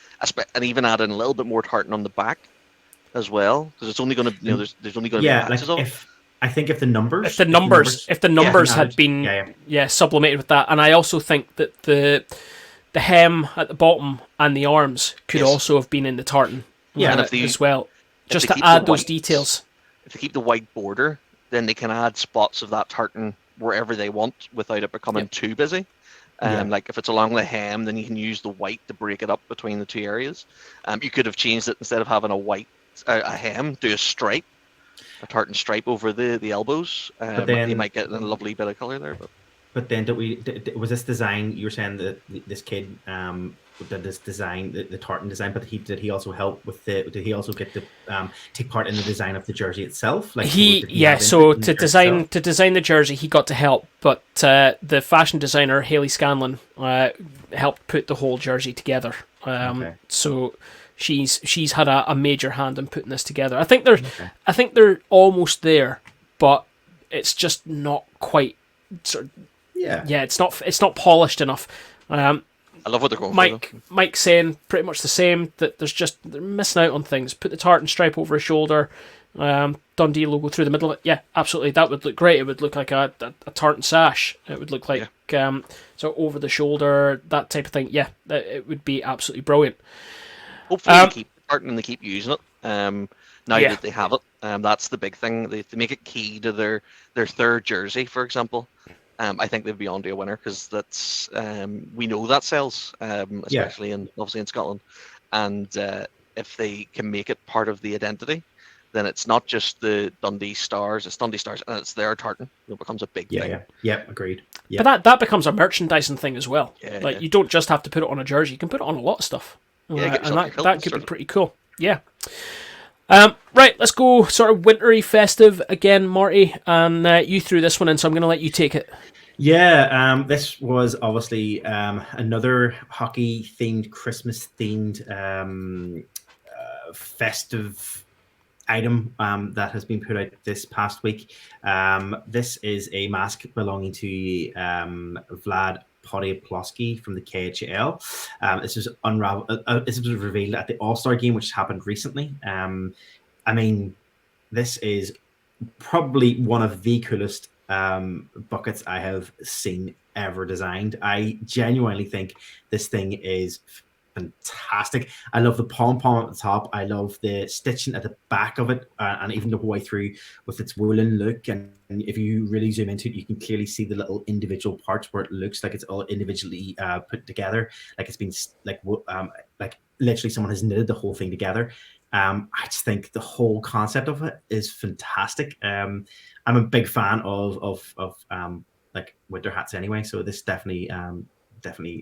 and even add in a little bit more tartan on the back as well, because it's only going to there's only going to be patches of it. I think if the numbers had been sublimated with that, and I also think that the hem at the bottom and the arms could also have been in the tartan as well, just to add those details. If they keep the white border, then they can add spots of that tartan wherever they want without it becoming too busy. Like if it's along the hem, then you can use the white to break it up between the two areas. You could have changed it, instead of having a hem, do a tartan stripe over the elbows. But then you might get a lovely bit of color there. But then was this design, you were saying that this kid did this design, the tartan design, but did he also help with did he also get to take part in the design of the jersey itself? Like to design the jersey, he got to help, but the fashion designer Hayley Scanlon helped put the whole jersey together. So she's had a major hand in putting this together. I think they're almost there, but it's just not quite it's not polished enough. I love what they're going for. Mike's saying pretty much the same, that they're missing out on things. Put the tartan stripe over his shoulder, Dundee logo through the middle of it. Yeah, absolutely, that would look great. It would look like a tartan sash. It would look like so over the shoulder, that type of thing. Yeah, it would be absolutely brilliant. Hopefully they keep the tartan and they keep using it. Now that they have it, that's the big thing. They make it key to their third jersey, for example. I think they'd be on to a winner, because that's we know that sells, especially obviously in Scotland. And if they can make it part of the identity, then it's not just the Dundee Stars, it's Dundee Stars, and it's their tartan. It becomes a big thing. Yeah, agreed. Yeah. But that becomes a merchandising thing as well. You don't just have to put it on a jersey; you can put it on a lot of stuff. And that could be pretty cool. Yeah. Right, let's go sort of wintry festive again, Marty, and you threw this one in, so I'm going to let you take it. Yeah, this was obviously another hockey-themed, Christmas-themed festive item that has been put out this past week. This is a mask belonging to Vlad Podopolsky from the KHL. This was revealed at the All-Star game, which happened recently. I mean, this is probably one of the coolest buckets I have seen ever designed. I genuinely think this thing is fantastic. I love the pom-pom at the top. I love the stitching at the back of it, and even the way through with its woolen look. And if you really zoom into it, you can clearly see the little individual parts where it looks like it's all individually put together, like it's been like literally someone has knitted the whole thing together. I just think the whole concept of it is fantastic. I'm a big fan of like winter hats anyway, so this definitely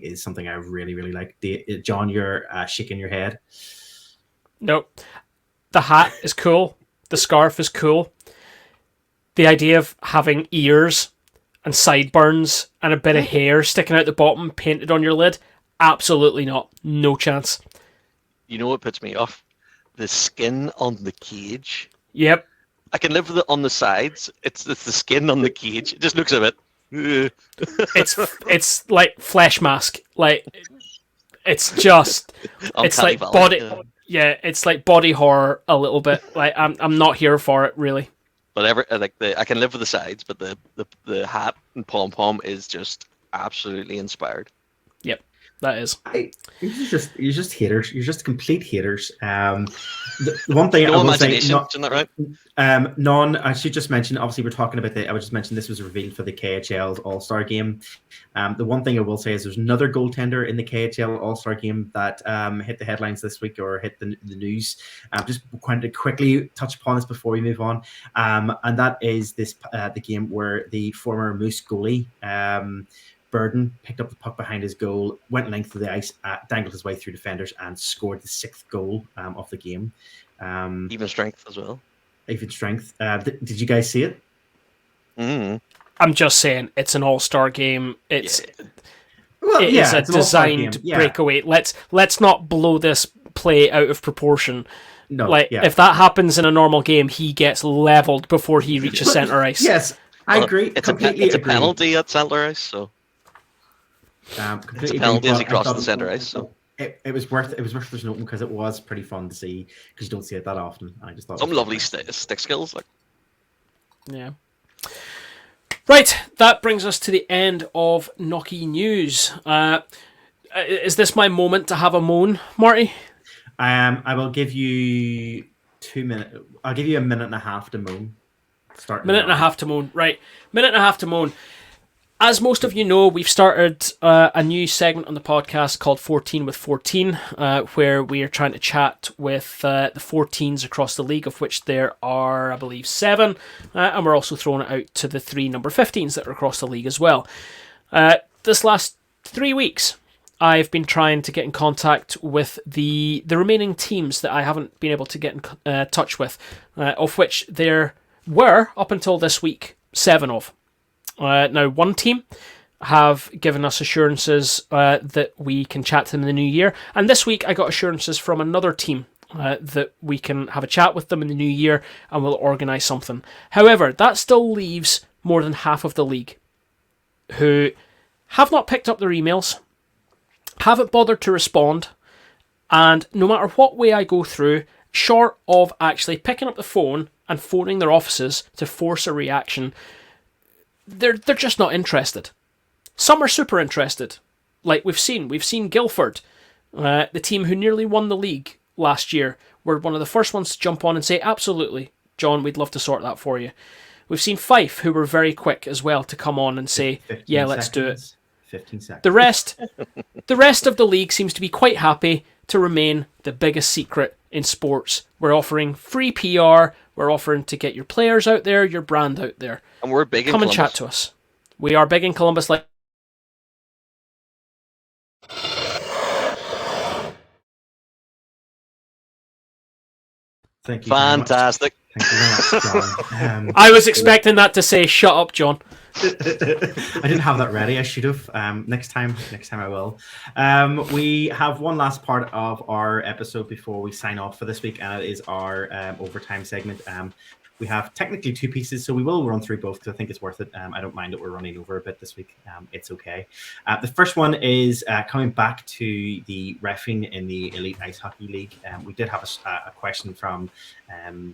is something I really, really like. John, you're shaking your head. Nope. The hat is cool. The scarf is cool. The idea of having ears and sideburns and a bit of hair sticking out the bottom painted on your lid, absolutely not. No chance. You know what puts me off? The skin on the cage. Yep. I can live with it on the sides. It's the skin on the cage. It just looks a bit... it's like flesh mask. Like it's just it's like body. It's like body horror a little bit. Like I'm not here for it really. But I can live with the sides, but the hat and pom pom is just absolutely inspired. Yep. That is. You're just haters. You're just complete haters. The one thing No I will say, imagination, isn't that right? none. I should just mention. Obviously, we're talking about I would just mention this was revealed for the KHL All-Star game. The one thing I will say is there's another goaltender in the KHL All-Star game that hit the headlines this week or hit the news. Just going to quickly touch upon this before we move on, and that is the game where the former Moose goalie. Burden picked up the puck behind his goal, went length of the ice, dangled his way through defenders, and scored the 6th goal of the game. Even strength as well. Even strength. Did you guys see it? Mm. I'm just saying, it's an all-star game. It's it's a designed breakaway. Let's not blow this play out of proportion. No, if that happens in a normal game, he gets leveled before he reaches center ice. Yes, I agree. It's a penalty at center ice, so. It's a penalty as he crosses the center ice. So it was worth there's an open because it was pretty fun to see because you don't see it that often. I just thought some lovely stick skills, like. Yeah. Right, that brings us to the end of Knocky News. Is this my moment to have a moan, Marty? I will give you 2 minutes. I'll give you a minute and a half to moan. Minute and a half to moan. Right, minute and a half to moan. As most of you know, we've started a new segment on the podcast called 14 with 14, where we are trying to chat with the 14s across the league, of which there are, I believe, 7, and we're also throwing it out to the 3 number 15s that are across the league as well. This last 3 weeks, I've been trying to get in contact with the remaining teams that I haven't been able to get in touch with, of which there were, up until this week, 7 of. Now, one team have given us assurances that we can chat to them in the new year. And this week I got assurances from another team that we can have a chat with them in the new year and we'll organise something. However, that still leaves more than half of the league who have not picked up their emails, haven't bothered to respond, and no matter what way I go through, short of actually picking up the phone and phoning their offices to force a reaction, they're just not interested. Some are super interested. Like we've seen Guildford, the team who nearly won the league last year, were one of the first ones to jump on and say, absolutely, John, we'd love to sort that for you. We've seen Fife, who were very quick as well to come on and say, yeah, let's do it. 15 seconds. The rest of the league seems to be quite happy to remain the biggest secret in sports. We're offering free PR. We're offering to get your players out there, your brand out there. And we're big in Come Columbus. And chat to us. We are big in Columbus. Thank you. Fantastic. Thank you very much, John. I was expecting that to say, shut up, John. I didn't have that ready. I should have. Next time I will. We have one last part of our episode before we sign off for this week, and it is our overtime segment. We have technically 2 pieces, so we will run through both because I think it's worth it. I don't mind that we're running over a bit this week. It's okay. The first one is coming back to the reffing in the Elite Ice Hockey League. We did have a question from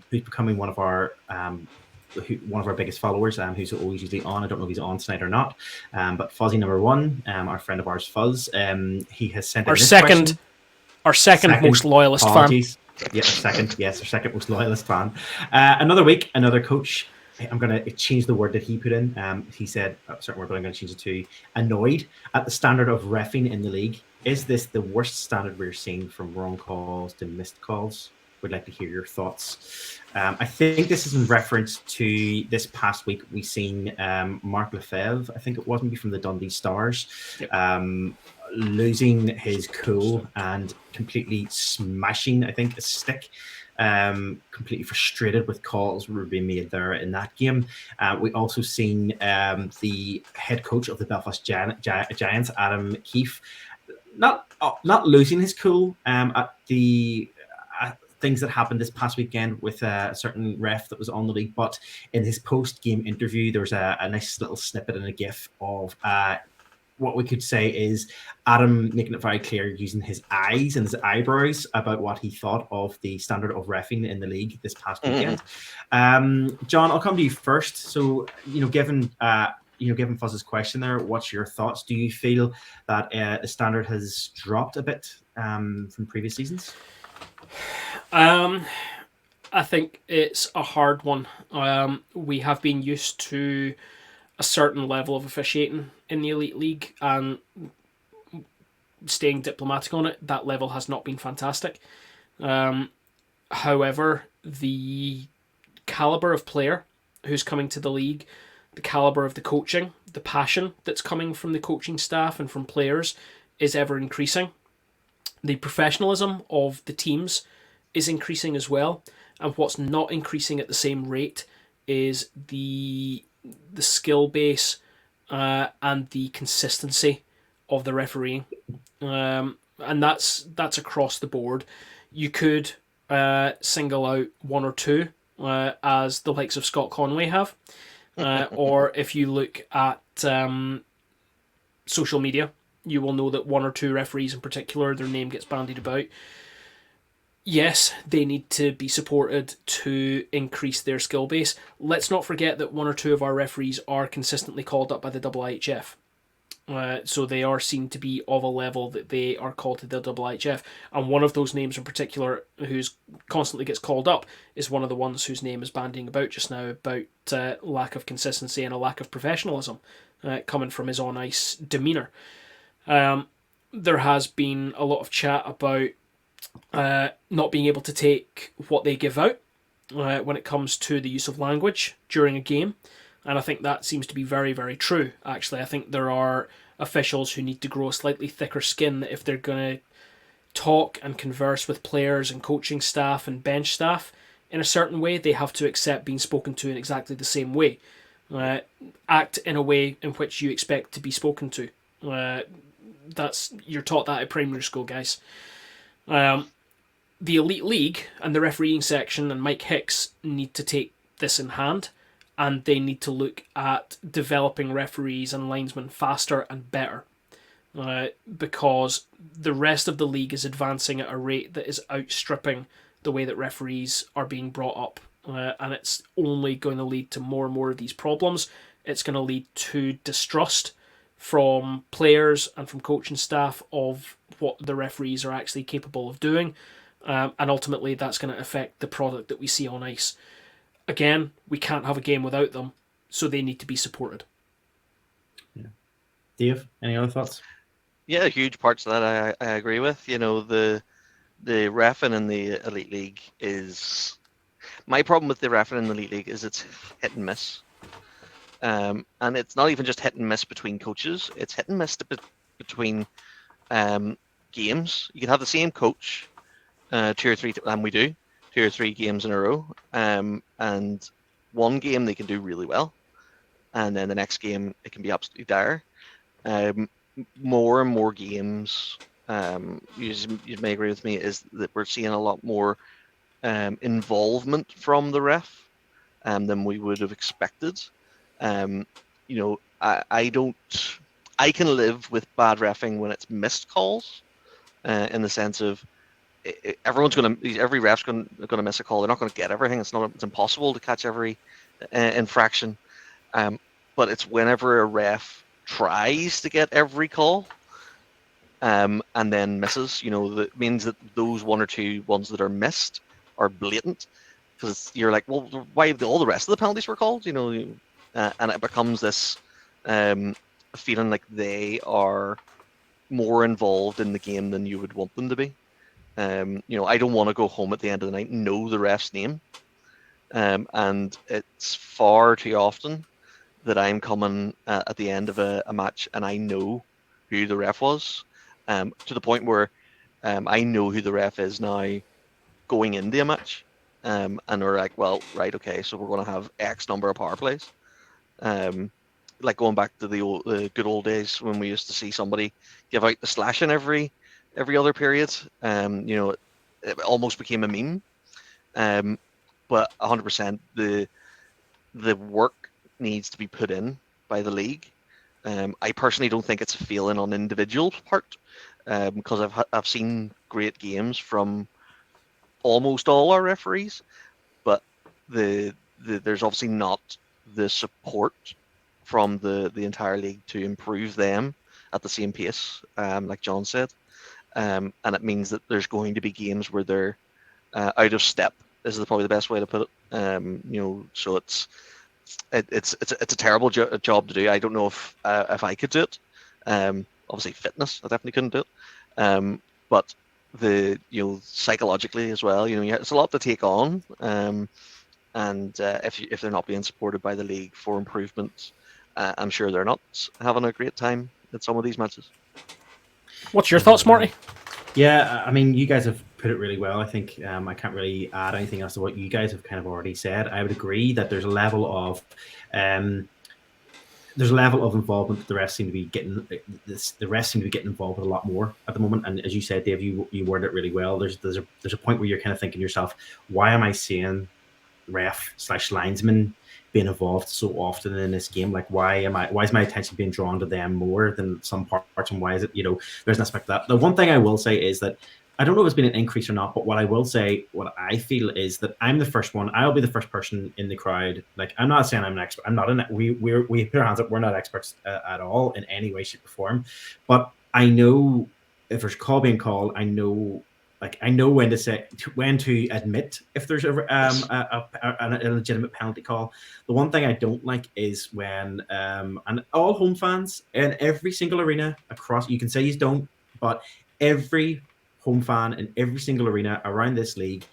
who's becoming one of our biggest followers, who's always usually on. I don't know if he's on tonight or not. But Fuzzy number 1, our friend of ours, Fuzz, he has sent our second most loyalist fan. Yeah, our second most loyalist fan. Another week, another coach. I'm going to change the word that he put in. He said a certain word, but I'm going to change it to annoyed at the standard of reffing in the league. Is this the worst standard we're seeing, from wrong calls to missed calls? Would like to hear your thoughts. I think this is in reference to this past week. We've seen Mark Lefebvre, I think it was, maybe from the Dundee Stars, losing his cool and completely smashing, I think, a stick. Completely frustrated with calls were being made there in that game. We also seen the head coach of the Belfast Giants, Adam Keefe, not losing his cool at the things that happened this past weekend with a certain ref that was on the league, but in his post-game interview, there was a nice little snippet and a gif of what we could say is Adam making it very clear, using his eyes and his eyebrows, about what he thought of the standard of reffing in the league this past weekend. John, I'll come to you first. So, given given Fuzz's question there, what's your thoughts? Do you feel that the standard has dropped a bit from previous seasons? I think it's a hard one. We have been used to a certain level of officiating in the Elite League, and staying diplomatic on it, that level has not been fantastic. However, the caliber of player who's coming to the league, the caliber of the coaching, the passion that's coming from the coaching staff and from players is ever increasing. The professionalism of the teams is increasing as well. And what's not increasing at the same rate is the skill base and the consistency of the refereeing. And that's across the board. You could single out one or two, as the likes of Scott Conway have. Or if you look at social media, you will know that one or two referees in particular, their name gets bandied about. Yes, they need to be supported to increase their skill base. Let's not forget that one or two of our referees are consistently called up by the EIHF. So they are seen to be of a level that they are called to the EIHF. And one of those names in particular who's constantly gets called up is one of the ones whose name is bandying about just now about lack of consistency and a lack of professionalism coming from his on-ice demeanour. There has been a lot of chat about not being able to take what they give out when it comes to the use of language during a game. And I think that seems to be very, very true, actually. I think there are officials who need to grow a slightly thicker skin that if they're going to talk and converse with players and coaching staff and bench staff in a certain way, they have to accept being spoken to in exactly the same way. Act in a way in which you expect to be spoken to. You're taught that at primary school, guys. The Elite League and the refereeing section and Mike Hicks need to take this in hand, and they need to look at developing referees and linesmen faster and better, because the rest of the league is advancing at a rate that is outstripping the way that referees are being brought up, and it's only going to lead to more and more of these problems. It's going to lead to distrust from players and from coaching staff of what the referees are actually capable of doing, and ultimately that's going to affect the product that we see on ice. Again, we can't have a game without them, so they need to be supported. Yeah. Dave, any other thoughts? Yeah, huge parts of that I agree with. The reffing in the Elite League is... My problem with the reffing in the Elite League is it's hit and miss. And it's not even just hit and miss between coaches, it's hit and miss between games. You can have the same coach 2 or 3, and we do, 2 or 3 games in a row, and one game they can do really well, and then the next game it can be absolutely dire. More and more games, you may agree with me, is that we're seeing a lot more involvement from the ref than we would have expected. I can live with bad reffing when it's missed calls, in the sense of every ref's going to miss a call. They're not going to get everything. It's impossible to catch every infraction. But it's whenever a ref tries to get every call, and then misses. That means that those 1 or 2 ones that are missed are blatant, because you're like, well, why have all the rest of the penalties were called? And it becomes this feeling like they are more involved in the game than you would want them to be. I don't want to go home at the end of the night and know the ref's name. And it's far too often that I'm coming at the end of a match and I know who the ref was, to the point where I know who the ref is now going into a match. And we're like, well, right, okay, so we're going to have X number of power plays. Like going back to the good old days when we used to see somebody give out the slashing every other period. It almost became a meme. But 100%, the work needs to be put in by the league. I personally don't think it's a failing on individual part, because I've seen great games from almost all our referees, but there's obviously not the support from the entire league to improve them at the same pace, like John said. And it means that there's going to be games where they're out of step. This is probably the best way to put it. So it's a terrible job to do. I don't know if I could do it. Obviously, fitness, I definitely couldn't do it. But psychologically as well, it's a lot to take on. And if they're not being supported by the league for improvement, I'm sure they're not having a great time at some of these matches. What's your thoughts, Marty? Yeah, I mean, you guys have put it really well. I think I can't really add anything else to what you guys have kind of already said. I would agree that there's a level of involvement that the refs seem to be getting. The refs seem to be getting involved with a lot more at the moment. And as you said, Dave, you worded it really well. There's a point where you're kind of thinking to yourself, why am I seeing ref/linesman being involved so often in this game? Like, why is my attention being drawn to them more than some parts, and why is it, there's an aspect of that. The one thing I will say is that I don't know if it's been an increase or not, but what I will say, what I feel is that I'm the first one. I'll be the first person in the crowd. Like, I'm not saying I'm an expert. I'm not we put our hands up. We're not experts at all in any way, shape, or form. But I know if there's a call being called, I know when to admit if there's a legitimate penalty call. The one thing I don't like is when and all home fans in every single arena across, you can say you don't, but every home fan in every single arena around this league,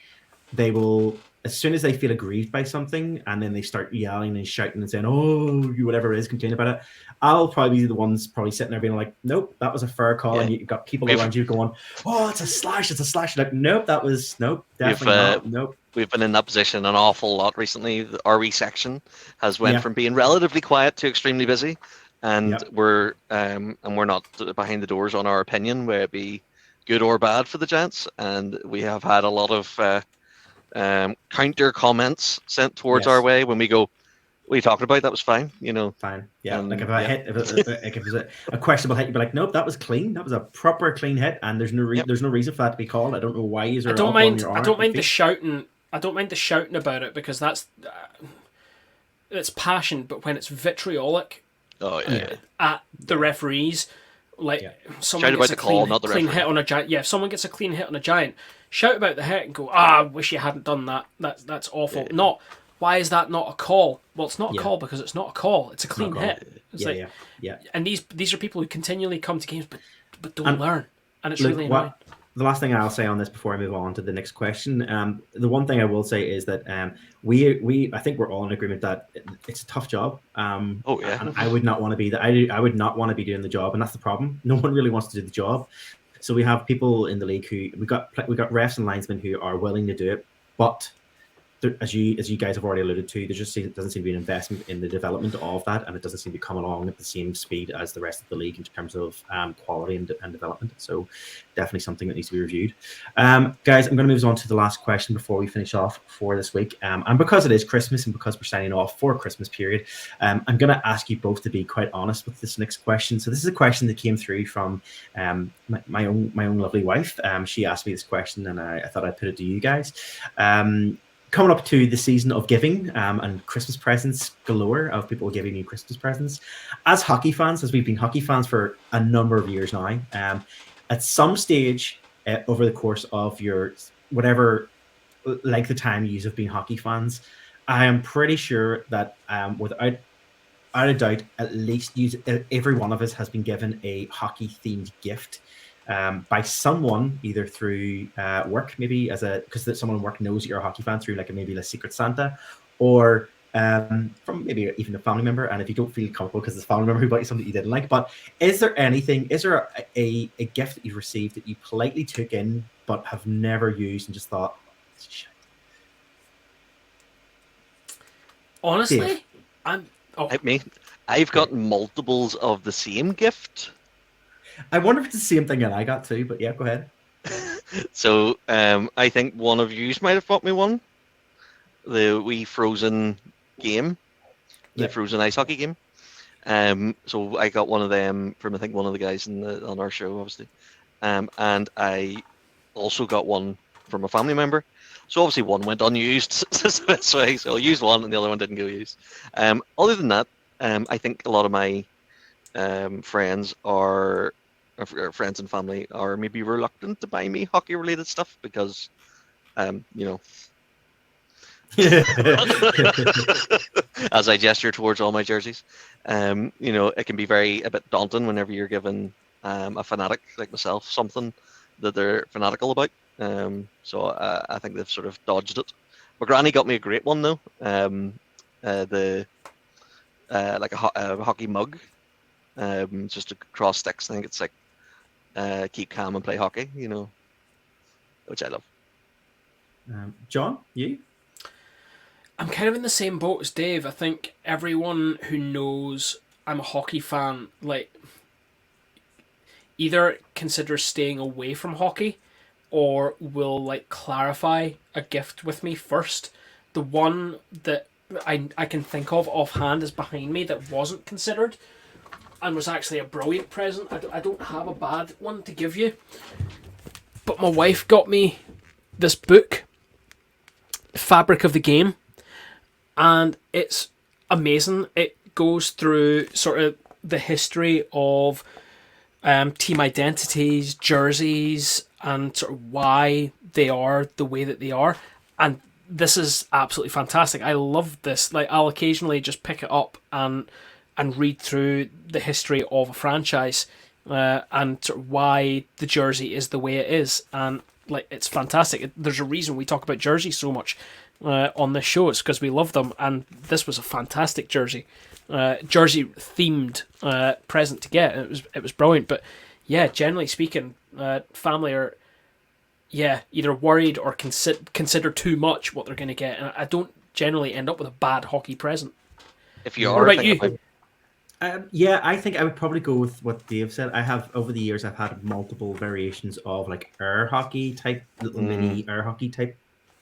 they will, as soon as they feel aggrieved by something, and then they start yelling and shouting and saying, "Oh, you whatever it is," complaining about it. I'll probably be the ones sitting there being like, "Nope, that was a fair call," and you've got people around you going, "Oh, it's a slash, it's a slash." Like, nope, definitely not. Nope. We've been in that position an awful lot recently. The RE section has went from being relatively quiet to extremely busy, and we're not behind the doors on our opinion, whether it be good or bad for the Giants, and we have had a lot of counter comments sent towards our way when we go, "What are you talking about? That was fine, Fine, yeah." Like if it was a questionable hit, you'd be like, "Nope, that was clean. That was a proper clean hit, and there's no reason for that to be called." I don't know why. I don't mind the shouting. I don't mind the shouting about it, because that's it's passion. But when it's vitriolic at the referees. Like someone gets a clean hit on a Giant. Yeah, if someone gets a clean hit on a Giant, shout about the hit and go, "I wish you hadn't done that. That's awful." Yeah. Not, "Why is that not a call?" Well, it's not a call because it's not a call. It's a clean hit. It's And these are people who continually come to games but don't learn, and it's really annoying. The last thing I'll say on this before I move on to the next question, the one thing I will say is that I think we're all in agreement that it's a tough job. And I would not want to be that. I would not want to be doing the job, and that's the problem. No one really wants to do the job. So we have people in the league who we got refs and linesmen who are willing to do it, but as you guys have already alluded to, there just doesn't seem to be an investment in the development of that, and it doesn't seem to come along at the same speed as the rest of the league in terms of quality and development. So definitely something that needs to be reviewed. Guys, I'm going to move on to the last question before we finish off for this week. And because it is Christmas and because we're signing off for Christmas period, I'm going to ask you both to be quite honest with this next question. So this is a question that came through from my own lovely wife. She asked me this question, and I thought I'd put it to you guys. Coming up to the season of giving and Christmas presents galore, of people giving you Christmas presents. As hockey fans, as we've been hockey fans for a number of years now, at some stage over the course of your whatever length of time you have been hockey fans, I am pretty sure that without a doubt, at least every one of us has been given a hockey-themed gift. By someone, either through work, maybe because someone at work knows you're a hockey fan through maybe a Secret Santa, or from maybe even a family member. And if you don't feel comfortable because it's a family member who bought you something you didn't like, but is there a gift that you've received that you politely took in but have never used and just thought, shit? Honestly, Dave. I've got multiples of the same gift. I wonder if it's the same thing that I got too, but yeah, go ahead. So I think one of you might have bought me one. The wee Frozen game, the Frozen ice hockey game. So I got one of them from, I think, one of the guys on our show, obviously. And I also got one from a family member. So obviously one went unused. So I used one and the other one didn't go used. Other than that, I think a lot of my friends are, or friends and family are maybe reluctant to buy me hockey-related stuff because, you know, as I gesture towards all my jerseys, you know, it can be a bit daunting whenever you're given a fanatic like myself something that they're fanatical about. So I think they've sort of dodged it. My granny got me a great one though. The like a hockey mug, just a cross sticks. I think it's like keep calm and play hockey, you know, which I love. John, you? I'm kind of in the same boat as Dave. I think everyone who knows I'm a hockey fan, like, either considers staying away from hockey or will, like, clarify a gift with me first. The one that I can think of offhand is behind me that wasn't considered and was actually a brilliant present. I don't have a bad one to give you. But my wife got me this book, Fabric of the Game, and it's amazing. It goes through sort of the history of team identities, jerseys, and sort of why they are the way that they are. And this is absolutely fantastic. I love this. Like, I'll occasionally just pick it up and read through the history of a franchise and sort of why the jersey is the way it is. And like, it's fantastic. There's a reason we talk about jerseys so much on this show. It's because we love them, and this was a fantastic jersey themed present to get. It was brilliant. But yeah, generally speaking, family are either worried or consider too much what they're going to get, and I don't generally end up with a bad hockey present. If you What are, about you? I think I would probably go with what Dave said. I have, over the years, I've had multiple variations of like air hockey type, little mini air hockey type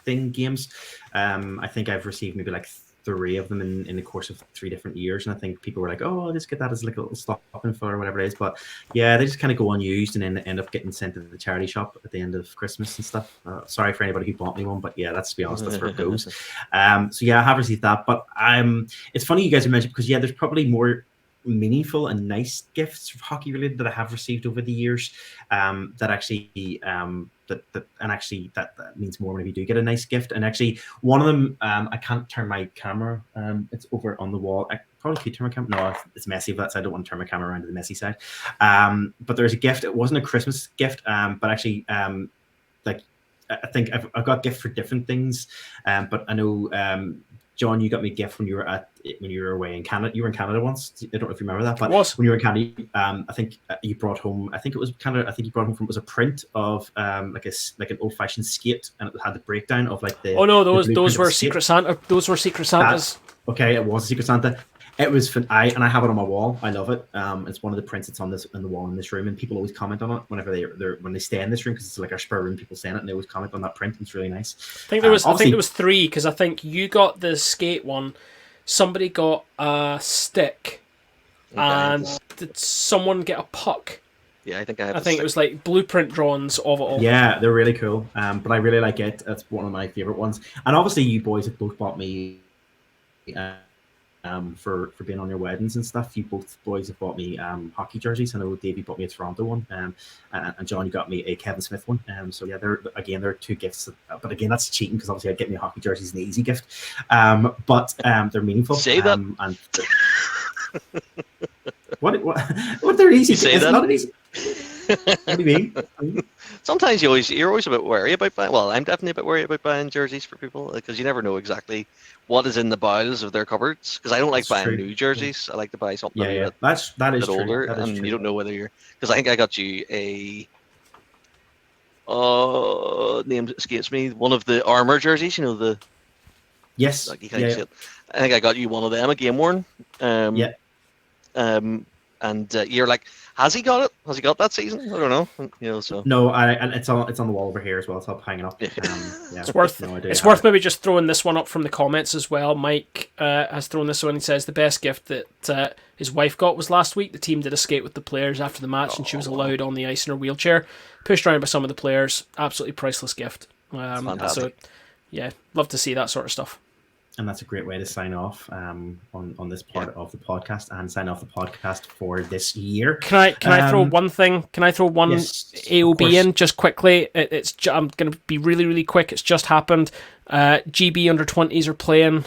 thing games. I think I've received maybe like 3 of them in the course of 3 different years, and I think people were like, "Oh, I'll just get that as like a little stocking filler or whatever it is." But yeah, they just kind of go unused and then end up getting sent to the charity shop at the end of Christmas and stuff. Sorry for anybody who bought me one, but yeah, that's, to be honest, that's where it goes. So yeah, I have received that, but it's funny you guys have mentioned, because yeah, there's probably more meaningful and nice gifts hockey related that I have received over the years, that actually that means more when you do get a nice gift. And actually one of them, I can't turn my camera, it's over on the wall. I probably could turn my camera, no, it's messy, but I don't want to turn my camera around to the messy side. But there's a gift. It wasn't a Christmas gift, but actually like I think I've got gifts for different things, but I know John, you got me a gift when you were away in Canada. You were in Canada once. I don't know if you remember that, but when you were in Canada, I think you brought home. I think it was Canada. I think you brought home it was a print of like an old fashioned skate, and it had the breakdown of like the. Oh no, those were Secret Santa. Those were Secret Santas. Okay, it was a Secret Santa. It was fun. I have it on my wall. I love it. It's one of the prints that's on the wall in this room, and people always comment on it whenever when they stay in this room, because it's like our spare room. People stay in it, and they always comment on that print. It's really nice. I think there was 3, because I think you got the skate one, somebody got a stick, and did someone get a puck? Yeah, I think it was like blueprint drawings of it all. Yeah, they're really cool. But I really like it. That's one of my favorite ones. And obviously, you boys have both bought me. For being on your weddings and stuff. You both boys have bought me hockey jerseys. I know Davey bought me a Toronto one, and John, you got me a Kevin Smith one. So yeah, they're 2 gifts. But again, that's cheating, because obviously I'd get me a hockey jersey is an easy gift. But they're meaningful. Say that. And what they're easy? Say it's that. Not an easy. What do you mean? Sometimes you're always a bit wary about buying. Well, I'm definitely a bit wary about buying jerseys for people, because you never know exactly what is in the bowels of their cupboards. Because I don't like buying new jerseys. I like to buy something that is older, and you don't know whether you're. Because I think I got you a. Name escapes me. One of the armor jerseys, you know the. Yes. Like you can't see it. I think I got you one of them, a game worn. And you're like, has he got it? Has he got that season? I don't know. You know, so no, and it's on the wall over here as well. It's up hanging up. It's worth maybe just throwing this one up from the comments as well. Mike has thrown this one. He says the best gift that his wife got was last week. The team did a skate with the players after the match, and she was allowed on the ice in her wheelchair, pushed around by some of the players. Absolutely priceless gift. So yeah, love to see that sort of stuff. And that's a great way to sign off on this part of the podcast and sign off the podcast for this year. Can I throw one thing? Can I throw one AOB in just quickly? I'm going to be really, really quick. It's just happened. GB under 20s are playing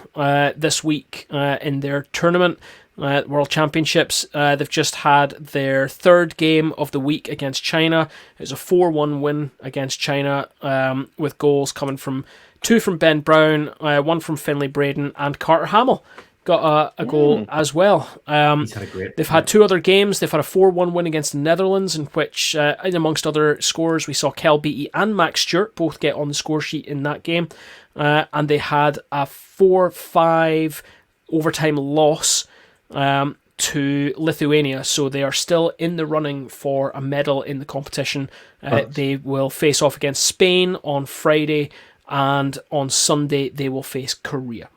this week in their tournament, World Championships. They've just had their third game of the week against China. It was a 4-1 win against China, with goals coming from 2 from Ben Brown, 1 from Finlay Braden, and Carter Hamill got a goal as well. He's had a great. They've had 2 other games. They've had a 4-1 win against the Netherlands, in which, in amongst other scores, we saw Kel Beattie and Max Stewart both get on the score sheet in that game. And they had a 4-5 overtime loss to Lithuania, so they are still in the running for a medal in the competition. They will face off against Spain on Friday, and on Sunday they will face Korea.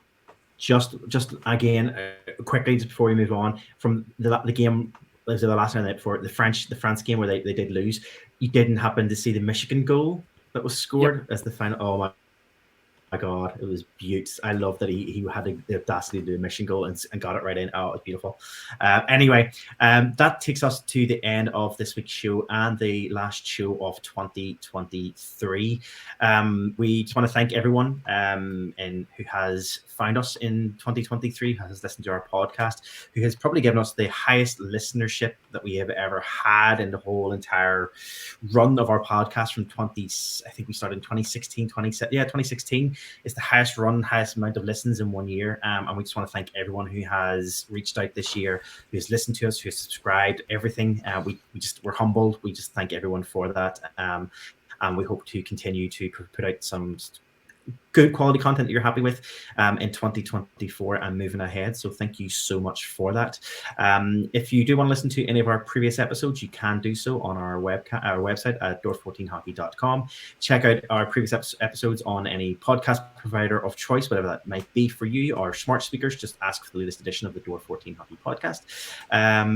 Just again, quickly, just before we move on from the game, was the last night before the France game where they did lose. You didn't happen to see the Michigan goal that was scored as the final. Oh my God, it was beautiful. I love that he had the audacity to do a mission goal and got it right in. Oh, it was beautiful. Anyway, that takes us to the end of this week's show and the last show of 2023. We just want to thank everyone who has found us in 2023, who has listened to our podcast, who has probably given us the highest listenership that we have ever had in the whole entire run of our podcast from I think we started in 2016. It's the highest run, highest amount of listens in 1 year. And we just want to thank everyone who has reached out this year, who has listened to us, who has subscribed, everything. We're humbled. We just thank everyone for that. And we hope to continue to put out some good quality content that you're happy with in 2024 and moving ahead. So thank you so much for that. If you do want to listen to any of our previous episodes, you can do so on our website at door14hockey.com. Check out our previous episodes on any podcast provider of choice, whatever that might be for you, or smart speakers. Just ask for the latest edition of the Door 14 Hockey podcast.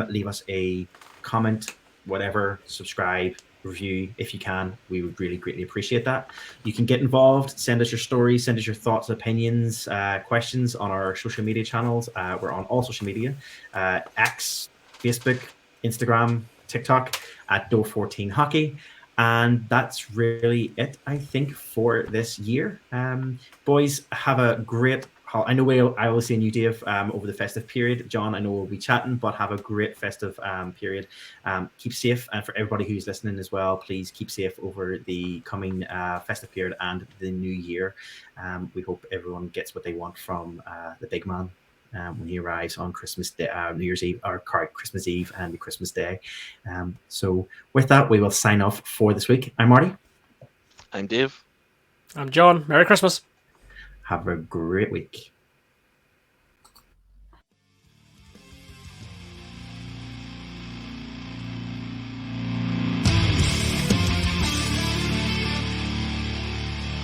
Leave us a comment, whatever, subscribe, review if you can. We would really greatly appreciate that. You can get involved, send us your stories, send us your thoughts, opinions, questions on our social media channels. We're on all social media, X, Facebook, Instagram, TikTok at Door14 Hockey. And that's really it, I think, for this year. Boys, have a great I know I will see you, Dave, over the festive period. John, I know we'll be chatting, but have a great festive period. Keep safe, and for everybody who's listening as well, please keep safe over the coming festive period and the new year. We hope everyone gets what they want from the big man when he arrives on Christmas Day, New Year's Eve, or Christmas Eve and Christmas Day. So with that, we will sign off for this week. I'm Marty. I'm Dave. I'm John. Merry Christmas. Have a great week.